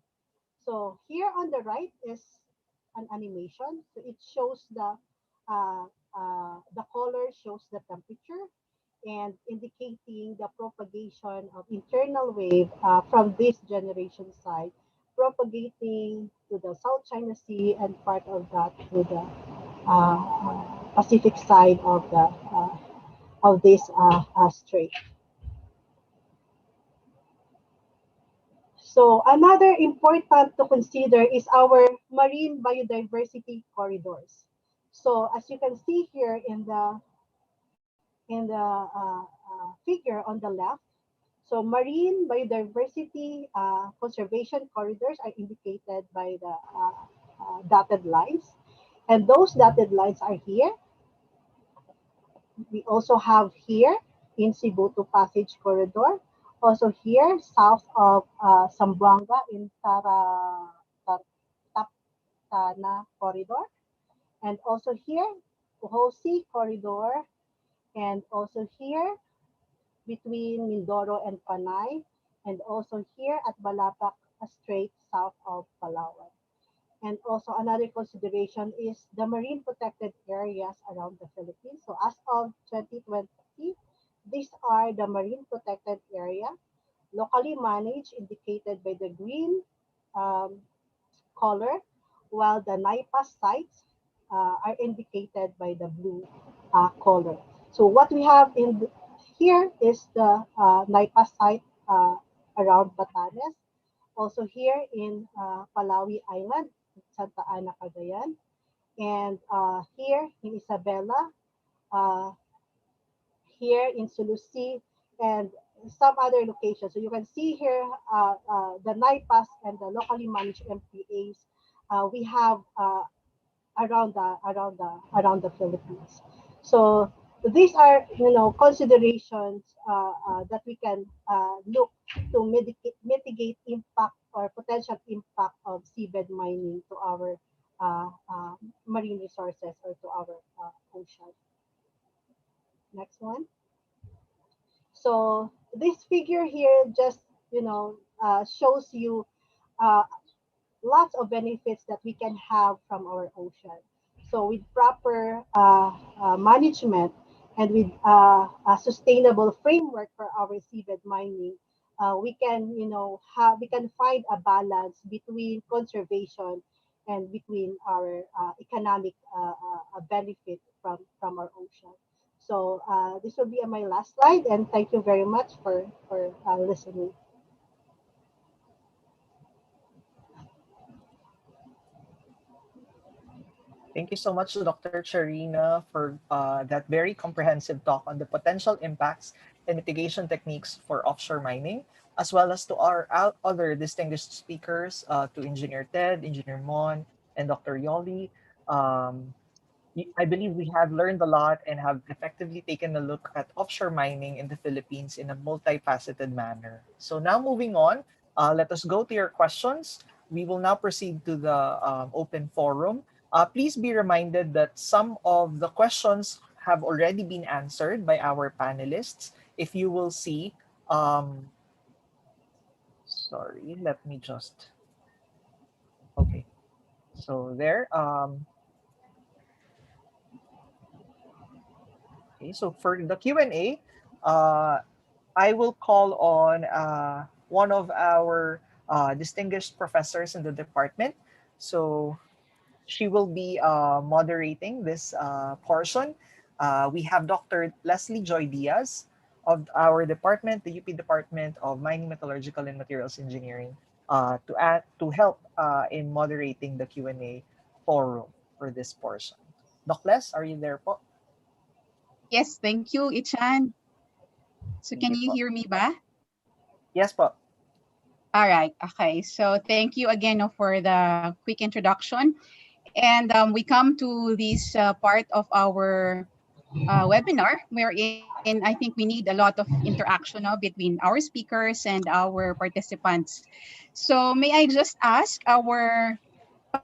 So here on the right is an animation. So it shows the color shows the temperature and indicating the propagation of internal wave from this generation side, propagating to the South China Sea and part of that to the Pacific side of this strait. So another important to consider is our marine biodiversity corridors. So as you can see here in the figure on the left, so marine biodiversity conservation corridors are indicated by the dotted lines, and those dotted lines are here. We also have here in Cebu to Passage Corridor, also here south of Zamboanga in Taptana Corridor, and also here Bohol Sea Corridor, and also here between Mindoro and Panay, and also here at Balapac Strait south of Palawan. And also another consideration is the marine protected areas around the Philippines. So as of 2020, these are the marine protected area, locally managed, indicated by the green color, while the NIPA sites are indicated by the blue color. So what we have here is the NIPA site around Batanes. Also here in Palawi Island, Santa Ana, Cagayan. And here in Isabela, uh, here in Sulusi, and some other locations. So you can see here the NIPAS and the locally managed MPAs we have around the Philippines. So these are considerations that we can look to mitigate impact or potential impact of seabed mining to our marine resources or to our ocean. Next one. So this figure here just shows you uh, lots of benefits that we can have from our ocean. So with proper management and with a sustainable framework for our seabed mining, we can we can find a balance between conservation and between our economic benefit from our ocean. So this will be my last slide, and thank you very much for listening. Thank you so much, Dr. Charina, for that very comprehensive talk on the potential impacts and mitigation techniques for offshore mining, as well as to our other distinguished speakers, to Engineer Ted, Engineer Mon, and Dr. Yoli. Um, I believe we have learned a lot and have effectively taken a look at offshore mining in the Philippines in a multifaceted manner. So now moving on, let us go to your questions. We will now proceed to the open forum. Please be reminded that some of the questions have already been answered by our panelists. If you will see, sorry, let me just, okay. So there, okay, so for the Q&A, I will call on one of our distinguished professors in the department. So she will be moderating this portion. We have Dr. Leslie Joy Diaz of our department, the UP Department of Mining, Metallurgical, and Materials Engineering, to help in moderating the Q&A forum for this portion. Doc Les, are you there po? Yes, thank you, Ichan. So can Sige you po. hear me ba? Yes po. All right, okay. So thank you again for the quick introduction. And we come to this part of our webinar wherein I think we need a lot of interaction between our speakers and our participants. So may I just ask our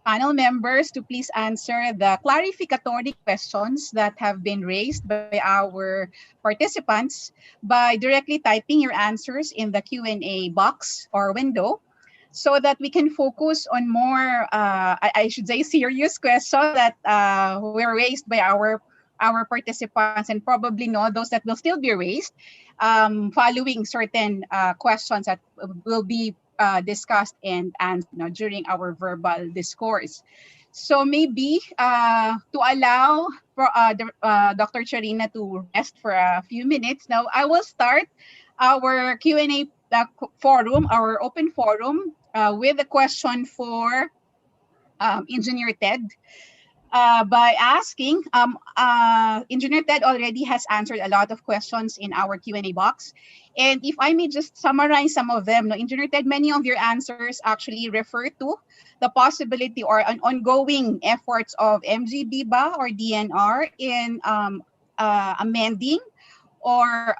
panel members to please answer the clarificatory questions that have been raised by our participants by directly typing your answers in the Q&A box or window so that we can focus on more, I should say, serious questions that were raised by our participants and probably those that will still be raised following certain questions that will be discussed and answered during our verbal discourse. So maybe to allow for, Dr. Charina to rest for a few minutes, now I will start our Q&A forum, our open forum, with a question for Engineer Ted. By asking, Engineer Ted already has answered a lot of questions in our Q&A box. And if I may just summarize some of them, Engineer Ted, many of your answers actually refer to the possibility or an ongoing efforts of MGBBA or DNR in amending or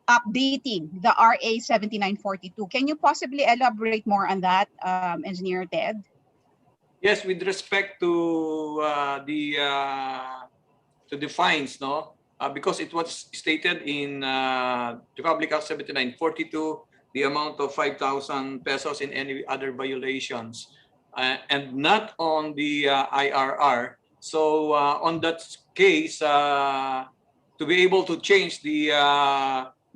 updating the RA 7942. Can you possibly elaborate more on that, Engineer Ted? Yes, with respect to the fines, because it was stated in Republic Act 7942, the amount of 5,000 pesos in any other violations, and not on the IRR. So on that case, to be able to change the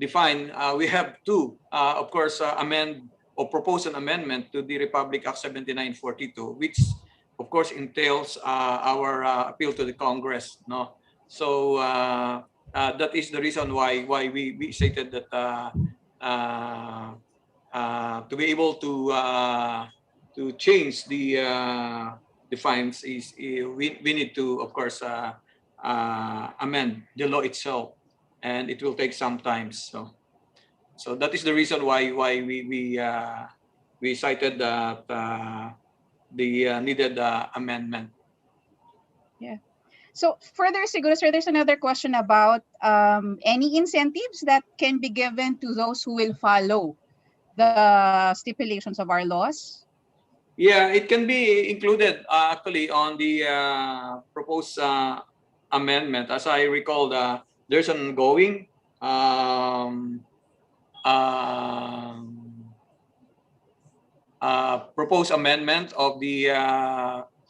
fine, we have to, of course, amend or propose an amendment to the Republic Act 7942, which of course entails our appeal to the Congress. So that is the reason why we stated that to be able to change the fines is we need to, of course, amend the law itself, and it will take some time. So that is the reason why we cited that the needed amendment. So further, siguro, sir, there's another question about any incentives that can be given to those who will follow the stipulations of our laws. Yeah, it can be included actually on the proposed amendment. As I recall, there's an ongoing proposed amendment of the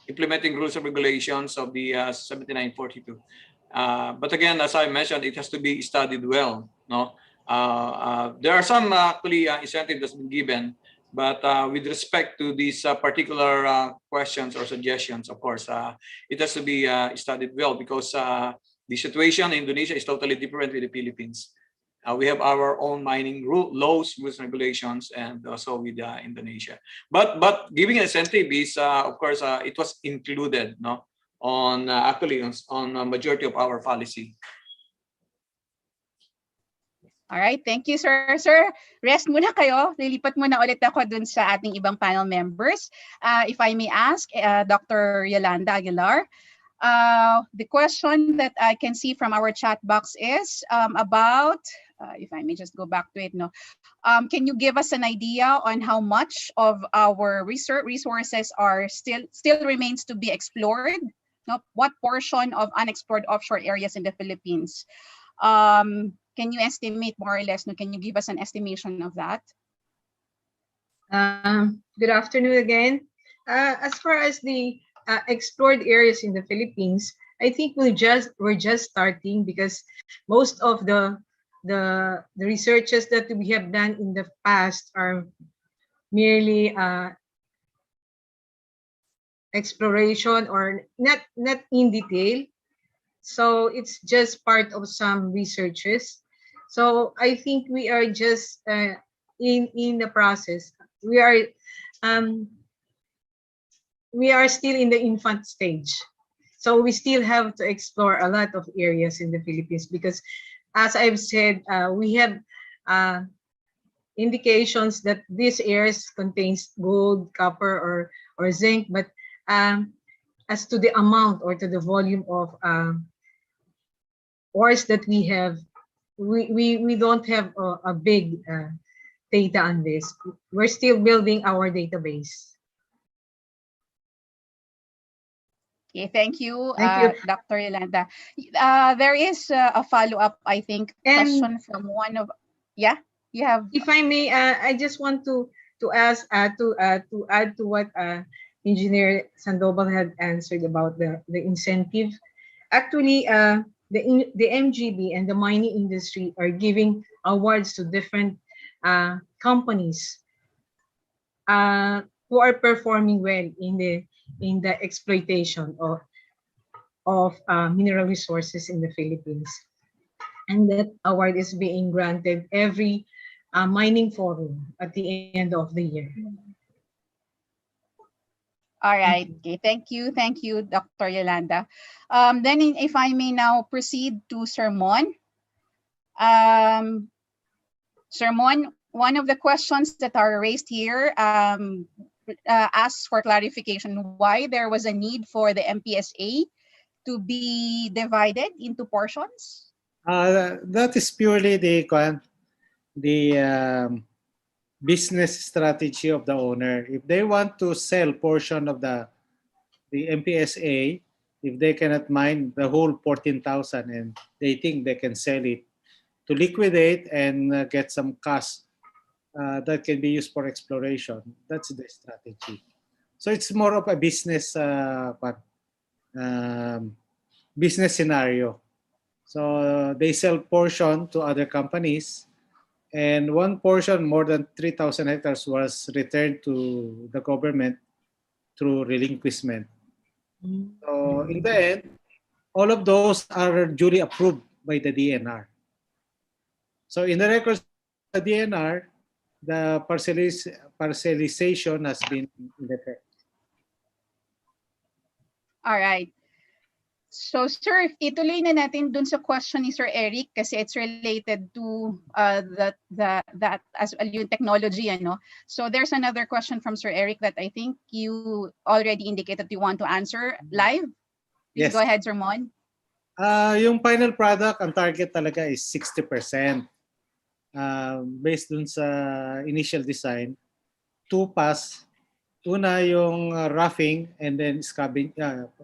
implementing rules and regulations of the 7942. But again, as I mentioned, it has to be studied well. No, there are some actually incentives that's been given, but with respect to these particular questions or suggestions, of course, it has to be studied well, because the situation in Indonesia is totally different with the Philippines. We have our own mining laws, rules, and regulations, and also with Indonesia. But giving incentive is, of course, it was included, no, on actually on a majority of our policy. All right, thank you, sir. Sir, rest muna kayo. Lilipat muna ulit ako dun sa ating ibang panel members. If I may ask, Dr. Yolanda Aguilar, the question that I can see from our chat box is about, if I may just go back to it, no. Can you give us an idea on how much of our resources are still remains to be explored? No? What portion of unexplored offshore areas in the Philippines? Can you estimate more or less? No? Can you give us an estimation of that? Good afternoon again. As far as the explored areas in the Philippines, I think we're just starting, because most of the researches that we have done in the past are merely exploration, or not in detail. So it's just part of some researches. So I think we are just in the process. We are still in the infant stage. So we still have to explore a lot of areas in the Philippines, because, as I've said, we have indications that these areas contains gold, copper, or zinc, but as to the amount or to the volume of ores that we have, we don't have a big data on this. We're still building our database. Okay, thank you, Thank you. Dr. Yolanda. There is a follow-up, I think, question from one of, yeah, you have. If I may, I just want to ask to add to what Engineer Sandoval had answered about the incentive. Actually, the MGB and the mining industry are giving awards to different companies who are performing well in the exploitation of mineral resources in the Philippines. And that award is being granted every mining forum at the end of the year. All right. Okay. Thank you, Dr. Yolanda. Then, if I may now proceed to Sermon. Sermon, one of the questions that are raised here asks for clarification why there was a need for the Mpsa to be divided into portions. That is purely the business strategy of the owner. If they want to sell portion of the Mpsa, if they cannot mine the whole 14,000 and they think they can sell it to liquidate and get some cash that can be used for exploration, that's the strategy. So it's more of a business business scenario. So they sell portion to other companies, and one portion, more than 3,000 hectares, was returned to the government through relinquishment. So in the end, all of those are duly approved by the DNR. So in the records of the DNR, the parcelization has been in effect. All right. So sir, ituloy na natin dun sa question ni Sir Eric kasi it's related to that as yung technology, ano. So there's another question from Sir Eric that I think you already indicated you want to answer live. Please Yes. go ahead, Sir Mon. Yung final product, ang target talaga is 60%. Based dun sa initial design, 2 pass. Una yung roughing and then scabbing,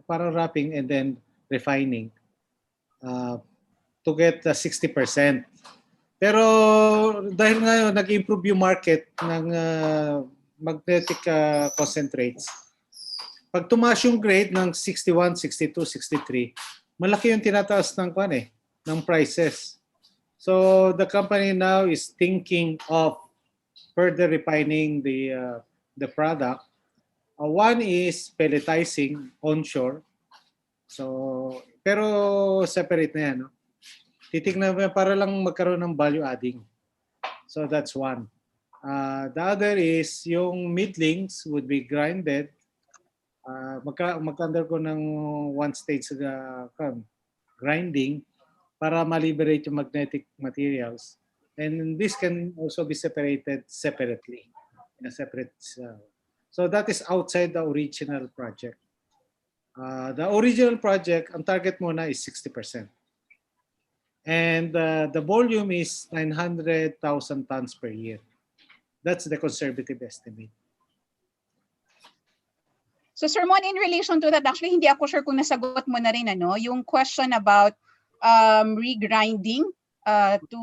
parang roughing and then refining to get 60%. Pero dahil ngayon nag-improve yung market ng magnetic concentrates, pag tumaas yung grade ng 61, 62, 63, malaki yung tinataas ng ng prices. So the company now is thinking of further refining the product. One is pelletizing onshore. So, pero separate na yan. No? Titignan mo para lang magkaroon ng value adding. So that's one. The other is yung middlings would be grinded. Mag-undergo ng one stage grinding para ma-liberate yung magnetic materials. And this can also be separated separately in a separate so that is outside the original project. The original project, ang target muna is 60%. And the volume is 900,000 tons per year. That's the conservative estimate. So Sir Mon, in relation to that, actually hindi ako sure kung nasagot mo na rin yung question about regrinding. To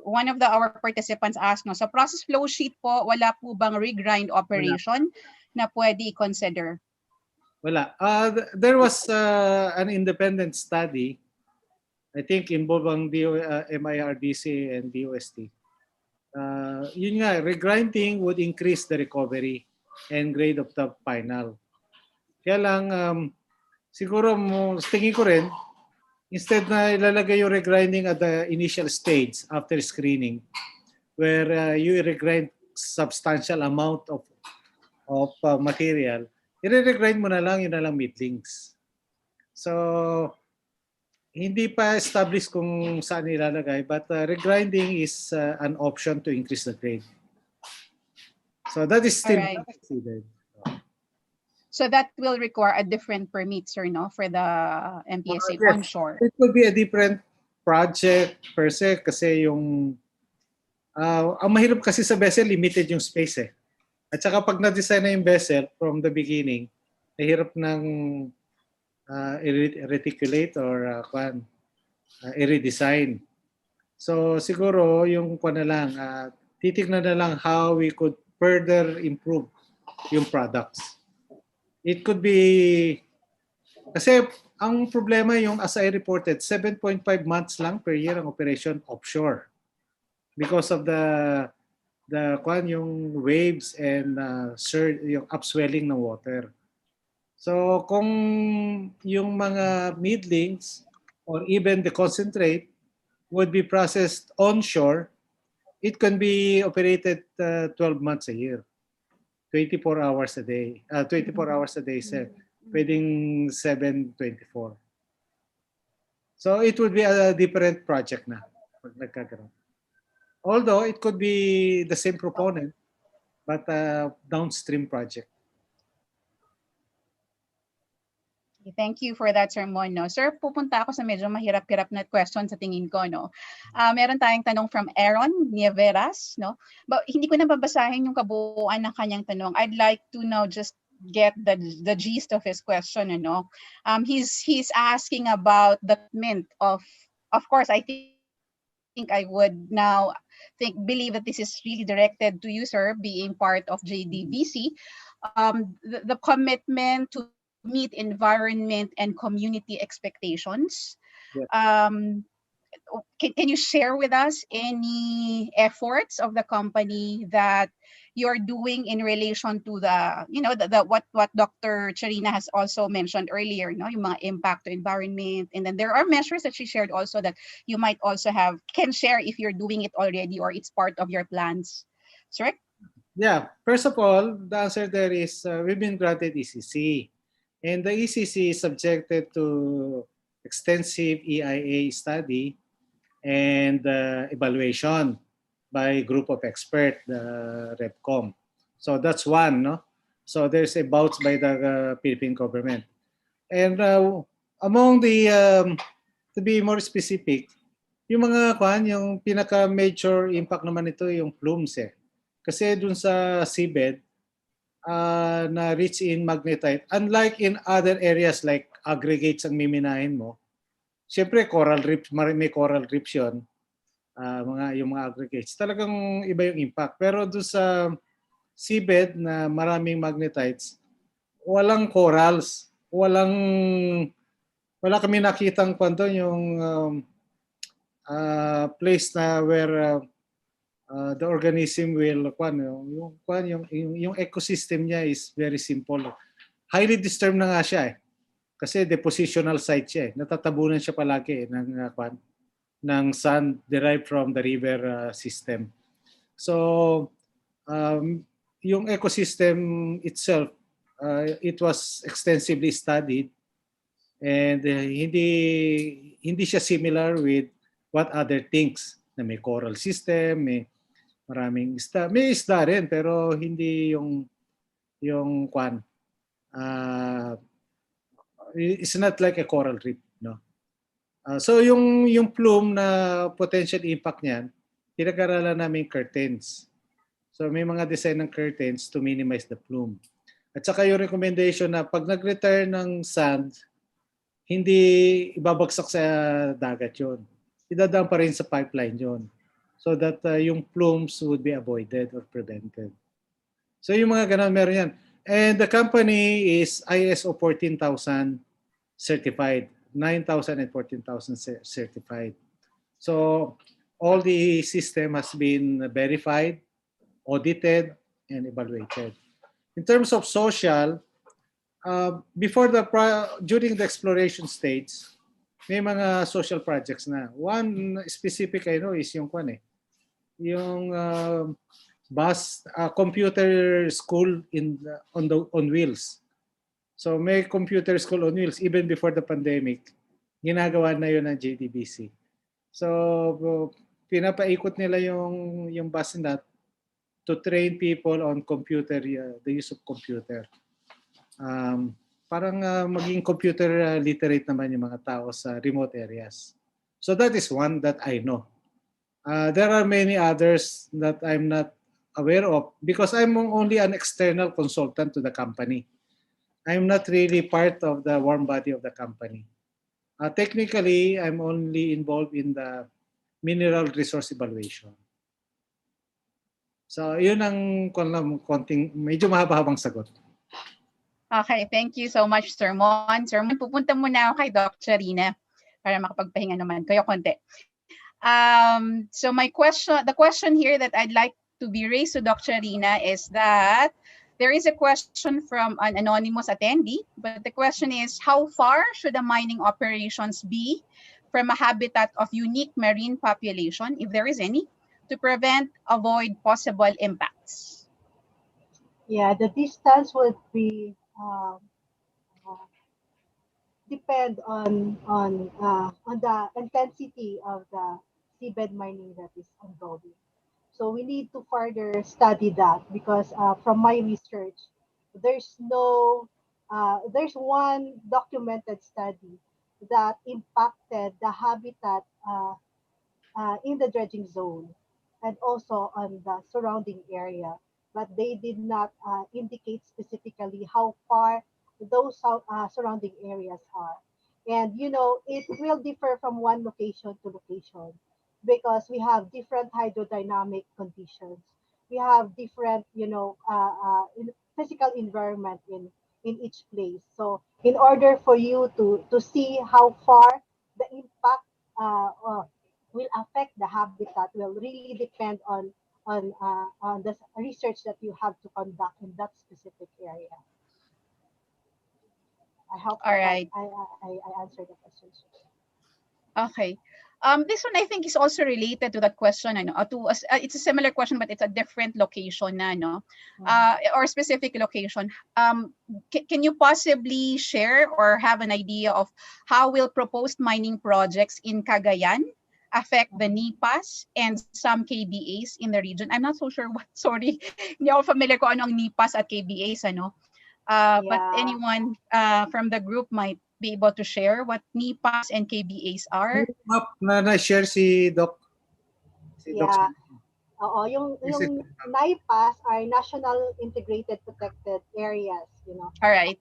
one of our participants asked, sa process flow sheet po, wala po bang regrind operation na pwede i-consider? Wala. There was an independent study, I think involving MIRDC and DOST. Yun nga, regrinding would increase the recovery and grade of the final. Kaya lang, siguro tingin ko rin, instead na ilalagay yung regrinding at the initial stage after screening, where you regrind substantial amount of material, i-regrind mo na lang, yun na lang middlings. So, hindi pa established kung saan ilalagay, but regrinding is an option to increase the grade. So that is still considered. So that will require a different permit, sir, for the Mpsa Yes. onshore. It could be a different project per se kasi yung ang mahirap kasi sa vessel, limited yung space . At saka pag na-design na yung vessel from the beginning, mahirap ng reticulate or i-redesign. So siguro yung na lang, titignan na lang how we could further improve yung products. It could be, kasi ang problema yung as I reported, 7.5 months lang per year ang operation offshore because of yung waves and yung upswelling ng water. So kung yung mga middlings or even the concentrate would be processed onshore, it can be operated 12 months a year. 24 hours a day. 24 hours a day, pwedeng 7/24. So it would be a different project na pag nagkakaroon. Although it could be the same proponent, but a downstream project. Thank you for that, Sir Mon. Sir, pupunta ako sa medyo mahirap-hirap na question sa tingin ko. Meron tayong tanong from Aaron Nieveras. But hindi ko na babasahin yung kabuuan ng kanyang tanong. I'd like to now just get the gist of his question. He's asking about the mint of course, I think I would now believe that this is really directed to you, sir, being part of JDBC. The commitment to meet environment and community expectations. Yeah. Can you share with us any efforts of the company that you're doing in relation to the, what Dr. Charina has also mentioned earlier, yung mga impact to environment. And then there are measures that she shared also that you might also can share if you're doing it already or it's part of your plans. Sir? Yeah, first of all, the answer there is we've been granted ECC. And the ECC is subjected to extensive EIA study and evaluation by group of experts, the REPCOM. So that's one, no? So there's a vouch by the Philippine government. And among the, to be more specific, yung mga yung pinaka-major impact naman ito yung plumes eh. Kasi dun sa seabed, na rich in magnetite, unlike in other areas like aggregates ang miminahin mo, siyempre coral reefs, may coral reefs yun, yung mga aggregates, talagang iba yung impact. Pero doon sa seabed na maraming magnetites, walang corals, wala kami nakitang kwento yung place na where the organism will yung ecosystem niya is very simple. Highly disturbed na nga siya eh. Kasi depositional site siya eh. Natatabunan siya palagi ng sand derived from the river system. So yung ecosystem itself, it was extensively studied and hindi siya similar with what other things na may coral system, may maraming isda. May isda rin pero hindi yung it's not like a coral reef, no. So yung plume na potential impact niyan, pinag-aralan namin curtains. So may mga design ng curtains to minimize the plume. At saka yung recommendation na pag nag-return ng sand, hindi ibabagsak sa dagat yon. Idadaan pa rin sa pipeline yon. So that yung plumes would be avoided or prevented. So yung mga ganun meron yan. And the company is ISO 14,000 certified, 9,000 and 14,000 certified. So all the system has been verified, audited, and evaluated. In terms of social, during the exploration stage, may mga social projects na. One specific I know is yung yung computer school on wheels. So may computer school on wheels even before the pandemic. Ginagawa na yun ng JDBC. So pinapaikot nila yung bus na to train people on computer, the use of computer. Parang maging computer literate naman yung mga tao sa remote areas. So that is one that I know. There are many others that I'm not aware of because I'm only an external consultant to the company. I'm not really part of the warm body of the company. Technically, I'm only involved in the mineral resource evaluation. So yun ang konting, medyo mahaba-habang sagot. Okay, thank you so much, Sir Mon. Sir Mon, pupunta muna ako kay Dr. Charina para makapagpahinga naman kayo konti. So the question here that I'd like to be raised to Dr. Charina is that there is a question from an anonymous attendee, but the question is, how far should the mining operations be from a habitat of unique marine population, if there is any, to avoid possible impacts? Yeah, the distance would be depend on the intensity of the seabed mining that is ongoing. So we need to further study that because from my research, there's one documented study that impacted the habitat in the dredging zone and also on the surrounding area, but they did not indicate specifically how far those surrounding areas are. And it will differ from one location to location because we have different hydrodynamic conditions. We have different, physical environment in each place. So in order for you to see how far the impact will affect the habitat will really depend on on the research that you have to conduct in that specific area. I hope All right. I answered the question. Okay. This one I think is also related to that question. Ano, it's a similar question, but it's a different location, na, no? Or specific location. Can you possibly share or have an idea of how will proposed mining projects in Cagayan affect the NIPAS and some KBAs in the region? I'm not so sure what. Sorry, hindi ako familiar kung ano ang NIPAS at KBAs, ano. But anyone from the group might be able to share what NIPAS and KBAs are. Map na na-share si Doc. Yeah. Oo, yung NIPAS are National Integrated Protected Areas, you know. All right.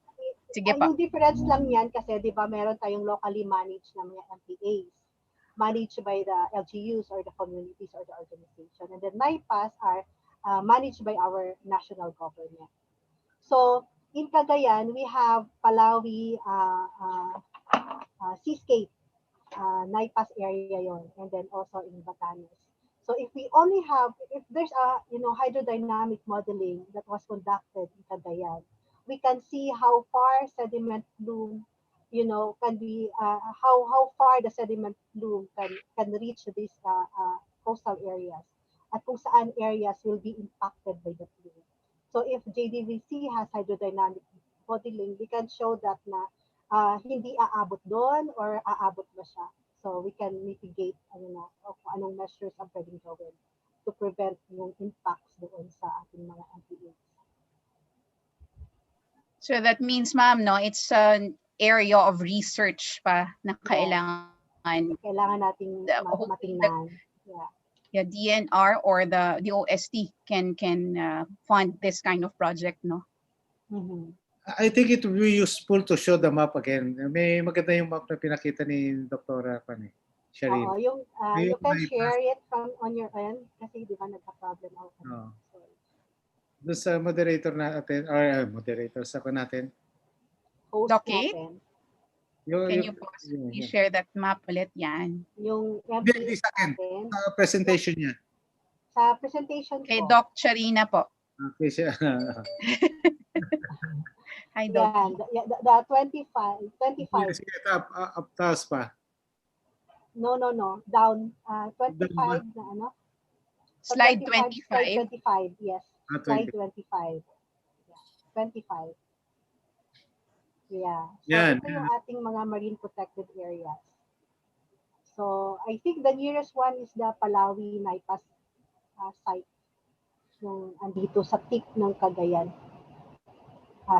Sige pa. Yung difference lang yan kasi 'di ba meron tayong locally managed na mga MPAs managed by the LGUs or the communities or the organization, and then NIPAS are managed by our national government. So in Cagayan, we have Palawi Seascape, NIPAS area yon, and then also in Batanes. So if there's a hydrodynamic modeling that was conducted in Cagayan, we can see how far sediment bloom, can be how far the sediment bloom can reach these coastal areas, at kung saan areas will be impacted by the bloom. So if JDVC has hydrodynamic modeling, we can show that na hindi aabot doon or aabot ba siya. So we can mitigate kung anong measures ang pwedeng gawin to prevent yung impacts doon sa ating mga MPAs. So that means, ma'am, no, it's an area of research pa na kailangan. Kailangan nating matingnan. Yeah, DNR or the OST can fund this kind of project, no? Mm-hmm. I think it will be useful to show the map again. May maganda yung map na pinakita ni Dr. Sharine. Oo, you can share it on your end kasi di ba nagka-problem ako. Doon sa moderator natin, or moderator sa natin. Host okay. Natin. Can you possibly share that map ulit yan? Yung Hindi sa akin. Sa presentation niya. Sa presentation kay po. Doc Charina po. Okay siya. Hi, Doc. The 25. Sige, up taas pa. No. Down. 25 na ano? Slide 25. 25. Slide 25, yes. 20. Slide 25. Yeah. 25. Yeah. So Yan. ito yung ating mga marine protected areas. So I think the nearest one is the Palawi NIPAS site. Yung andito sa tip ng Cagayan.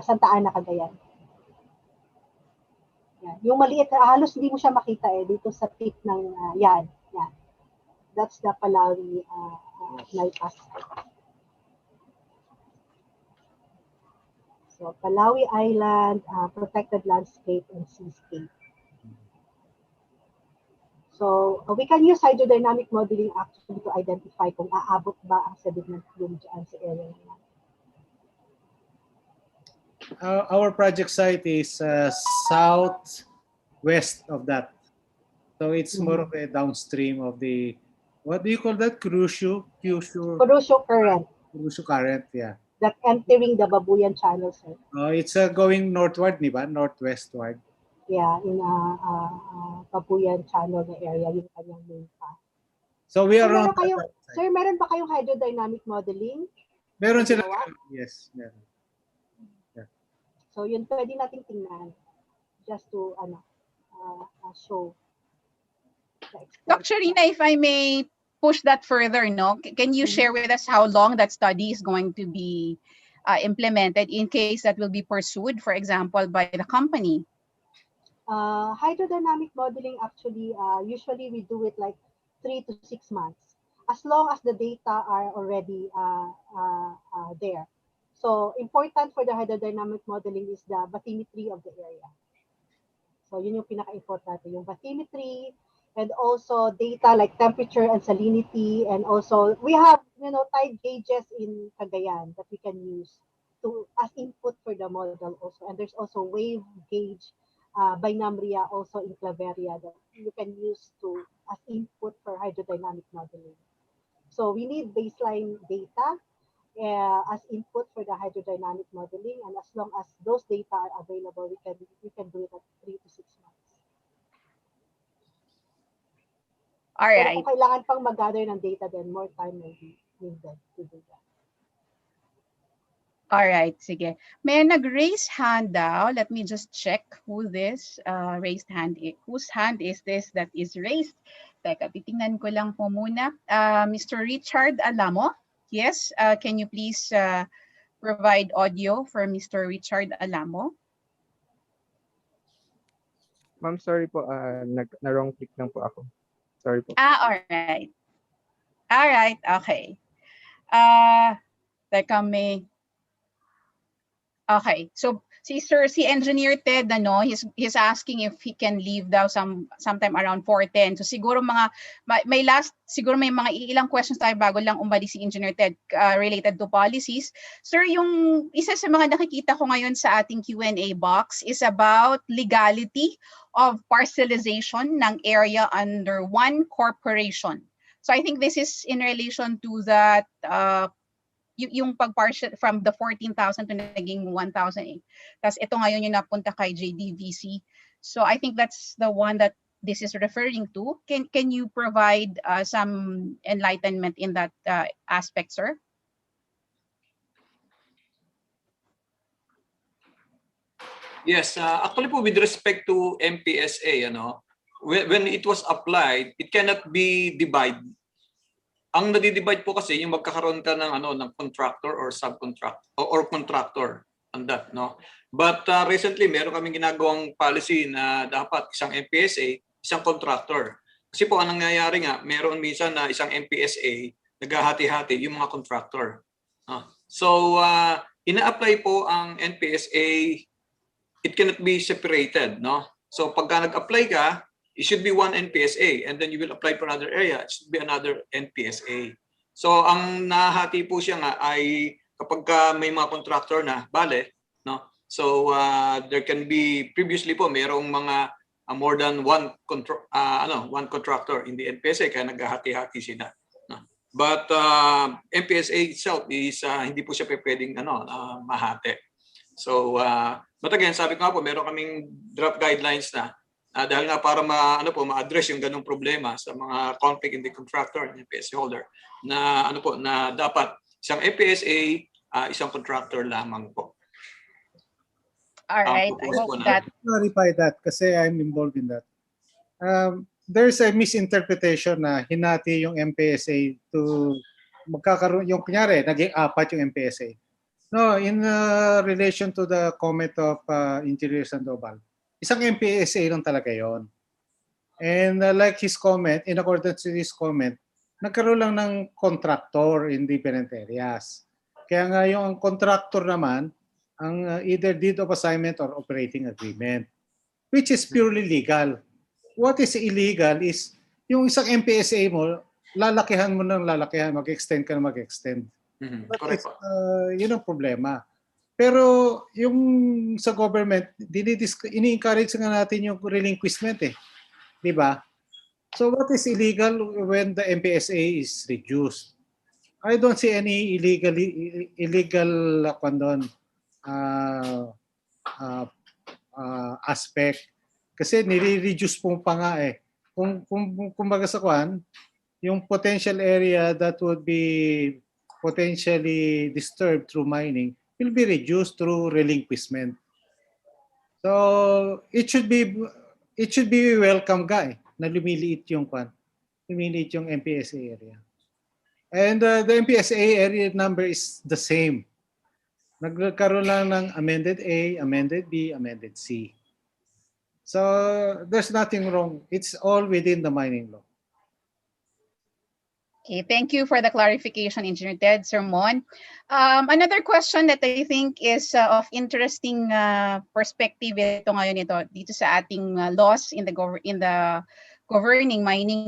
Santa Ana, Cagayan. Yan. Yung maliit, halos hindi mo siya makita dito sa tip ng yan. That's the Palawi NIPAS site. So, Palawi Island, protected landscape and seascape. So, we can use hydrodynamic modeling actually to identify kung aabot ba ang sediment bloom dyan sa area naman. Our project site is southwest of that. So, it's more of a downstream of the, what do you call that? Kurushu current. Kurushu current, yeah. That entering the Babuyan Channel, sir. It's going northward, di ba? Northwestward. Yeah, in Babuyan Channel na area, yung kanyang main path. So we are on Sir, meron ba kayong hydrodynamic modeling? Meron sila. Yes, meron. Yeah. So yun pwede nating tingnan just to show. Dr. Rina, if I may push that further, no? Can you share with us how long that study is going to be implemented in case that will be pursued, for example, by the company? Hydrodynamic modeling actually, usually we do it like 3 to 6 months, as long as the data are already there. So important for the hydrodynamic modeling is the bathymetry of the area. So yun yung pinaka-importante, yung bathymetry, and also data like temperature and salinity, and also we have tide gauges in Cagayan that we can use as input for the model also, and there's also wave gauge by NAMRIA also in Claveria that you can use as input for hydrodynamic modeling. So we need baseline data as input for the hydrodynamic modeling, and as long as those data are available, we can do it at 3 to 6 months. All Pero right. kung kailangan pang mag-gather ng data, then more time may be needed to do that. All right, sige. May nag-raise hand daw. Let me just check who this raised hand is. Whose hand is this that is raised? Teka, titingnan ko lang po muna. Mr. Richard Alamo. Yes, can you please provide audio for Mr. Richard Alamo? Ma'am, sorry po. Na-wrong click lang po ako. Sorry po. All right. All right, okay. Teka, may... Okay, so si Engineer Ted, he's asking if he can leave daw sometime around 4:10. So siguro siguro may mga ilang questions tayo bago lang umalis si Engineer Ted related to policies. Sir, yung isa sa mga nakikita ko ngayon sa ating Q&A box is about legality of parcelization ng area under one corporation. So I think this is in relation to that yung pag-partial from the 14,000 to naging 1,008. Tapos ito ngayon yung napunta kay JDVC. So I think that's the one that this is referring to. Can you provide some enlightenment in that aspect, sir? Yes, actually po with respect to Mpsa, when it was applied, it cannot be divided. Ang nadi-divide po kasi yung magkakaroon ka ng ng contractor or subcontractor or contractor on that, no. But recently meron kaming ginagawang policy na dapat isang Mpsa, isang contractor. Kasi po ang nangyayari nga, meron minsan na isang Mpsa naghahati-hati yung mga contractor. So ina-apply po ang Mpsa, it cannot be separated, no. So pagka nag-apply ka, it should be one Mpsa, and then you will apply for another area, it should be another Mpsa. So ang nahati po siya nga ay kapag may mga contractor na, bale, no? So there can be, previously po mayroong mga more than one contractor in the Mpsa, kaya naghahati-hati sila. No? But Mpsa itself is hindi po siya pwedeng mahati. So but again, sabi ko nga po, meron kaming draft guidelines na dahil nga para ma-address yung ganung problema sa mga conflict in the contractor and Mpsa holder na na dapat isang Mpsa, isang contractor lamang po. All right, I hope that Clarify that kasi I'm involved in that. There's a misinterpretation na hinati yung Mpsa to magkakaroon yung kunyari naging 4 yung Mpsa. No, in relation to the comment of Engineer Sandoval, isang Mpsa lang talaga yon. And like his comment, in accordance with his comment, nagkaroon lang ng contractor in different areas. Kaya nga yung contractor naman, ang either deed of assignment or operating agreement, which is purely legal. What is illegal is yung isang Mpsa mo, lalakihan mo ng lalakihan, mag-extend ka na mag-extend. Correct. Yun ang problema. Pero yung sa government, ini-encourage nga natin yung relinquishment eh. Di ba? So what is illegal when the Mpsa is reduced? I don't see any illegal aspect. Kasi nire-reduce po pa nga eh. Kung baga sa kwan, yung potential area that would be potentially disturbed through mining will be reduced through relinquishment. So it should be welcome guy na lumiliit yung Mpsa area. And the Mpsa area number is the same. Nagkaroon lang ng amended A, amended B, amended C. So there's nothing wrong. It's all within the mining law. Okay, thank you for the clarification, Engineer Ted, Sir Mon. Another question that I think is of interesting perspective dito sa ating laws in the governing mining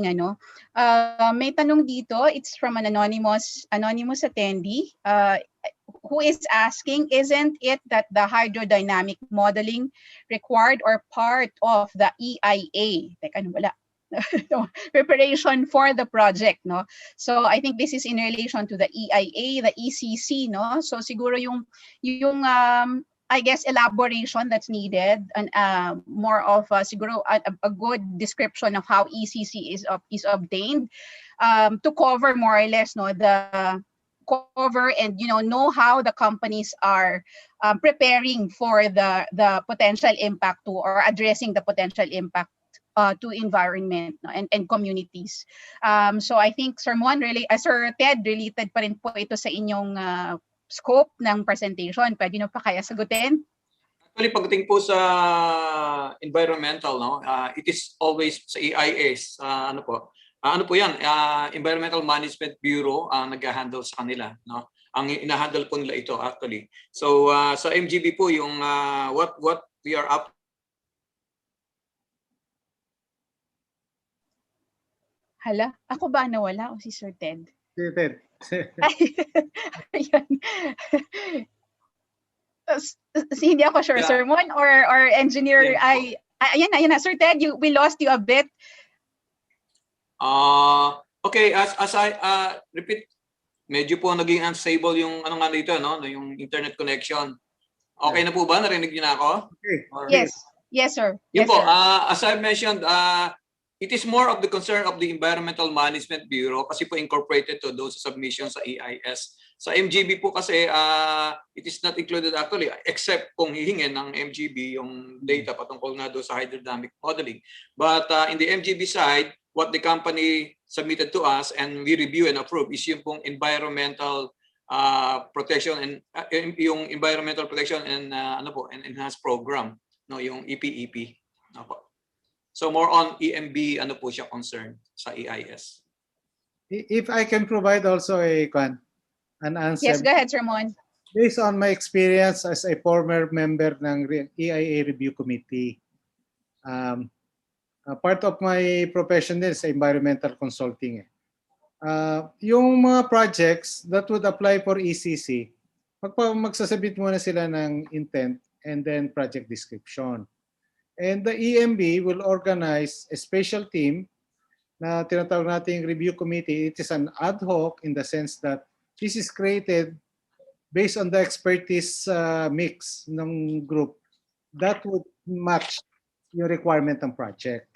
may tanong dito, it's from an anonymous attendee who is asking, isn't it that the hydrodynamic modeling required or part of the EIA? Teka, wala. preparation for the project, no? So I think this is in relation to the EIA, the ECC, no? So siguro yung I guess elaboration that's needed, and more of siguro a good description of how ECC is obtained, to cover more or less, no, the cover and know how the companies are preparing for the potential impact to, or addressing the potential impact to environment, no, and communities. So I think Sir Mon, really, Sir Ted, related pa rin po ito sa inyong scope ng presentation. Pwede nyo pa kaya sagutin? Actually, pagdating po sa environmental, no, it is always sa EIS, ano po yan, Environmental Management Bureau ang nag-handle sa kanila, no? Ang ina-handle po nila ito actually. So sa MGB po yung what we are up. Hala, ako ba nawala o si Sir Ted? Si Ted. Ayan. Hindi ako sure, Yeah. Sir Mon or engineer. Yeah. Ayan na, Sir Ted, we lost you a bit. Okay, as I repeat, medyo po naging unstable yung ano nga dito, no, yung internet connection. Okay na po ba? Narinig niyo na ako? Okay. Yes, sir. Yun Yes, po, sir. as I mentioned, it is more of the concern of the Environmental Management Bureau kasi po incorporated to those submissions sa EIS. Sa MGB po kasi, it is not included actually, except kung hihingin ng MGB yung data patungkol nga doon sa hydrodynamic modeling. But in the MGB side, what the company submitted to us and we review and approve is yung pong environmental protection and yung environmental protection and ano po, and enhanced program, no, yung EPEP. No po. So more on EMB ano po siya concerned sa EIS. If I can provide also an answer. Yes, go ahead, Sir Mon. Based on my experience as a former member ng EIA Review Committee, part of my profession is environmental consulting. Yung mga projects that would apply for ECC, magsasabit muna sila ng intent and then project description. And the EMB will organize a special team na tinatawag nating review committee. It is an ad hoc in the sense that this is created based on the expertise mix ng group that would match yung requirement ng project.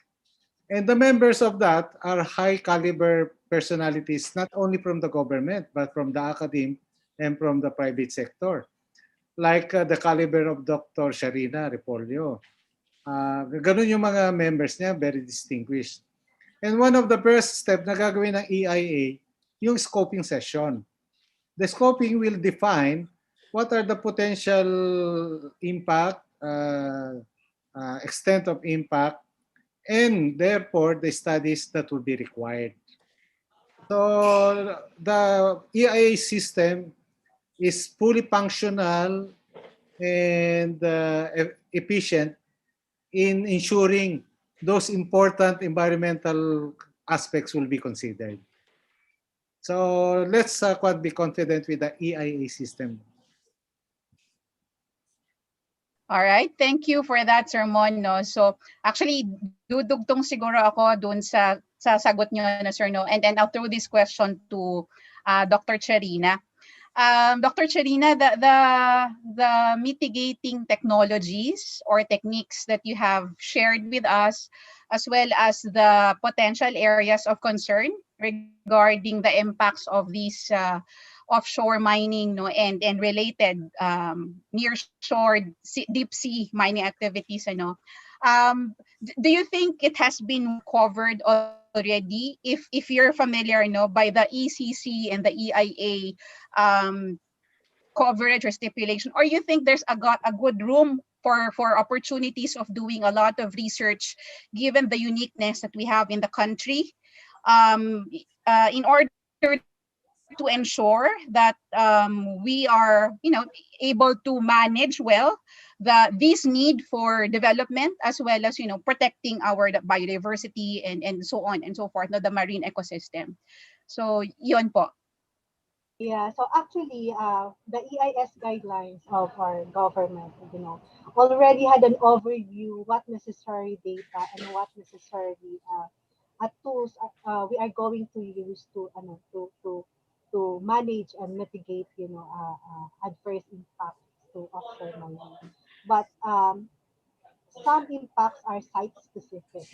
And the members of that are high caliber personalities, not only from the government, but from the academe and from the private sector. Like the caliber of Dr. Sharina Repolio. Ganun yung mga members niya, very distinguished. And one of the first step na gagawin ng EIA, yung scoping session. The scoping will define what are the potential impact, extent of impact, and therefore the studies that will be required. So the EIA system is fully functional and efficient in ensuring those important environmental aspects will be considered. So let's be confident with the EIA system. All right, thank you for that, Sir Mon. No? So actually, dudugtong siguro ako dun sa sagot nyo na, Sir, no? And then I'll throw this question to Dr. Charina. Dr. Charina, the mitigating technologies or techniques that you have shared with us, as well as the potential areas of concern regarding the impacts of these offshore mining, no, and related near-shore deep sea mining activities, ano. Do you think it has been covered already? If you're familiar, no, by the ECC and the EIA coverage or stipulation, or you think there's a good room for opportunities of doing a lot of research, given the uniqueness that we have in the country, in order to ensure that we are, able to manage well this need for development, as well as, protecting our biodiversity and so on and so forth, the marine ecosystem. So, yun po. Yeah, so actually, the EIS guidelines of our government, already had an overview what necessary data and what necessary tools we are going to use to to manage and mitigate adverse impacts to offshore mining. But some impacts are site specific.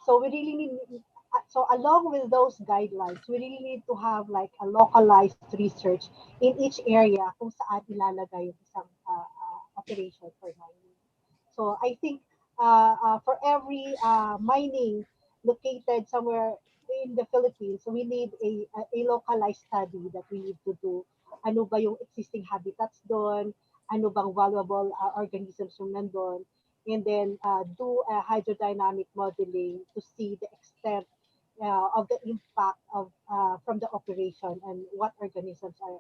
So we really need, so along with those guidelines, we really need to have like a localized research in each area kung saan ilalagay yung isang operation for mining. So I think for every mining located somewhere in the Philippines, we need a localized study that we need to do. Ano ba yung existing habitats doon? Ano bang valuable organisms yung nandun? And then do a hydrodynamic modeling to see the extent of the impact of from the operation and what organisms are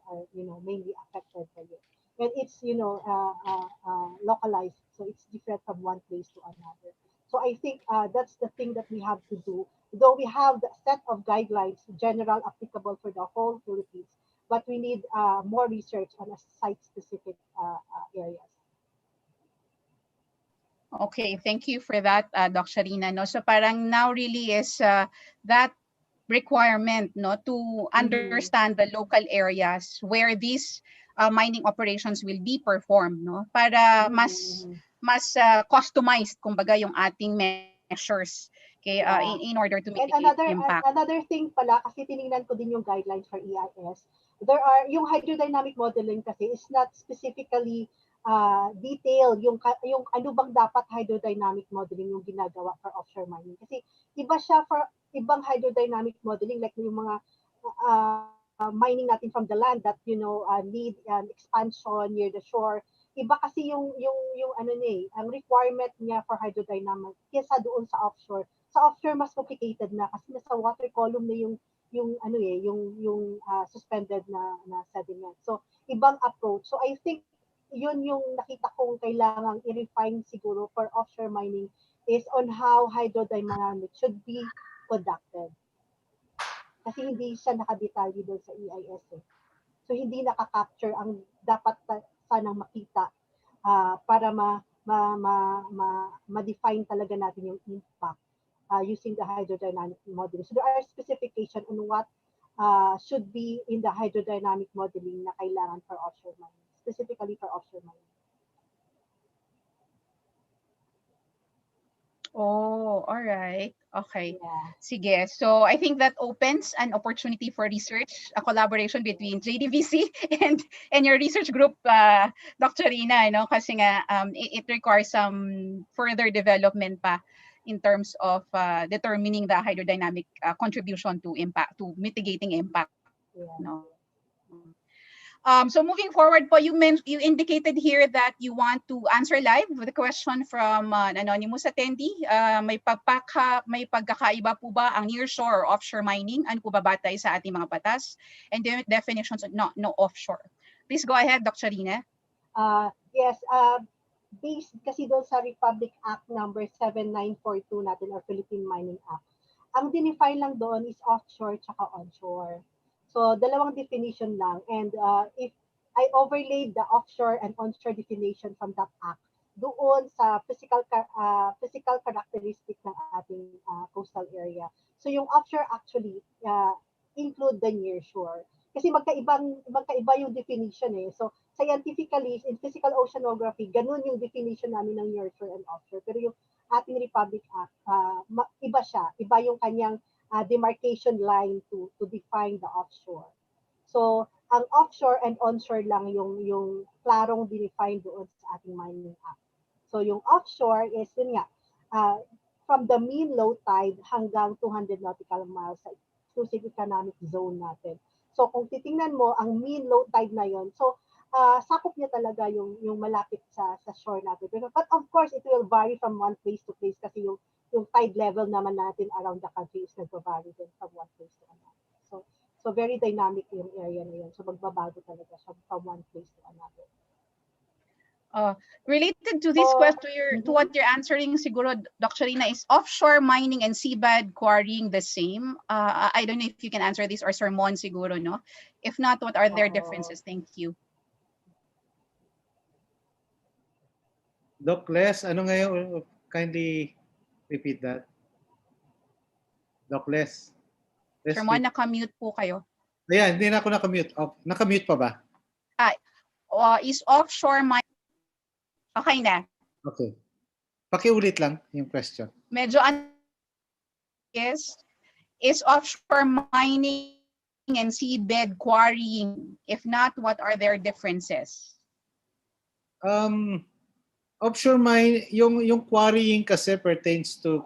mainly affected by it. And it's localized, so it's different from one place to another. So I think that's the thing that we have to do. Though we have the set of guidelines, general applicable for the whole Philippines, but we need more research on a site-specific areas. Okay, thank you for that, Doc Sharina. No, so parang now really is that requirement, no, to understand the local areas where these mining operations will be performed, no, para mas customized, kumbaga, yung ating measures, okay, in order to mitigate impact. Another thing pala, kasi tiningnan ko din yung guidelines for EIS. There are yung hydrodynamic modeling kasi is not specifically detailed yung ano bang dapat hydrodynamic modeling yung ginagawa for offshore mining. Kasi iba siya for ibang hydrodynamic modeling like yung mga mining natin from the land that need an expansion near the shore. Iba kasi yung ano niya, ang requirement niya for hydrodynamic kaysa doon sa offshore. Sa offshore mas complicated na kasi nasa water column na yung suspended na sediment. So ibang approach. So I think yun yung nakita kong kailangang i-refine siguro for offshore mining is on how hydrodynamic should be conducted. Kasi hindi siya nakadetalye doon sa EIS. So hindi nakaka-capture ang dapat sanang makita para ma-define talaga natin yung impact using the hydrodynamic modeling. So there are specifications on what should be in the hydrodynamic modeling na kailangan for offshore mining, specifically for offshore mining. Oh, all right. Okay. Yeah. Sige. So I think that opens an opportunity for research, a collaboration between JDVC and your research group, Dr. Rina, kasi nga it requires some further development pa in terms of determining the hydrodynamic contribution to impact, to mitigating impact. Yeah. So moving forward po, you indicated here that you want to answer live with a question from an anonymous attendee. May pagkakaiba po ba ang nearshore or offshore mining? Ano po ba batay sa ating mga batas? And the definitions of no offshore. Please go ahead, Dr. Rina. Yes, based kasi doon sa Republic Act number 7942 natin or Philippine Mining Act. Ang dinefine lang doon is offshore tsaka onshore. So, dalawang definition lang. And if I overlaid the offshore and onshore definition from that act doon sa physical characteristic ng ating coastal area. So, yung offshore actually include the nearshore. Kasi magkaiba yung definition eh. So, scientifically, in physical oceanography, ganun yung definition namin ng nearshore and offshore. Pero yung ating Republic Act, iba siya. Iba yung kanyang demarcation line to define the offshore. So, ang offshore and onshore lang yung klarong define doon sa ating Mining Act. So, yung offshore is yun nga, from the mean low tide hanggang 200 nautical miles sa exclusive economic zone natin. So, kung titingnan mo, ang mean low tide na yon, so sakop niya talaga yung malapit sa shore natin. But of course, it will vary from one place to place kasi yung tide level naman natin around the country is nagbabago din from one place to another. So very dynamic yung area na yun. So magbabago talaga siya from one place to another. Related to this question, to what you're answering, siguro, Dr. Rina, is offshore mining and seabed quarrying the same? I don't know if you can answer this, or Sir Mon siguro, no? If not, what are their differences? Thank you. Doc Les, ano ngayon? Kindly repeat that. Doc Les. Sir Mon, nakamute po kayo. Ayan, hindi na ako nakamute. Nakamute pa ba? Is offshore mining... Okay na. Okay. Pakiulit lang yung question. Medyo is offshore mining and seabed quarrying? If not, what are their differences? Offshore mine, yung quarrying kasi pertains to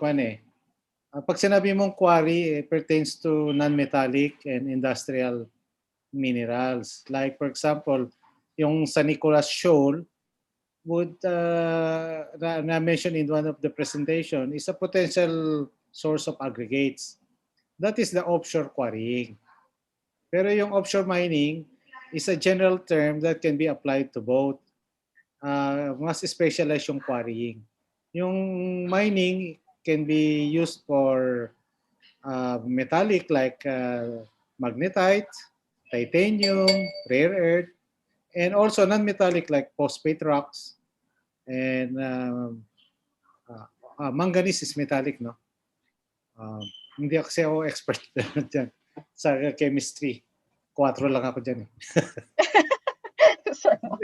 pag sinabi mong quarry, pertains to non-metallic and industrial minerals. Like for example, yung San Nicolas Shoal would na mentioned in one of the presentation is a potential source of aggregates. That is the offshore quarrying. Pero yung offshore mining is a general term that can be applied to both. Mas specialized yung quarrying. Yung mining can be used for metallic like magnetite, titanium, rare earth, and also non-metallic like phosphate rocks, and manganese is metallic, no? Hindi kasi ako expert dyan sa chemistry. 4 lang ako dyan eh.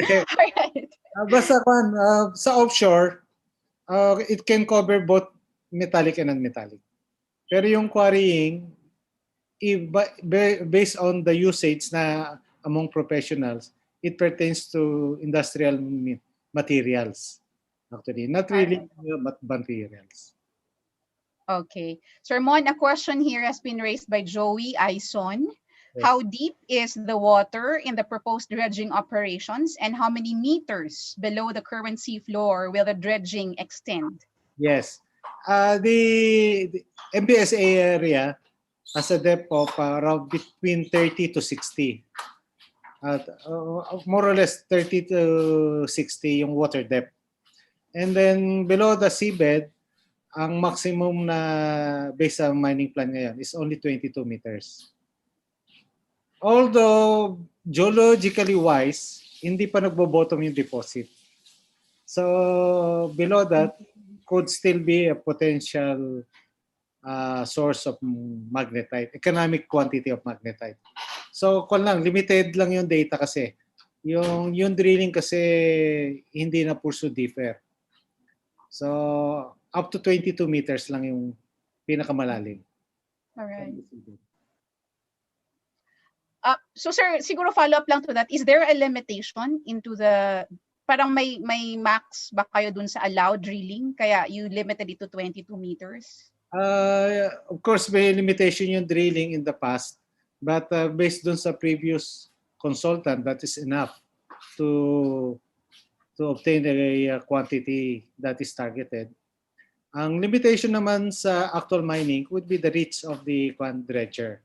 Alright. Basta sa offshore, it can cover both metallic and non-metallic. Pero yung quarrying, based on the usage na among professionals, it pertains to industrial materials. Actually, not really but materials. Okay. Sir Mon, a question here has been raised by Joey Aison. How deep is the water in the proposed dredging operations, and how many meters below the current sea floor will the dredging extend? Yes. The Mpsa area has a depth of around between 30 to 60. More or less 30 to 60 yung water depth. And then below the seabed, ang maximum na based sa mining plan ngayon is only 22 meters. Although geologically wise, hindi pa nagbo-bottom yung deposit. So below that could still be a potential source of magnetite, economic quantity of magnetite. So limited lang yung data kasi. Yung drilling kasi hindi na pursue deeper. So up to 22 meters lang yung pinakamalalim. Alright. So sir, siguro follow up lang to that. Is there a limitation into the, parang may max ba kayo dun sa allowed drilling? Kaya you limited it to 22 meters? Of course, may limitation yung drilling in the past. But based dun sa previous consultant, that is enough to obtain a quantity that is targeted. Ang limitation naman sa actual mining would be the reach of the dredger.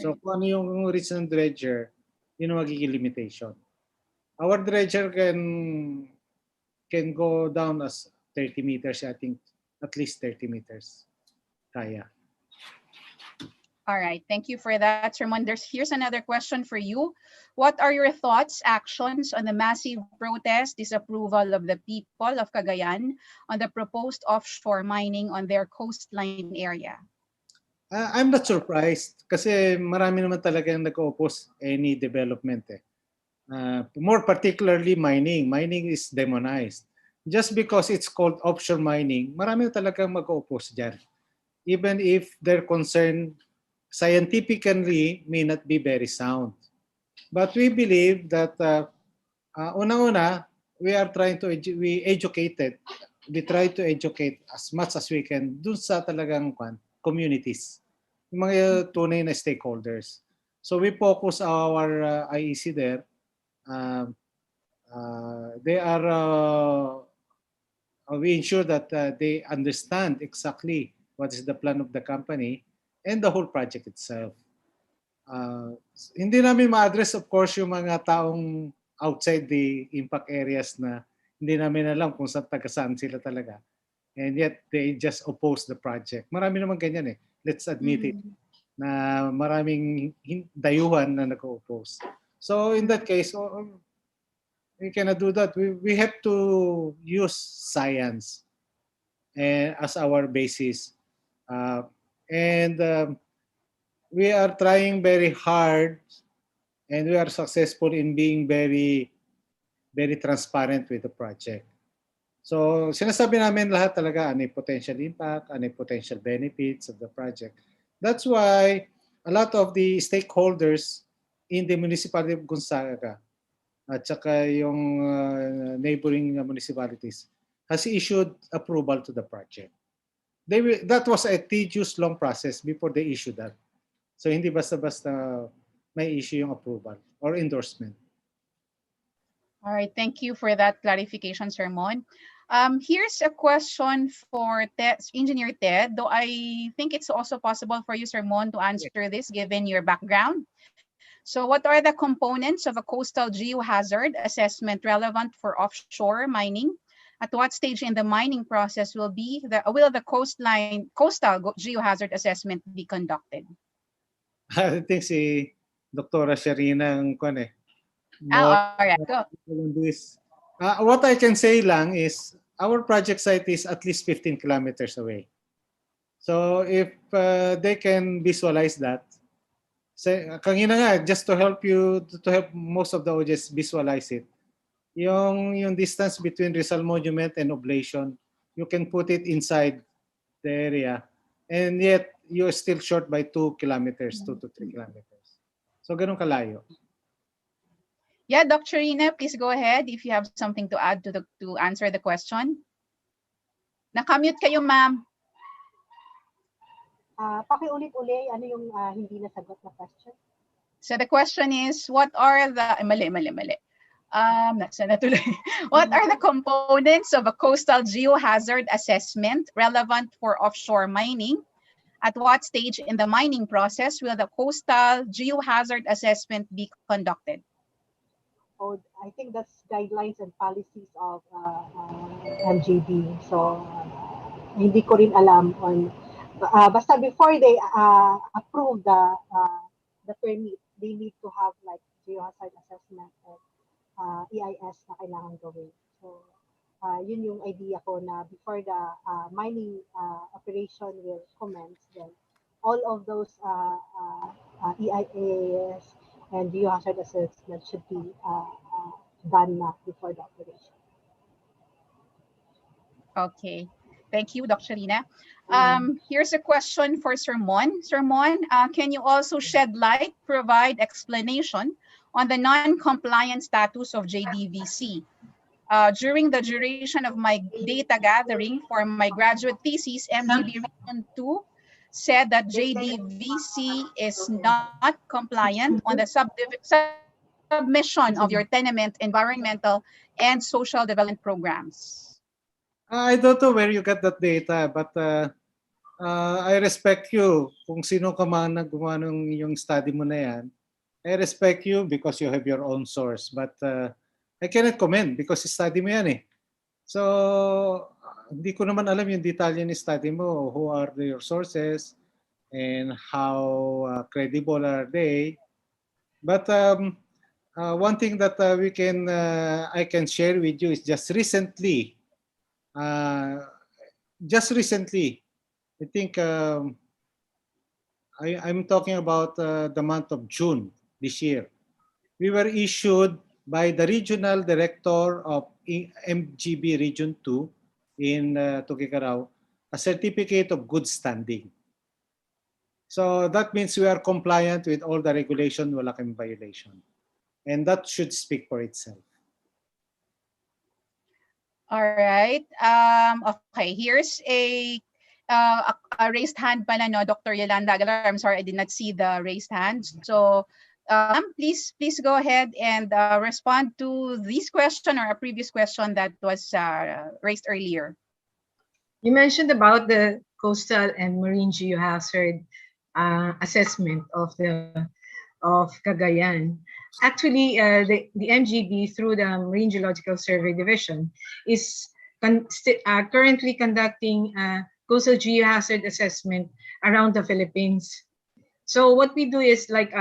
So kung ano yung reach ng dredger, yun ang magiging limitation. Our dredger can go down as 30 meters, I think at least 30 meters. Kaya. All right, thank you for that, Sir Mon. Here's another question for you. What are your thoughts, actions on the massive protest, disapproval of the people of Cagayan on the proposed offshore mining on their coastline area? I'm not surprised kasi marami naman talagang nag-oppose any development. More particularly mining. Mining is demonized. Just because it's called offshore mining, marami talagang mag-oppose dyan. Even if their concern scientifically may not be very sound. But we believe that una-una, we try to educate as much as we can dun sa talagang communities, yung mga tunay na stakeholders. So we focus our IEC there. We ensure that they understand exactly what is the plan of the company and the whole project itself. Hindi namin ma-address of course yung mga taong outside the impact areas na hindi namin alam kung saan sila talaga. And yet they just oppose the project. Marami naman ganyan eh. Let's admit it. Na maraming dayuhan na nag-oppose. So in that case, we cannot do that. We have to use science as our basis. And we are trying very hard, and we are successful in being very, very transparent with the project. So sinasabi namin lahat talaga ano yung potential impact, ano yung potential benefits of the project. That's why a lot of the stakeholders in the municipality of Gonzaga at saka yung neighboring municipalities has issued approval to the project. That was a tedious, long process before they issued that. So hindi basta-basta may issue yung approval or endorsement. All right, thank you for that clarification, Sir Mon. Here's a question for Engineer Ted, though I think it's also possible for you, Sir Mon, to answer this given your background. So what are the components of a coastal geohazard assessment relevant for offshore mining? At what stage in the mining process will the coastal geohazard assessment be conducted? I think si Dr. Sharina ang All right, go. This. What I can say lang is our project site is at least 15 kilometers away. So if they can visualize that, kanina nga, just to help most of the audience visualize it, yung distance between Rizal Monument and Oblation, you can put it inside the area, and yet you're still short by 2 kilometers, 2 to 3 kilometers. So ganun kalayo. Yeah, Dr. Rina, please go ahead if you have something to add to answer the question. Nakamute kayo, ma'am. Pakiulit-uli, ano yung hindi nasagot na question? So the question is, what are the mali. What are the components of a coastal geohazard assessment relevant for offshore mining? At what stage in the mining process will the coastal geohazard assessment be conducted? Oh, I think that's guidelines and policies of MJB. So hindi ko rin alam on basta before they approve the permit, they need to have like geohazard assessment and EIS na kailangan gawin. So yun yung idea ko na before the mining operation will commence, then all of those EIS and geohazard assessment should be done na before the operation. Okay, thank you, Dr. Rina. Here's a question for Sir Mon. Sir Mon, can you also shed light, provide explanation on the non-compliant status of JDVC? During the duration of my data gathering for my graduate thesis, MGB Region 2 said that JDVC is not compliant on the submission of your tenement, environmental, and social development programs. I don't know where you got that data, but I respect you. Kung sino ka man naggumawa ng yung study mo na yan, I respect you because you have your own source. But I cannot comment because study mo yan eh. So, hindi ko naman alam yung detalye ni study mo. Who are your sources and how credible are they? But one thing that I can share with you is just recently, I think I'm talking about the month of June this year. We were issued by the Regional Director of MGB Region 2 in Tuguegarao a certificate of good standing. So that means we are compliant with all the regulation, wala kaming violation. And that should speak for itself. All right. Okay, here's a raised hand pala, no, Dr. Yolanda Aguilar. I'm sorry, I did not see the raised hand. So please go ahead and respond to this question or a previous question that was raised earlier. You mentioned about the coastal and marine geohazard assessment of Cagayan. Actually, the MGB through the Marine Geological Survey Division is currently conducting coastal geohazard assessment around the Philippines. So what we do is like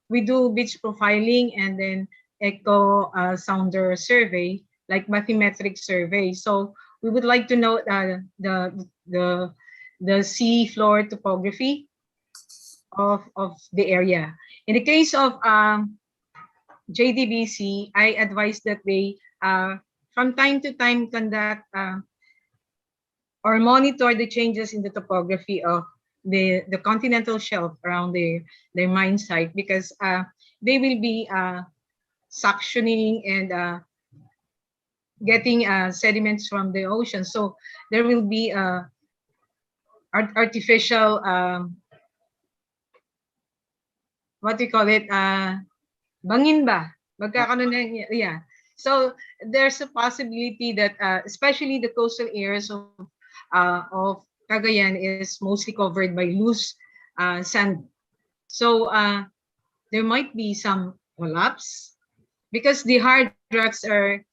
we do beach profiling and then echo sounder survey, like bathymetric survey. So we would like to know the the sea floor topography of the area. In the case of JDBC, I advise that they from time to time conduct or monitor the changes in the topography of the continental shelf around their mine site, because they will be suctioning and getting sediments from the ocean. So there will be artificial what do you call it, bangin ba? Magkakaroon ng, yeah. So there's a possibility that especially the coastal areas of Cagayan is mostly covered by loose sand. So there might be some collapse because the hard rocks are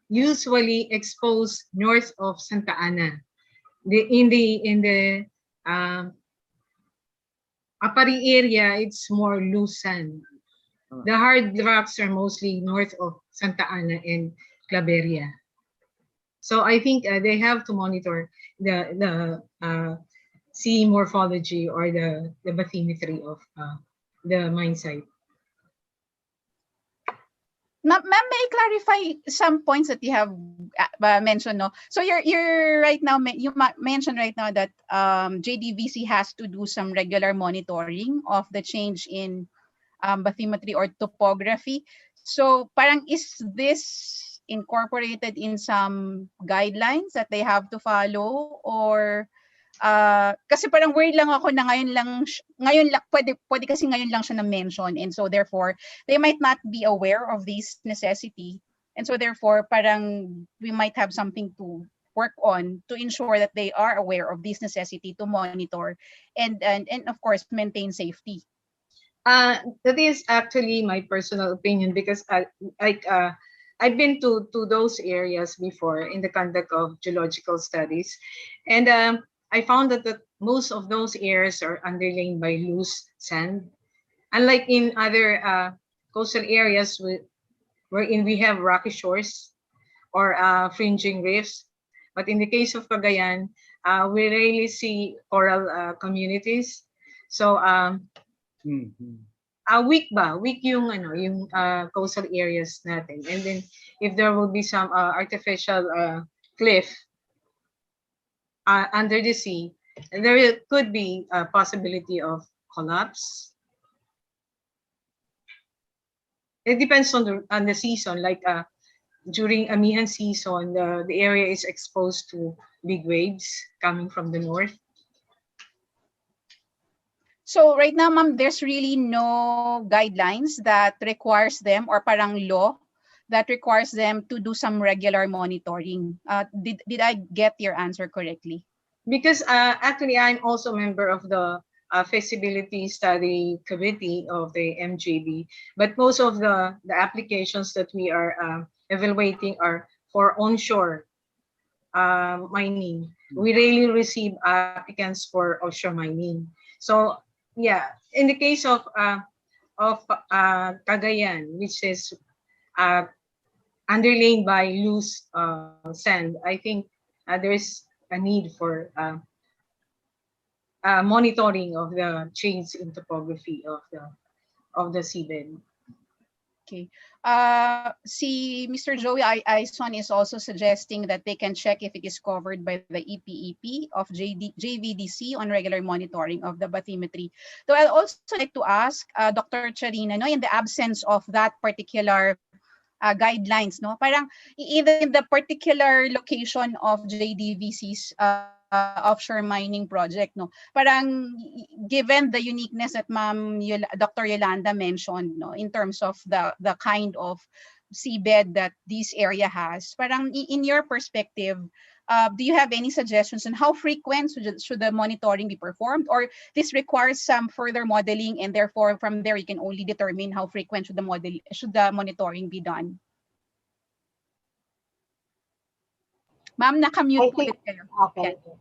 usually exposed north of Santa Ana. In the Apari area, it's more loose sand. The hard rocks are mostly north of Santa Ana and Claveria. So I think they have to monitor the sea morphology or the bathymetry of the mine site. Ma'am, may I clarify some points that you have mentioned, no? So you're right now, you mentioned right now that JDVC has to do some regular monitoring of the change in bathymetry or topography. So parang is this incorporated in some guidelines that they have to follow, or kasi parang worried lang ako na ngayon lang pwede kasi ngayon lang siya na mention, and so therefore they might not be aware of this necessity, and so therefore parang we might have something to work on to ensure that they are aware of this necessity to monitor and of course maintain safety. That is actually my personal opinion, because I've been to those areas before in the conduct of geological studies, and I found that most of those areas are underlain by loose sand. Unlike in other coastal areas wherein we have rocky shores or fringing reefs, but in the case of Cagayan, we rarely see coral communities. So weak yung coastal areas natin. And then if there will be some artificial cliff under the sea, there could be a possibility of collapse. It depends on the season. Like during amihan season, the area is exposed to big waves coming from the north. So right now, ma'am, there's really no guidelines that requires them, or parang law that requires them to do some regular monitoring. Did I get your answer correctly? Because actually, I'm also a member of the feasibility study committee of the MJB, but most of the applications that we are evaluating are for onshore mining. We rarely receive applicants for offshore mining. So yeah, in the case of Cagayan, which is underlain by loose sand, I think there is a need for monitoring of the change in topography of the seabed. Okay. See, Mr. Joey Ison is also suggesting that they can check if it is covered by the EPEP of JVDC on regular monitoring of the bathymetry. So I'd also like to ask Dr. Charina, no, in the absence of that particular guidelines, no, parang either in the particular location of JDVC's offshore mining project, no, parang given the uniqueness that Dr. Yolanda mentioned, no, in terms of the kind of seabed that this area has, parang in your perspective, do you have any suggestions on how frequent should the monitoring be performed, or this requires some further modeling and therefore from there you can only determine how frequent should the monitoring be done? Ma'am, nakamute po ulit kayo. Okay. Yeah.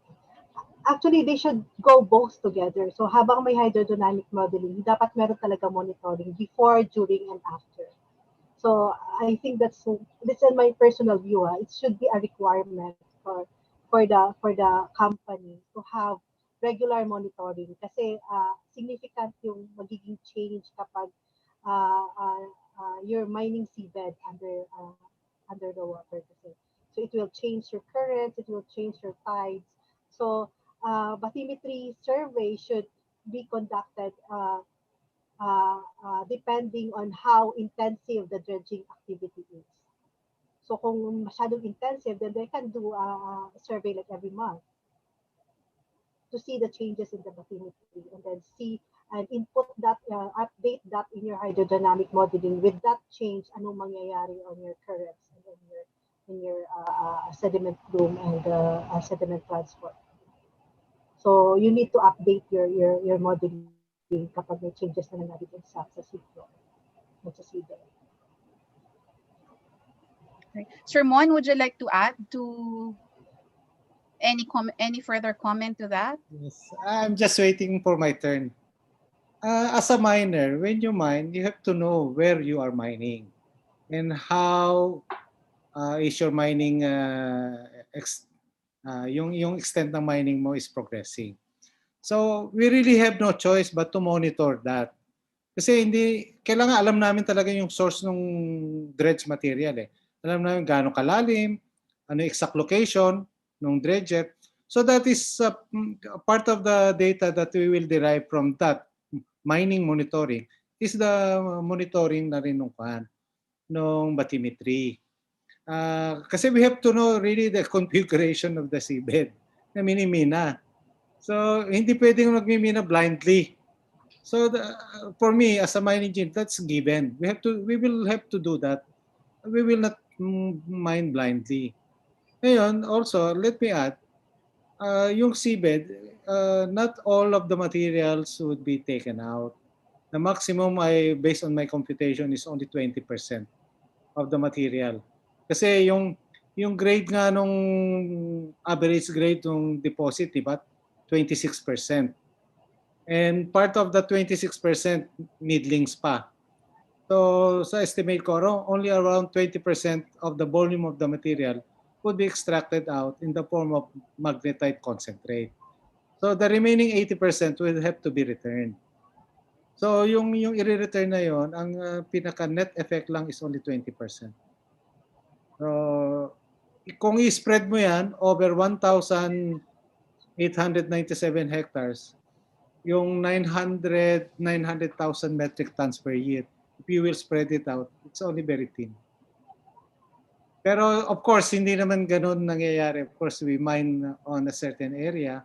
Actually, they should go both together. So habang may hydrodynamic modeling, dapat meron talaga monitoring before, during, and after. So I think this is my personal view. It should be a requirement for the company to have regular monitoring kasi significant yung magiging change kapag you're mining seabed under the water kasi. So it will change your currents, it will change your tides. So bathymetry survey should be conducted depending on how intensive the dredging activity is. So kung masyadong intensive, then they can do a survey like every month to see the changes in the bathymetry and then see and input that, update that in your hydrodynamic modeling. With that change, anong mangyayari on your currents and in your sediment bloom and sediment transport. So you need to update your modeling kapag may changes na nangyari sa seafloor, sa seabed. Sir Mon, would you like to add to any further comment to that? Yes, I'm just waiting for my turn. As a miner, when you mine, you have to know where you are mining and how is your mining, yung extent ng mining mo is progressing. So we really have no choice but to monitor that. Kasi kailangan alam namin talaga yung source ng dredge material eh. Alam namin gaano kalalim, ano exact location ng dredger. So that is part of the data that we will derive from that mining monitoring is the monitoring na rin nung bathymetry. Kasi we have to know really the configuration of the seabed na minimina. So hindi pwedeng magmimina blindly. So for me as a mining engineer, that's given. We will have to do that. We will not mine blindly. Ngayon, also, let me add, yung seabed, not all of the materials would be taken out. The maximum, based on my computation, is only 20% of the material. Kasi yung grade nga nung average grade ng deposit, diba? 26%. And part of the 26% needlings pa. So sa estimate ko, only around 20% of the volume of the material would be extracted out in the form of magnetite concentrate. So the remaining 80% will have to be returned. So yung i-return na yon, ang pinaka net effect lang is only 20%. So kung i-spread mo yan over 1,897 hectares, yung 900,000 metric tons per year, if you will spread it out, it's only very thin. Pero of course, hindi naman ganun nangyayari. Of course, we mine on a certain area.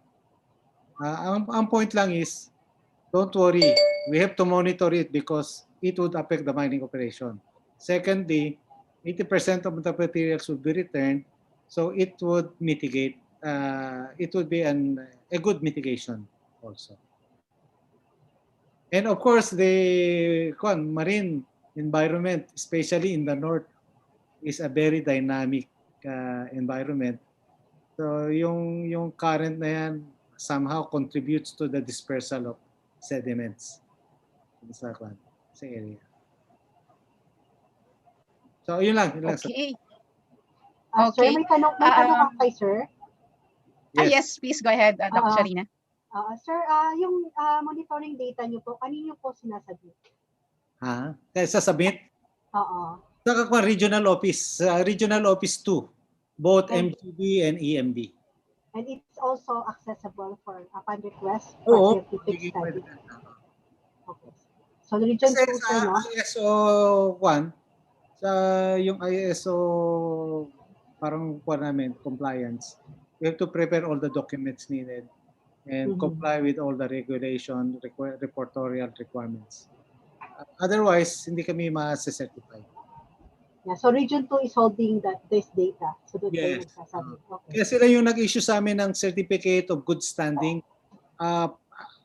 Ang point lang is, don't worry, we have to monitor it because it would affect the mining operation. Secondly, 80% of the materials would be returned, so it would mitigate. It would be a good mitigation also. And of course, the marine environment, especially in the north, is a very dynamic environment. So yung current na yan somehow contributes to the dispersal of sediments sa area. So yun lang. Okay. Sir, may tanong ako kay sir. Yes, please go ahead, Dr. Sharina. Sir, yung monitoring data niyo po, kanino po sinasabit? Kaya sasabit? Oo. Sa regional office 2, both MGB and EMB. And it's also accessible upon request for scientific study. Okay. So the region 2, sir, no? ISO 1, yung ISO parang namin, compliance, we have to prepare all the documents needed and comply with all the regulation, reportorial requirements. Otherwise, hindi kami ma-certify. Yeah, so Region 2 is holding this data. So that they Yes. magsasabi. Okay. Kaya sila yung nag-issue sa amin ng Certificate of Good Standing.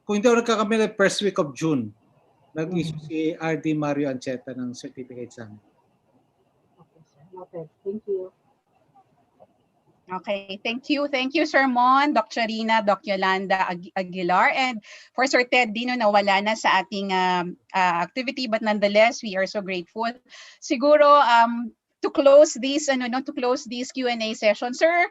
Kung hindi ako nagkakamali, first week of June, nag-issue si RD Mario Ancheta ng certificate sa amin. Okay, sir. Noted. Thank you. Okay, thank you. Thank you, Sir Mon, Dr. Rina, Dr. Yolanda Aguilar, and for Sir Ted Dino na wala na sa ating activity, but nonetheless, we are so grateful. Siguro, to close this to close this Q&A session. Sir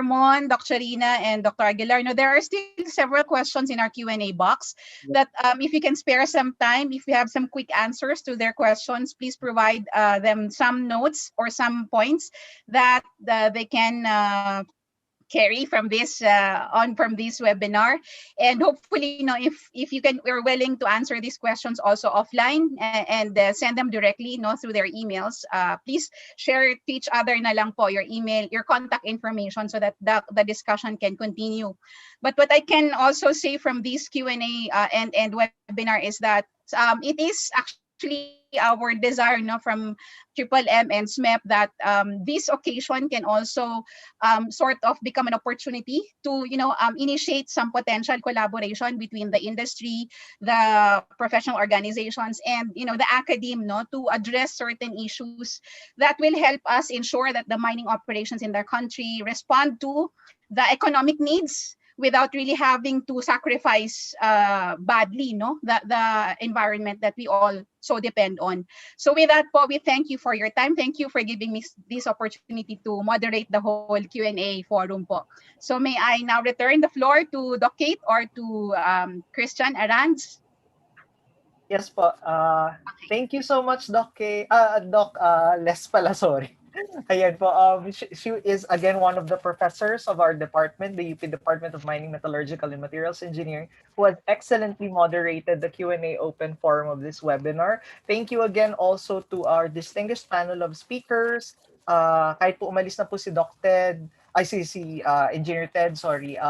Mon, Dr. Rina, and Dr. Aguilar, there are still several questions in our Q&A box that if you can spare some time, if you have some quick answers to their questions, please provide them some notes or some points that they can carry from this from this webinar. And hopefully, if you can, we're willing to answer these questions also offline and send them directly through their emails. Please share to each other na lang po your email, your contact information, so that the discussion can continue. But what I can also say from this Q&A and webinar is that it is actually our desire from Triple M and SMEP that this occasion can also sort of become an opportunity to initiate some potential collaboration between the industry, the professional organizations, and the academe, to address certain issues that will help us ensure that the mining operations in the country respond to the economic needs without really having to sacrifice badly the environment that we all so depend on. So with that po, we thank you for your time. Thank you for giving me this opportunity to moderate the whole Q&A forum po. So may I now return the floor to Doc Kate or to Christian Aranz? Yes po. Thank you so much, Doc Doc Les pala, sorry. Ayan po, she is again one of the professors of our department, the UP Department of Mining, Metallurgical and Materials Engineering, who has excellently moderated the Q&A open forum of this webinar. Thank you again also to our distinguished panel of speakers. Kahit po umalis na po si Doc Ted, si Engineer Ted, sorry.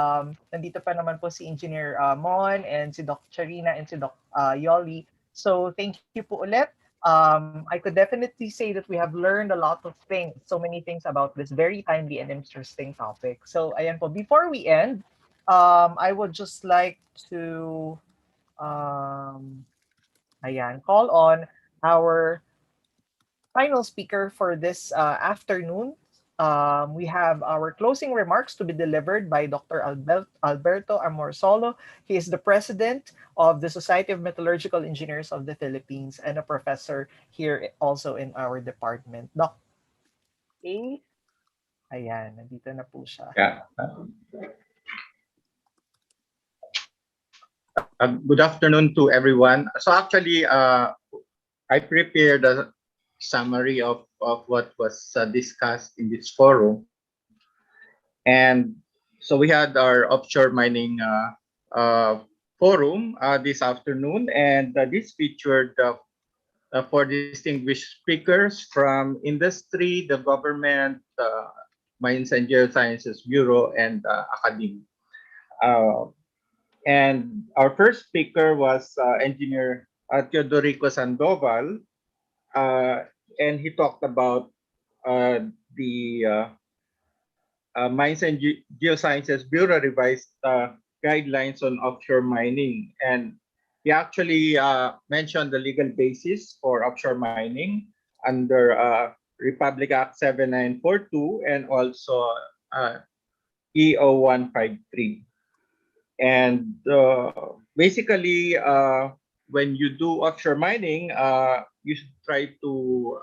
Nandito pa naman po si Engineer Mon and si Doc Charina and si Doc Yoli. So thank you po ulit. I could definitely say that we have learned a lot of things, so many things about this very timely and interesting topic. So ayan po, before we end, I would just like to call on our final speaker for this afternoon. We have our closing remarks to be delivered by Dr. Alberto Amorsolo. He is the president of the Society of Metallurgical Engineers of the Philippines and a professor here also in our department. Doc A. Ayan, nandito na po siya. Yeah. Good afternoon to everyone. So actually, I prepared a summary of what was discussed in this forum. And so we had our offshore mining forum this afternoon, and this featured 4 distinguished speakers from industry, the government, Mines and Geosciences Bureau, and academia. And our first speaker was Engineer Teodorico Sandoval, and he talked about the Mines and Geosciences Bureau revised guidelines on offshore mining. And he actually mentioned the legal basis for offshore mining under Republic Act 7942 and also EO 153. And basically, when you do offshore mining, you should try to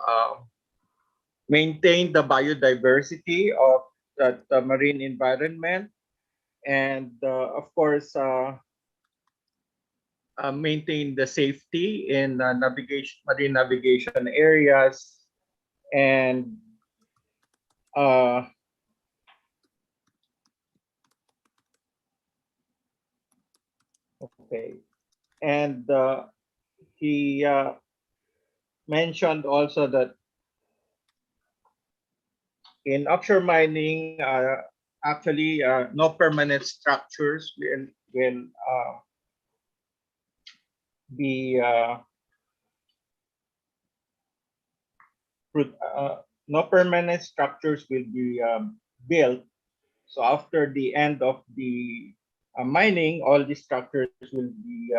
maintain the biodiversity of the marine environment, and of course, maintain the safety in marine navigation areas, and he mentioned also that in offshore mining, actually, no permanent structures will be no permanent structures will be built. So after the end of the mining, all these structures will be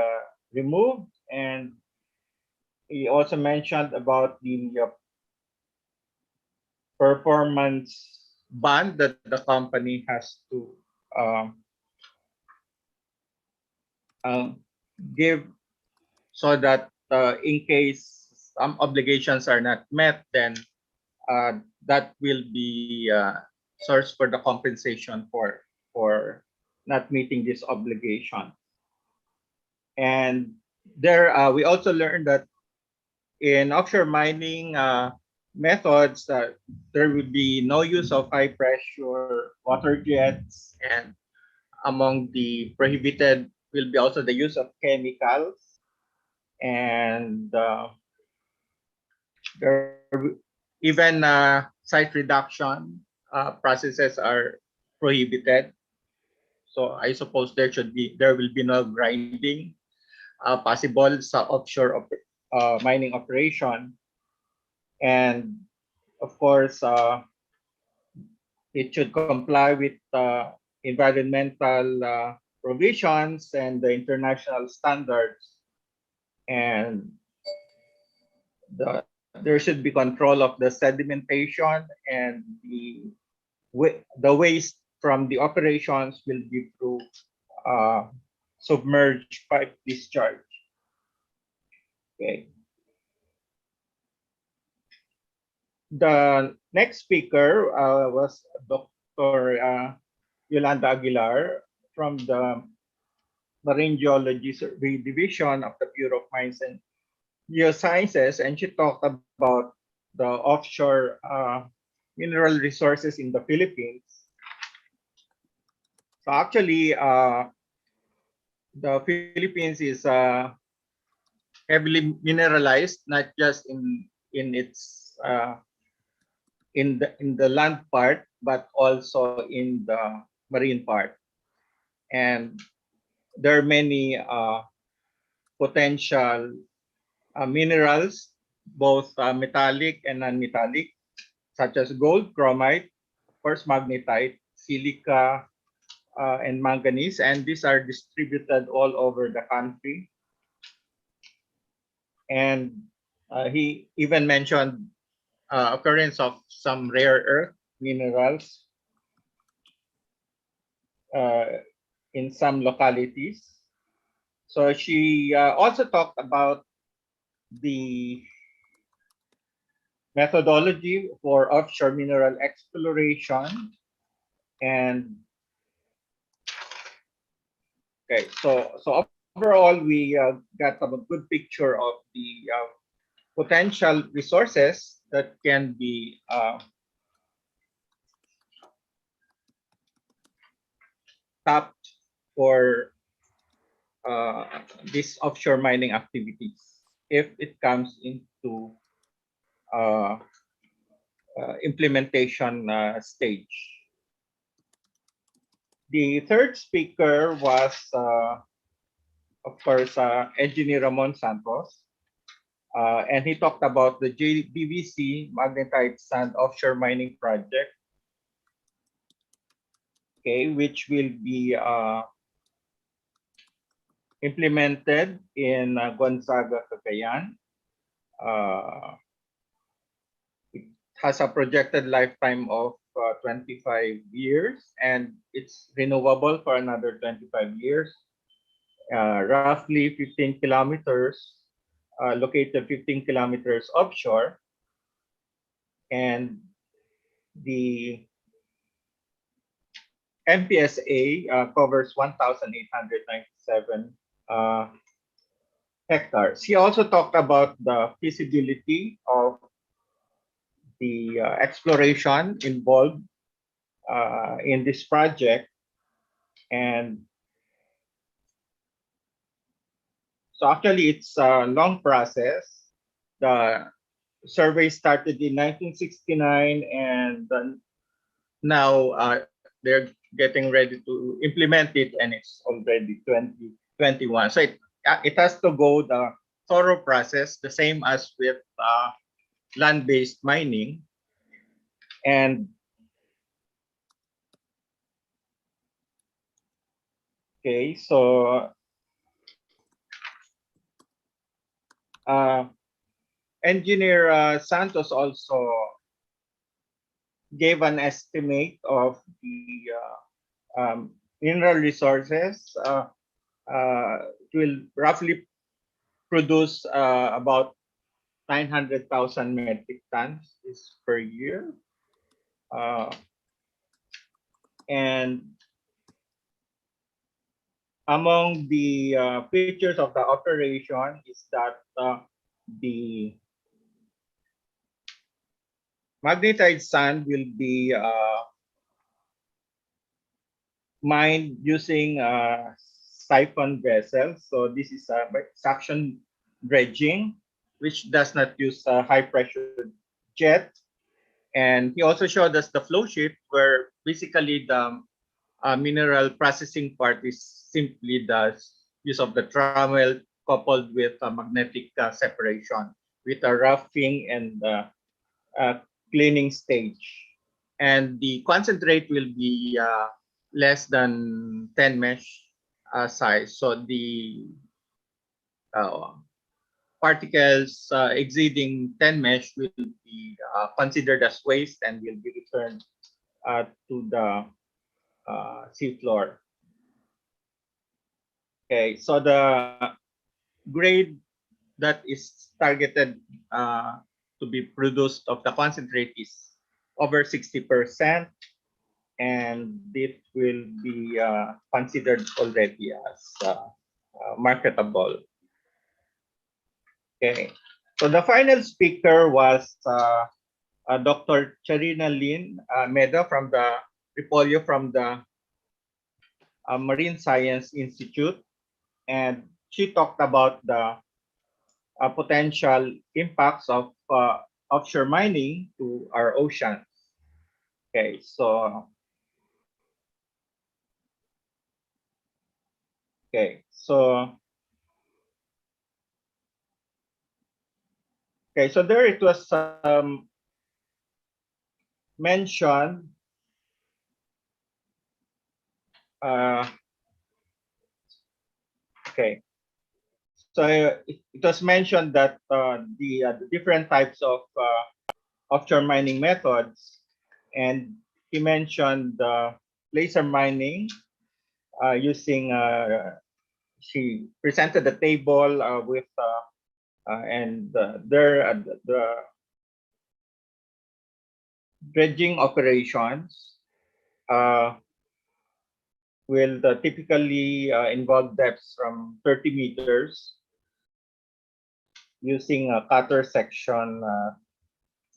removed. And he also mentioned about the performance bond that the company has to give, so that in case some obligations are not met, then that will be source for the compensation for not meeting this obligation. And there we also learned that in offshore mining methods, there will be no use of high pressure water jets, and among the prohibited will be also the use of chemicals, and even site reduction processes are prohibited. So I suppose there will be no grinding possible sa offshore mining operation, and of course it should comply with environmental provisions and the international standards, and there should be control of the sedimentation, and the waste from the operations will be through submerged pipe discharge. Okay. The next speaker was Dr. Yolanda Aguilar from the Marine Geology Survey Division of the Bureau of Mines and Geosciences, and she talked about the offshore mineral resources in the Philippines. So actually, the Philippines is heavily mineralized, not just in its in the land part, but also in the marine part, and there are many potential minerals, both metallic and non-metallic, such as gold, chromite, of course, magnetite, silica, and manganese, and these are distributed all over the country. And he even mentioned occurrence of some rare earth minerals in some localities. So she also talked about the methodology for offshore mineral exploration. And okay, so overall, we got a good picture of the potential resources that can be tapped for these offshore mining activities if it comes into implementation stage. The third speaker was, of course, Engineer Ramon Santos, and he talked about the JBVC magnetite sand offshore mining project, okay, which will be implemented in Gonzaga, Cagayan. It has a projected lifetime of 25 years, and it's renewable for another 25 years. Roughly 15 kilometers, located 15 kilometers offshore, and the Mpsa covers 1,897 hectares. He also talked about the feasibility of the exploration involved in this project, and so actually it's a long process. The survey started in 1969, and now they're getting ready to implement it, and it's already 2021. So it has to go the thorough process, the same as with land-based mining. And okay, so Engineer Santos also gave an estimate of the mineral resources. It will roughly produce about 900,000 metric tons is per year. And among the features of the operation is that the magnetite sand will be mined using siphon vessels. So this is a suction dredging, which does not use a high pressure jet. And he also showed us the flow sheet, where basically the mineral processing part is simply the use of the trommel coupled with a magnetic separation with a roughing and cleaning stage. And the concentrate will be less than 10 mesh size. So the particles exceeding 10 mesh will be considered as waste and will be returned to the seafloor. Okay, so the grade that is targeted to be produced of the concentrate is over 60%, and it will be considered already as marketable. Okay, so the final speaker was Dr. Charina Lynn Meda from the Repolyo from the Marine Science Institute, and she talked about the potential impacts of offshore mining to our oceans. Okay, so okay, so there it was mentioned. Okay, so it was mentioned that the different types of offshore mining methods, and he mentioned laser mining using. She presented the table with and the dredging operations will typically involve depths from 30 meters using a cutter section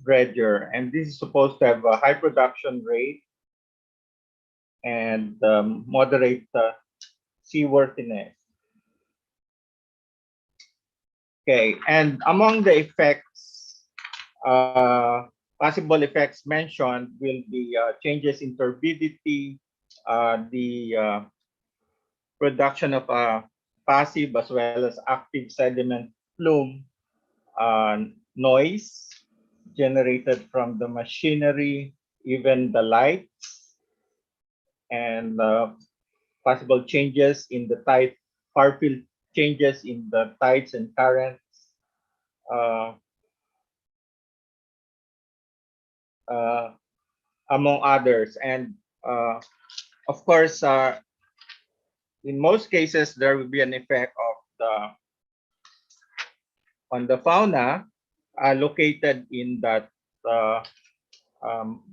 dredger, and this is supposed to have a high production rate and moderate seaworthiness. Okay, and among the effects, possible effects mentioned will be changes in turbidity, the production of passive as well as active sediment plume, noise generated from the machinery, even the lights, and possible changes in the tide, far field changes in the tides and currents, among others. And of course, in most cases, there will be an effect of on the fauna located in that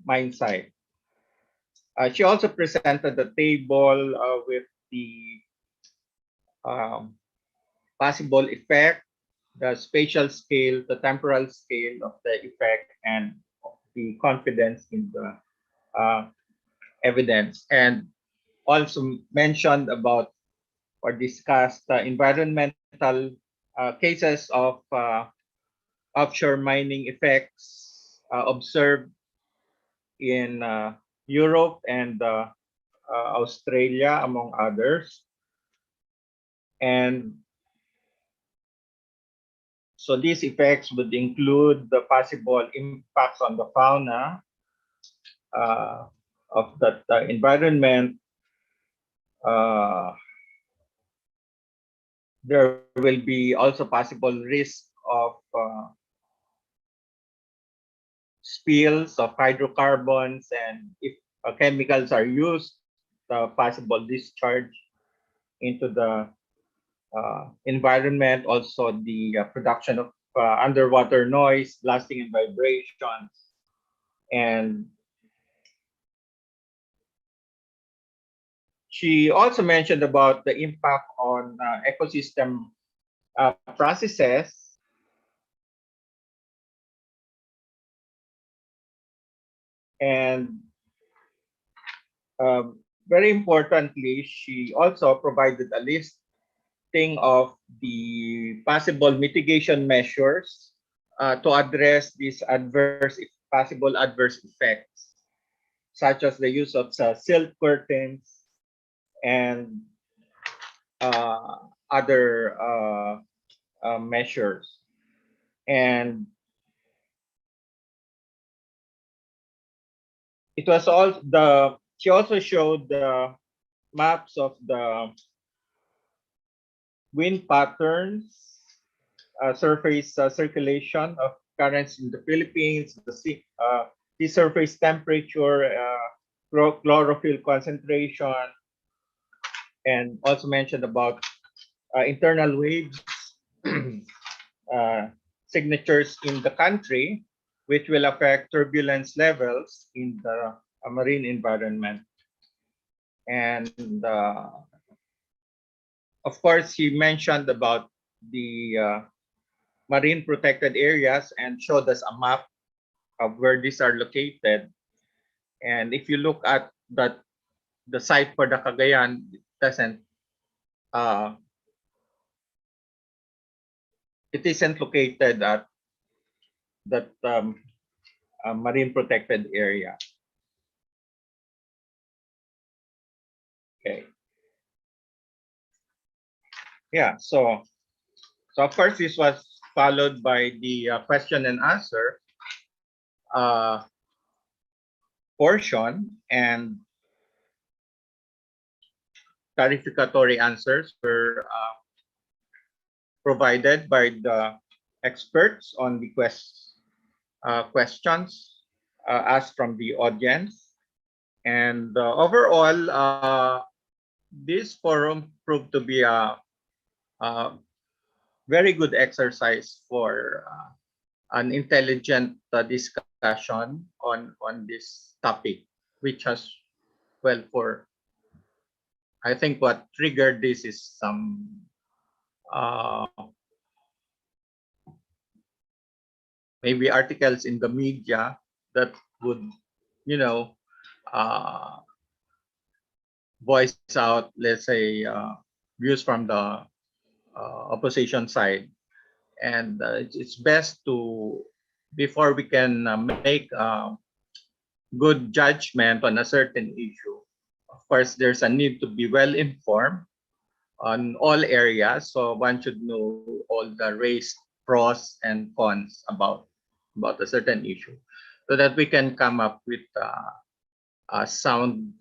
mine site. She also presented the table with the possible effect, the spatial scale, the temporal scale of the effect, and the confidence in the evidence, and also mentioned about or discussed environmental cases of offshore mining effects observed in Europe and Australia, among others. And so these effects would include the possible impacts on the fauna of that environment. There will be also possible risk of spills of hydrocarbons, and if chemicals are used, the possible discharge into the environment, also the production of underwater noise, blasting and vibrations. And she also mentioned about the impact on ecosystem processes. And very importantly, she also provided a listing of the possible mitigation measures to address these possible adverse effects, such as the use of silt curtains and other measures. And it was all she also showed the maps of the wind patterns, surface circulation of currents in the Philippines, the sea surface temperature, chlorophyll concentration, and also mentioned about internal waves signatures in the country, which will affect turbulence levels in the marine environment. And of course, he mentioned about the marine protected areas and showed us a map of where these are located. And if you look at the site for the Cagayan, it isn't located at that marine protected area. Okay. Yeah. So of course this was followed by the question and answer portion, and clarificatory answers were provided by the experts on the questions asked from the audience. And overall, this forum proved to be a very good exercise for an intelligent discussion on this topic, which has, well, I think what triggered this is some maybe articles in the media that would, voice out, let's say, views from the opposition side. And it's best to, before we can make good judgment on a certain issue, of course, there's a need to be well informed on all areas. So one should know all the raised pros and cons about a certain issue, so that we can come up with a sound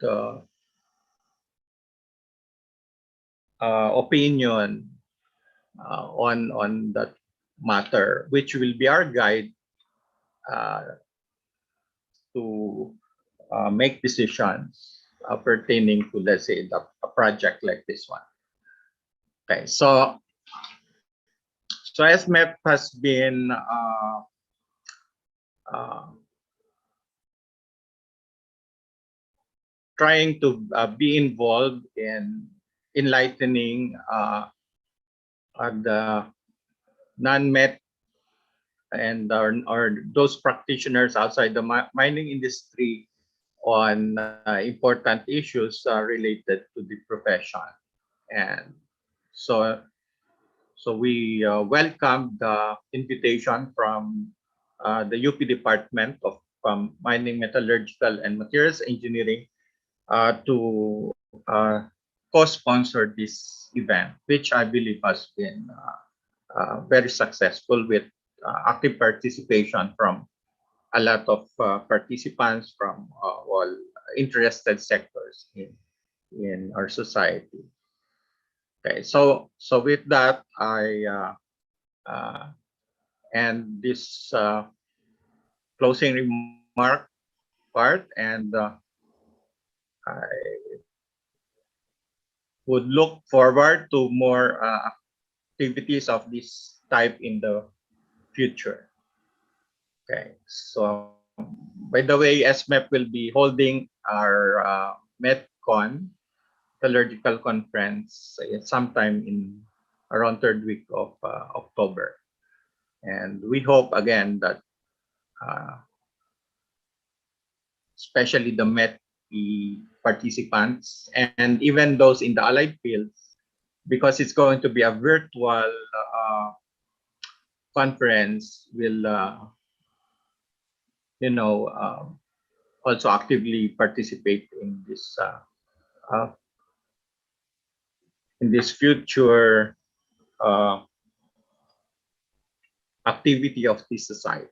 opinion on that matter, which will be our guide to make decisions pertaining to, let's say, a project like this one. Okay, so SMEP has been trying to be involved in enlightening the non-MET and or those practitioners outside the mining industry on important issues related to the profession. And so we welcome the invitation from the UP Department of Mining, Metallurgical and Materials Engineering to co-sponsor this event, which I believe has been very successful, with active participation from a lot of participants from all interested sectors in our society. Okay, so with that, I end this closing remark part, and I would look forward to more activities of this type in the future. Okay, so by the way, SMEP will be holding our MetCon metallurgical conference sometime in around third week of October. And we hope again that especially the Met participants and even those in the allied fields, because it's going to be a virtual conference, will also actively participate in this future activity of this society.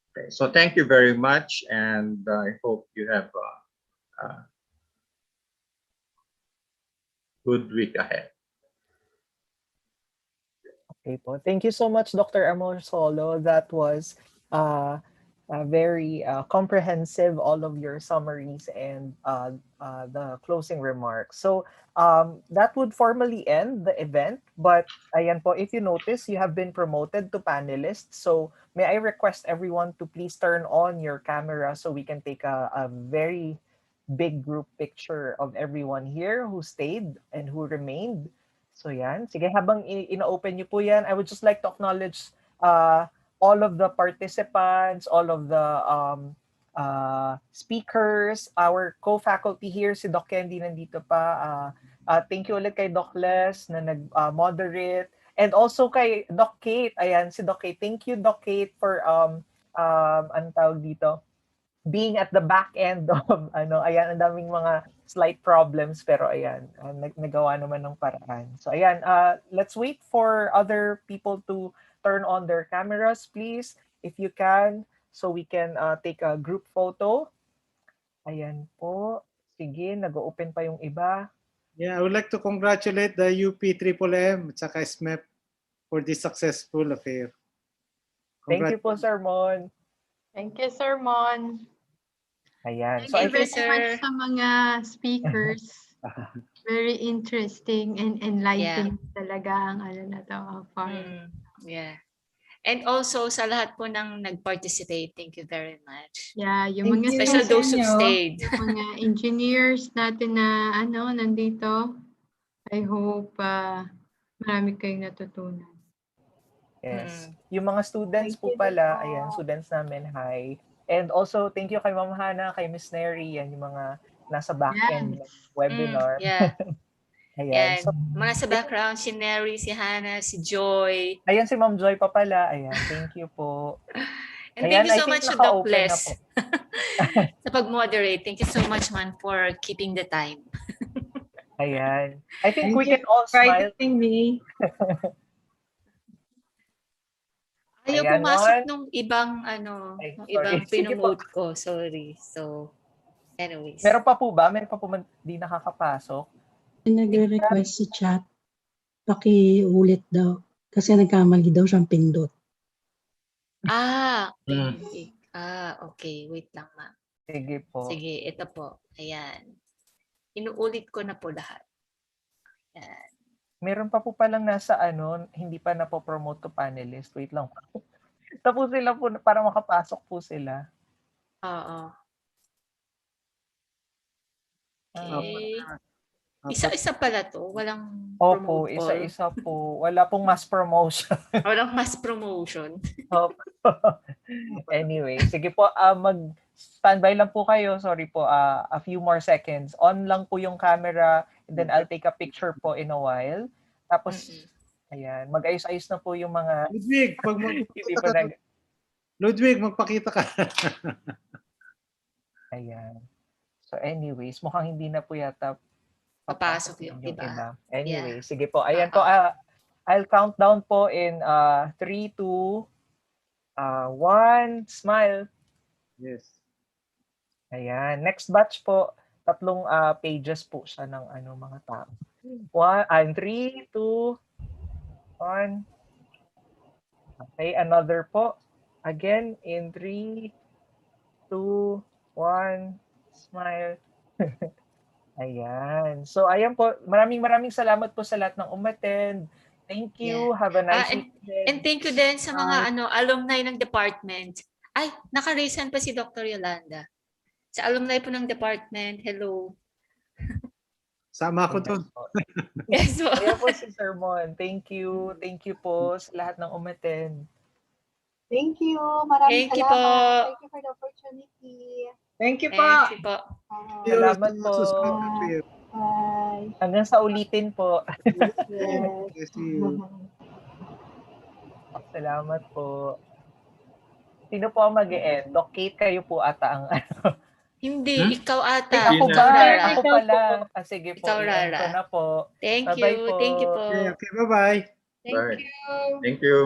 Okay, so thank you very much, and I hope you have a good week ahead. Okay po. Thank you so much, Dr. Amor Solo. That was very comprehensive, all of your summaries and the closing remarks. So that would formally end the event. But ayan po, if you notice, you have been promoted to panelists. So may I request everyone to please turn on your camera so we can take a very big group picture of everyone here who stayed and who remained. So yan. Sige, habang ina-open niyo po yan, I would just like to acknowledge all of the participants, all of the speakers, our co-faculty here, si Doc Candy nandito pa. Thank you ulit kay Doc Les na nag-moderate. And also kay Doc Kate. Ayan, si Doc Kate. Thank you, Doc Kate, for anong tawag dito? Being at the back end of ayan, ang daming mga slight problems, pero ayan, nagawa naman ng paraan. So ayan, let's wait for other people to turn on their cameras, please, if you can, so we can take a group photo. Ayan po. Sige, nag-open pa yung iba. Yeah, I would like to congratulate the UP Triple M at saka SMEP for this successful affair. Thank you po, Sir Mon. Thank you, Sir Mon. Ayan. Thank you, Thank you very much sa mga speakers. Very interesting and enlightening talaga ang na to. Yeah. And also sa lahat po ng nag-participate, thank you very much. Yeah, yung mga Special those who stayed. Yung mga engineers natin na nandito. I hope marami kayong natutunan. Yes. Yung mga students po pala, ayan, students namin, hi. And also, thank you kay Ma'am Hana, kay Miss Neri, yan yung mga nasa back-end webinar. Yeah. Ayan. So, mga sa background, si Neri, si Hana, si Joy. Ayan, si Ma'am Joy pa pala. Ayan, thank you po. And ayan, thank you so much to Doc Les sa pag-moderate. Thank you so much, man, for keeping the time. Ayan. I think we can all smile. Me. Ayaw Ayan, pumasok Juan. nung ibang ibang pinomote ko. Sorry. So, anyways. Meron pa po ba? Meron pa po di nakakapasok? Nagre-request sa chat. Paki-ulit daw. Kasi nagkamali daw siyang pindot. Benthic. Okay. Wait lang, ma'am. Sige po. Sige, ito po. Ayan. Inuulit ko na po lahat. Ayan. Meron pa po palang nasa hindi pa napopromote to panelist. Wait lang. Tapos sila po para makapasok po sila. Oo. Okay. Isa-isa pala to. Walang Opo, promote isa-isa po. Wala pong mass promotion. Walang mass promotion. Anyway, sige po, mag-standby lang po kayo. Sorry po, a few more seconds. On lang po yung camera, and then I'll take a picture po in a while. Tapos, ayan, mag-ayos-ayos na po yung mga... Ludwig, magpakita ka. Ayan. So anyways, mukhang hindi na po yata papasok yung iba. Anyway, sige po. Ayan po, I'll count down po in 3, 2, 1, smile. Yes. Ayan. Next batch po, 3 pages po siya ng mga tao. 3, 2, 1. Okay, another po. Again, in 3, 2, 1, smile. Ayan. So, ayan po. Maraming salamat po sa lahat ng umattend. Thank you. Have a nice weekend. And thank you din sa mga alumni ng department. Ay, naka-raise hand pa si Dr. Yolanda. Sa alumni po ng department, hello. Sama ako doon. Yes po. Kaya po si Sir Mon. Thank you. Thank you po sa lahat ng umattend. Thank you. Maraming Thank you salamat. po. Thank you for the opportunity. Thank you po. Thank you po. Salamat po. Bye. Hanggang sa ulitin po. Yes. Salamat po. Sino po ang mag-e-end? Doc Kate, kayo po ata ang Hindi, ikaw ata. Ay, ako ba? Rara. Ako pala. Sige po, Ikaw, i-end ko Rara. na po. Thank Bye-bye you. po. Thank you po. Okay, bye-bye. Thank you. Thank you.